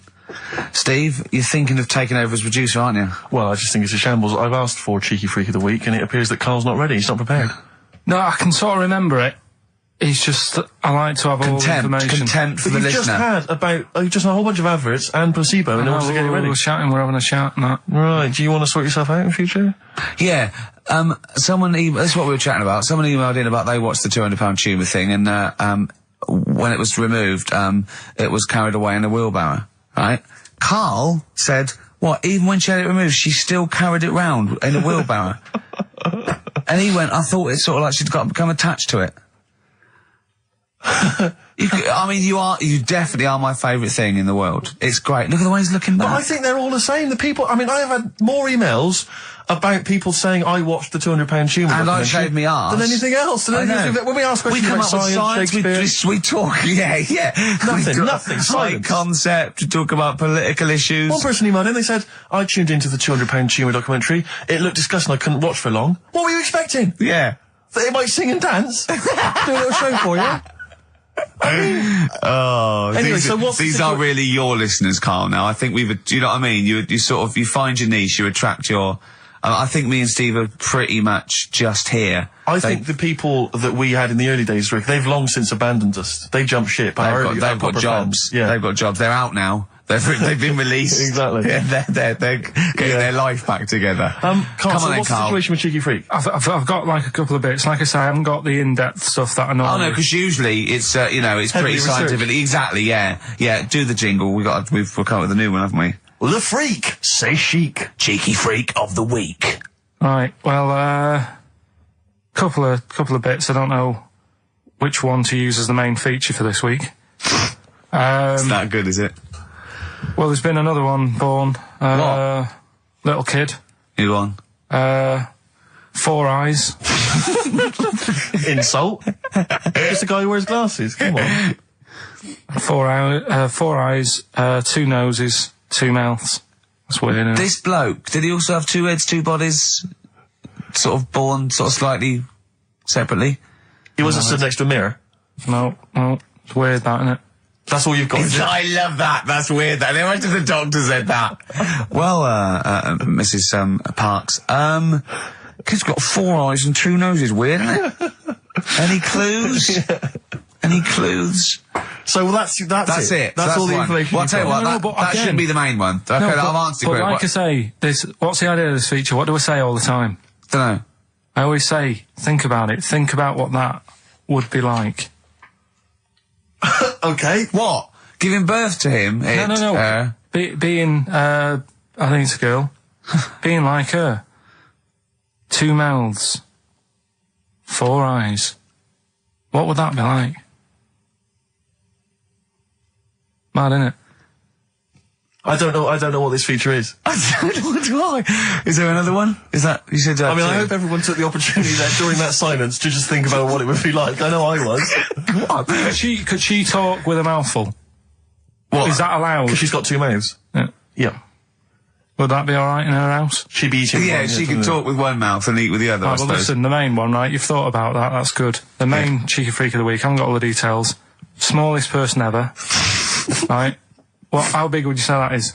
Steve, you're thinking of taking over as producer, aren't you?
Well, I just think it's a shambles. I've asked for Cheeky Freak of the Week, and it appears that Carl's not ready. He's not prepared.
No, I can sort of remember it. It's just, I like to have all the information.
Contempt for the listener.
You've just had a whole bunch of adverts and placebo in order to get it ready.
We're having a chat and that.
Right, do you want to sort yourself out in future?
Yeah, someone this is what we were chatting about. Someone emailed in about they watched the £200 tumour thing, and when it was removed, it was carried away in a wheelbarrow, right? Carl said, what, even when she had it removed, she still carried it round in a wheelbarrow? And he went, I thought it's sort of like she'd become attached to it. You definitely are my favourite thing in the world. It's great. Look at the way he's looking back.
But I think they're all the same. The people, I have had more emails about people saying I watched the £200 tumour
and I shaved me arse
than anything else. When we ask questions about science,
we talk,
nothing.
Science concept, we talk about political issues.
One person emailed in, they said, I tuned into the £200 tumour documentary. It looked disgusting, I couldn't watch for long. What were you expecting?
Yeah.
That it might sing and dance? Do a little show for you?
Anyway, these are really your listeners, Carl. Now, I think do you know what I mean? You sort of, you find your niche, you attract your. I think me and Steve are pretty much just here.
I think the people that we had in the early days, Rick, they've long since abandoned us. They jumped ship.
They've got jobs.
Yeah,
they've got jobs. They're out now. They've been released.
Exactly.
Yeah, they're getting their life back together.
Carl,
Come on,
what's the situation with Cheeky Freak?
I've got like a couple of bits. Like I say, I haven't got the in-depth stuff that I know.
Oh no, because usually it's it's pretty scientific. Exactly. Yeah. Do the jingle. We've come up with a new one, haven't we?
The Freak, say chic.
Cheeky Freak of the Week.
Right. Well, couple of bits. I don't know which one to use as the main feature for this week.
It's that good, is it?
Well, there's been another one born.
What?
Little kid.
Who on?
4 eyes.
Insult. Just a guy who wears glasses. Come on.
4 eyes, 2 noses, 2 mouths. That's weird, isn't it?
This bloke, did he also have 2 heads, 2 bodies? Sort of born sort of slightly separately?
He wasn't stood next to a mirror?
No. It's weird, that, isn't it?
That's all you've got.
I love that. That's weird. That. Imagine the doctor said that. Well, Mrs. Parks, kid's got 4 eyes and 2 noses. Weird, isn't it? Any clues? Any clues?
So that's it. That's all the information.
Well, I'll tell you what, that should be the main one. Okay, I've answered
your
question.
But like I say, what's the idea of this feature? What do I say all the time?
Dunno.
I always say, think about it. Think about what that would be like.
Okay.
What? Giving birth to him?
No. Being, I think it's a girl. Being like her. 2 mouths. 4 eyes. What would that be like? Mad, innit?
I don't know what this feature is.
I don't know why. Is there another one? Is that, you said that?
I hope everyone took the opportunity there during that silence to just think about what it would be like. I know I was.
What? Could she talk with a mouthful?
What?
Is that allowed?
Because she's got 2 mouths. Yeah.
Would that be alright in her house?
She'd be eating
one. She can talk with one mouth and eat with the other, I suppose.
Well, listen, the main one, right? You've thought about that. That's good. The main Cheeky Freak of the Week. I haven't got all the details. Smallest person ever. Right? How big would you say that is?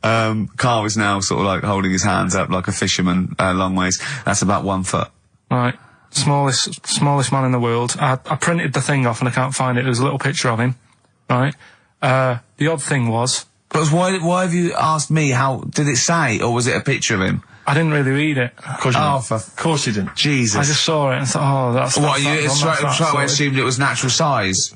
Carl is now sort of like holding his hands up like a fisherman, long ways. That's about 1 foot.
Right. Smallest man in the world. I printed the thing off and I can't find it. There's a little picture of him. Right? The odd thing was...
But why have you asked me how... Did it say, or was it a picture of him?
I didn't really read it.
Of course you didn't.
Jesus.
I just saw it and thought, that's...
What, you straight away assumed it was natural size?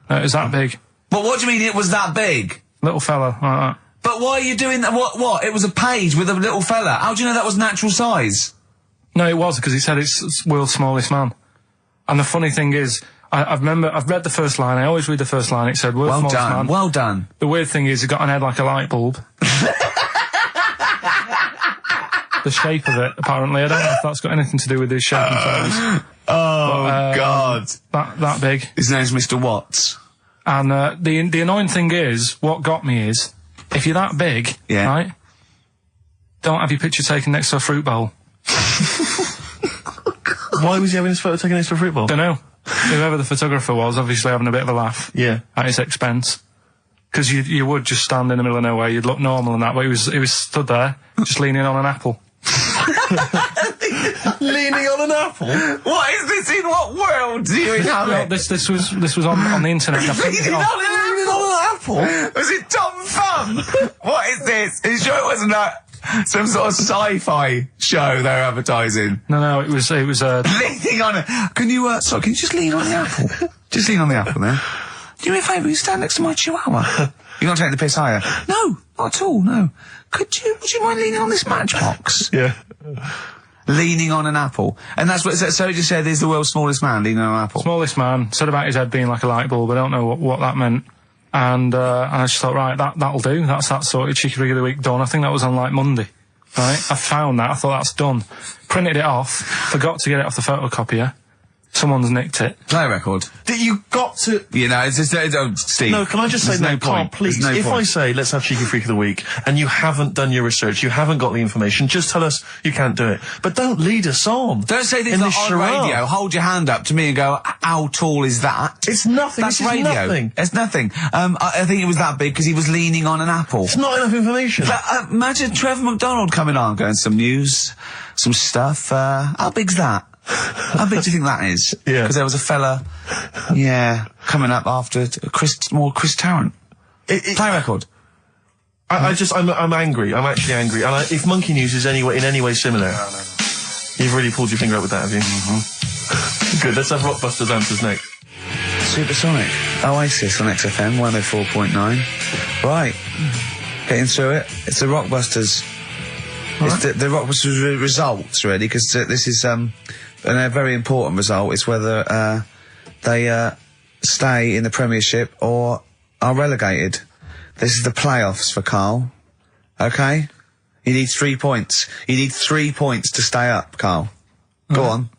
No, it was that big.
But what do you mean it was that big?
Little fella, like that.
But why are you doing that? What? It was a page with a little fella. How do you know that was natural size?
No, it was, because he said it's world's smallest man. And the funny thing is, I've read the first line. I always read the first line. It said, "World's smallest man."
Well done.
The weird thing is, he got an head like a light bulb. The shape of it, apparently. I don't know if that's got anything to do with his shape and face.
God.
That big.
His name's Mr. Watts.
And the annoying thing is, what got me is, if you're that big, right, don't have your picture taken next to a fruit bowl.
Why was he having his photo taken next to a fruit bowl?
Don't know. Whoever the photographer was, obviously having a bit of a laugh.
Yeah.
At his expense. Because you would just stand in the middle of nowhere, you'd look normal and that, but he was stood there, just leaning on an apple.
Leaning on an apple?
What is this? In what world do you inhabit?
This was on the internet.
Leaning on an apple? Was it Tom Thumb? What is this? Are you sure it wasn't some sort of sci-fi show they were advertising?
No, it was
leaning on it. Can you just lean on the apple? Just lean on the apple there. Do me a favour, you stand next to my chihuahua. You're not taking the piss, are you? No, not at all, no. Would you mind leaning on this matchbox?
Yeah.
Leaning on an apple. And that's what, so it just said he's the world's smallest man leaning on an apple.
Smallest man, said about his head being like a light bulb, I don't know what that meant. And I just thought, right, that'll do. That's that sorted. Cheeky Rig of the Week done. I think that was on like Monday. Right? I found that. I thought that's done. Printed it off. Forgot to get it off the photocopier. Someone's nicked it.
Play a record.
You got to...
You know, it's just... Steve.
No, can I just say, no, Carl, please, if I say, let's have Cheeky Freak of the Week, and you haven't done your research, you haven't got the information, just tell us you can't do it. But don't lead us on.
Don't say this like on radio. Hold your hand up to me and go, how tall is that?
It's nothing.
That's radio.
Nothing.
It's nothing. I think it was that big because he was leaning on an apple.
It's not enough information.
But, imagine Trevor McDonald coming on, going, some news, some stuff. How big's that? How big do you think that is?
Yeah.
Because there was a fella, coming up after Chris Tarrant. Play a record.
I'm angry. I'm actually angry. And if Monkey News is in any way similar, you've really pulled your finger out with that, have you? Mm-hmm. Good. Let's have Rockbusters answers next.
Supersonic. Oasis on XFM 104.9. Right. Getting through it. It's the Rockbusters. Right. It's the Rockbusters results, really, because this is a very important result. It's whether they stay in the Premiership or are relegated. This is the playoffs for Karl. Okay? You need 3 points. You need 3 points to stay up, Karl. Go on.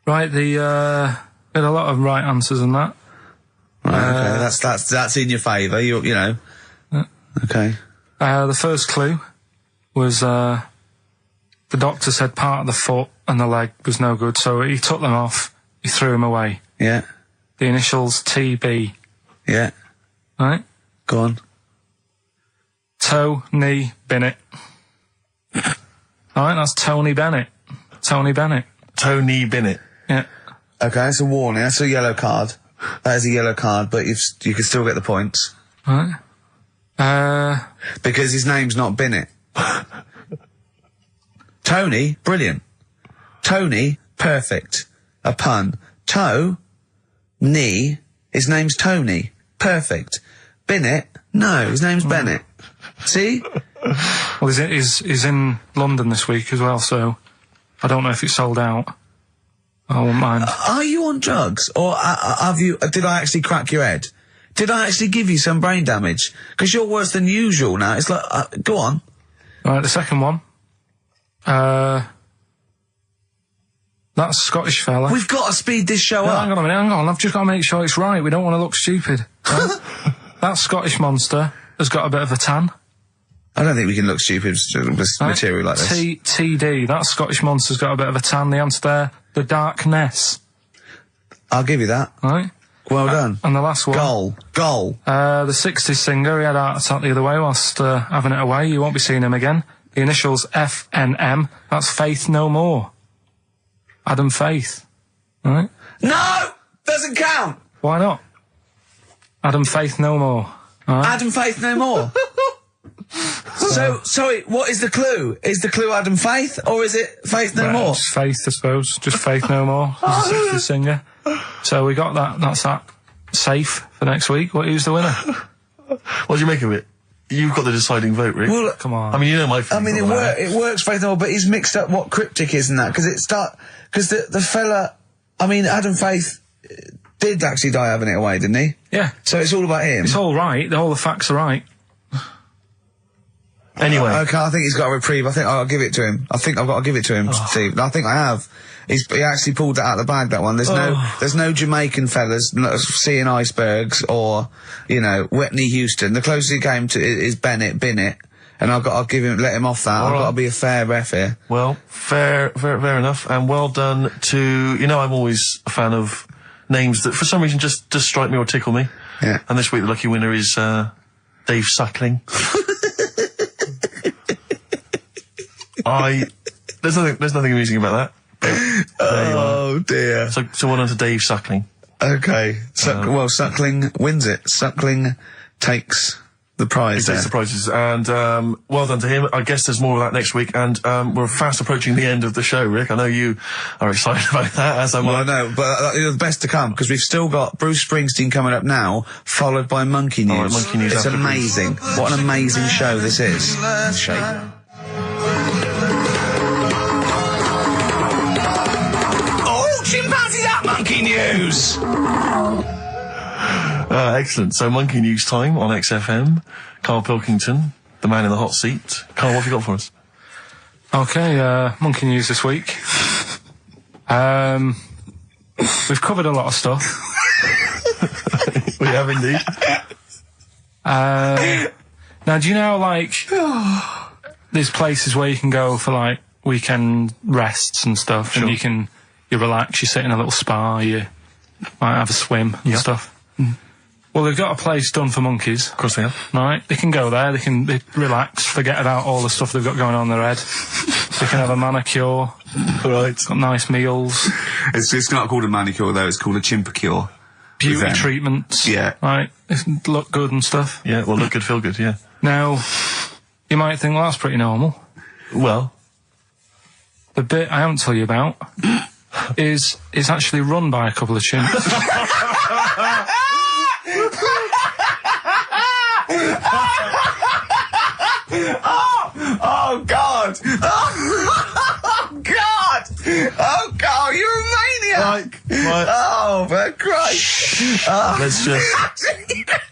Right, had a lot of right answers in that.
Right, okay, that's in your favour, you know. Okay.
The first clue was, the doctor said part of the foot and the leg was no good, so he took them off, he threw them away.
Yeah.
The initials TB.
Yeah.
Right?
Go on.
Tony Bennett. Alright, that's Tony Bennett. Tony Bennett.
Tony Bennett.
Yeah.
Okay, that's a warning, that's a yellow card. That is a yellow card, but you can still get the points.
Right.
Because his name's not Bennett. Tony, brilliant. Tony, perfect. A pun. Knee, his name's Tony. Perfect. Bennett, no, his name's Bennett. See?
Well, he's in London this week as well, so I don't know if it's sold out. I won't mind.
Are you on drugs? Or did I actually crack your head? Did I actually give you some brain damage? Because you're worse than usual now. It's like, go on.
Right, the second one. That Scottish fella.
We've got to speed this show up.
Hang on a minute, hang on. I've just got to make sure it's right. We don't want to look stupid. Right? That Scottish monster has got a bit of a tan.
I don't think we can look stupid with material like this.
TD. That Scottish monster's got a bit of a tan. The answer there, the Darkness.
I'll give you that.
Right.
Well done.
And the last one.
Goal.
The 60s singer, he had a heart attack the other way whilst having it away. You won't be seeing him again. The initials FNM. That's Faith No More. Adam Faith. Right?
No! Doesn't count!
Why not? Adam Faith No More. Right?
Adam Faith No More. So, sorry, what is the clue? Is the clue Adam Faith, or is it Faith No More?
Just Faith, I suppose. Just Faith No More. He's a 60s singer. So we got that. That's that. Safe for next week. Who's the winner?
What do you make of it? You've got the deciding vote, Rick.
Well,
come on.
I mean, you know my feelings.
I mean, it works Faith No More, but he's mixed up what cryptic is and that, because the fella, I mean, Adam Faith did actually die having it away, didn't he?
Yeah.
So it's all about him.
It's all right. All the facts are right.
Anyway.
Okay, I think he's got a reprieve. I think I'll give it to him. I think I've got to give it to him, Steve. I think I have. He actually pulled that out of the bag, that one. There's no Jamaican fellas seeing icebergs or, you know, Whitney Houston. The closest he came to is Bennett. And I'll let him off that. I've got to be a fair ref here.
Well, fair enough. And well done to, you know, I'm always a fan of names that for some reason just strike me or tickle me.
Yeah.
And this week the lucky winner is, Dave Suckling. There's nothing amusing about that.
Oh dear.
So well done to Dave Suckling.
Okay. Suckling wins it. Suckling takes the prize.
He takes the prizes, and well done to him. I guess there's more of that next week, and we're fast approaching the end of the show, Rick. I know you are excited about that, as am I.
Well, I know, but the best to come, because we've still got Bruce Springsteen coming up now, followed by Monkey News.
All right, Monkey News.
It's amazing. What an amazing show this is. Shake. Chimpanzee that Monkey News!
Excellent. So, Monkey News time on XFM. Karl Pilkington, the man in the hot seat. Karl, what have you got for us?
Okay, Monkey News this week. We've covered a lot of stuff.
We have indeed.
Now, do you know, like, there's places where you can go for, like, weekend rests and stuff,
Sure.
and you relax, you sit in a little spa, you might have a swim and stuff. Well, they've got a place done for monkeys.
Of course they have.
Right? They can go there, they relax, forget about all the stuff they've got going on in their head. They can have a manicure.
Right.
Got nice meals.
It's not called a manicure, though. It's called a chimpacure.
Beauty treatments.
Yeah.
Right? They look good and stuff.
Yeah, well, look good, feel good, yeah.
Now, you might think, well, that's pretty normal.
Well.
The bit I haven't told you about is actually run by a couple of chimps.
Oh God! Oh God! Oh God! You're a maniac!
Right.
Oh, for Christ! Oh.
Let's just...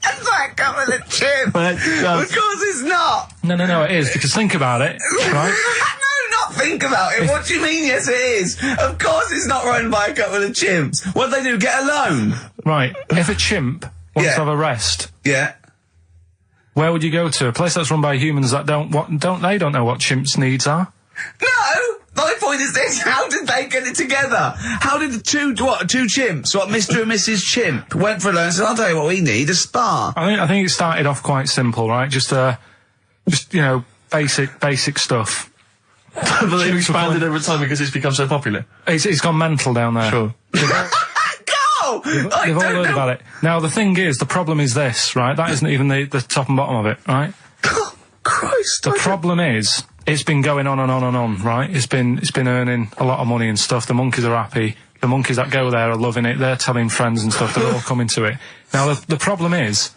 That's like coming to chimp. Of course it's not.
No, it is, because think about it, right?
No, not think about it. What do you mean? Yes, it is. Of course it's not run by a couple of chimps. What do they do? Get a loan?
Right. If a chimp wants to have a rest,
Yeah.
where would you go to? A place that's run by humans that don't know what chimps' needs are?
No! My point is this, how did they get it together? How did the two chimps, Mr. and Mrs. Chimp, went for a loan and said, I'll tell you what we need, a spa.
I think it started off quite simple, right? Just you know, basic stuff.
But they've expanded over time because it's become so popular.
It's gone mental down there.
Sure.
Go!
They've all heard about it. Now, the problem is this, right? That isn't even the top and bottom of it, right?
Oh, Christ.
The problem is, it's been going on and on and on, right? It's been earning a lot of money and stuff. The monkeys are happy. The monkeys that go there are loving it. They're telling friends and stuff. They're all coming to it. Now, the problem is,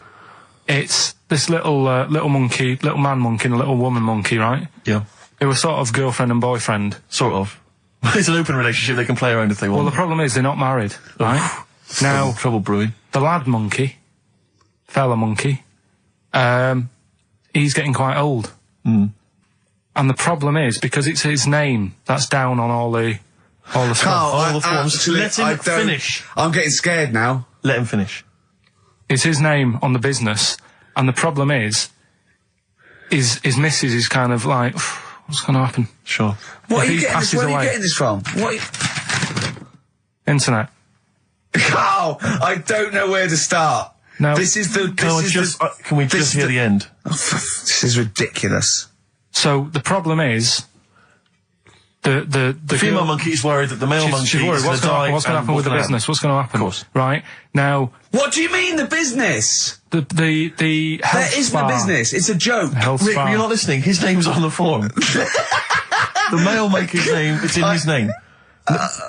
it's this little monkey, little man monkey and a little woman monkey, right?
Yeah.
They were sort of girlfriend and boyfriend.
Sort of. It's an open relationship. They can play around if they want.
Well, the problem is they're not married, right? Now,
trouble brewing.
The lad monkey, fella monkey, he's getting quite old. And the problem is, because it's his name that's down on all the stuff.
All the forms. Let him finish.
I'm getting scared now.
Let him finish.
It's his name on the business, and the problem is his missus is kind of like, what's going to happen?
Sure.
Where are you getting this from?
Internet.
Oh, I don't know where to start.
No.
Can we just hear the end?
This is ridiculous.
So the problem is, the
female monkey is worried that the male monkey
she's worried.
is
What's going to happen with the business? What's going to happen?
Of course.
Right now.
What do you mean the business?
The health
There isn't a business. It's a joke.
Rick, you're not listening. His name's on the form. The male monkey's name, it's in his name.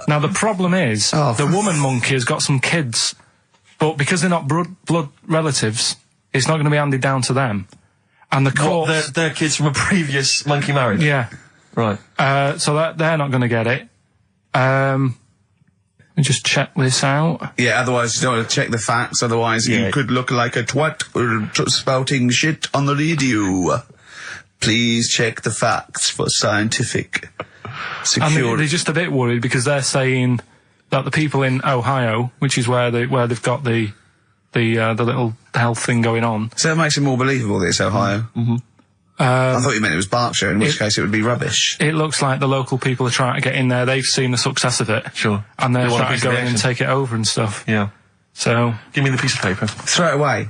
Now the problem is, the woman monkey has got some kids, but because they're not blood relatives, it's not going to be handed down to them. And the court,
they're kids from a previous monkey marriage.
Yeah.
Right.
So they're not going to get it. me just check this out.
Yeah, otherwise you don't want to check the facts, otherwise you could look like a twat spouting shit on the radio. Please check the facts for scientific security.
I mean, they're just a bit worried because they're saying that the people in Ohio, which is where they've got the little health thing going on.
So that makes it more believable that it's Ohio.
Mm-hmm.
I thought you meant it was Berkshire, in which case it would be rubbish.
It looks like the local people are trying to get in there. They've seen the success of it.
Sure.
And they're trying to go in and take it over and stuff.
Yeah.
So...
Give me the piece of paper.
Throw it away.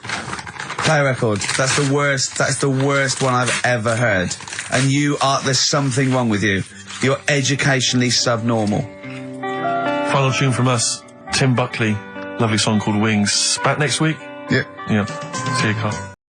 Play a record. That's the worst one I've ever heard. And there's something wrong with you. You're educationally subnormal.
Final tune from us, Tim Buckley. Lovely song called Wings. Back next week?
Yep.
Yeah. See you, Carl.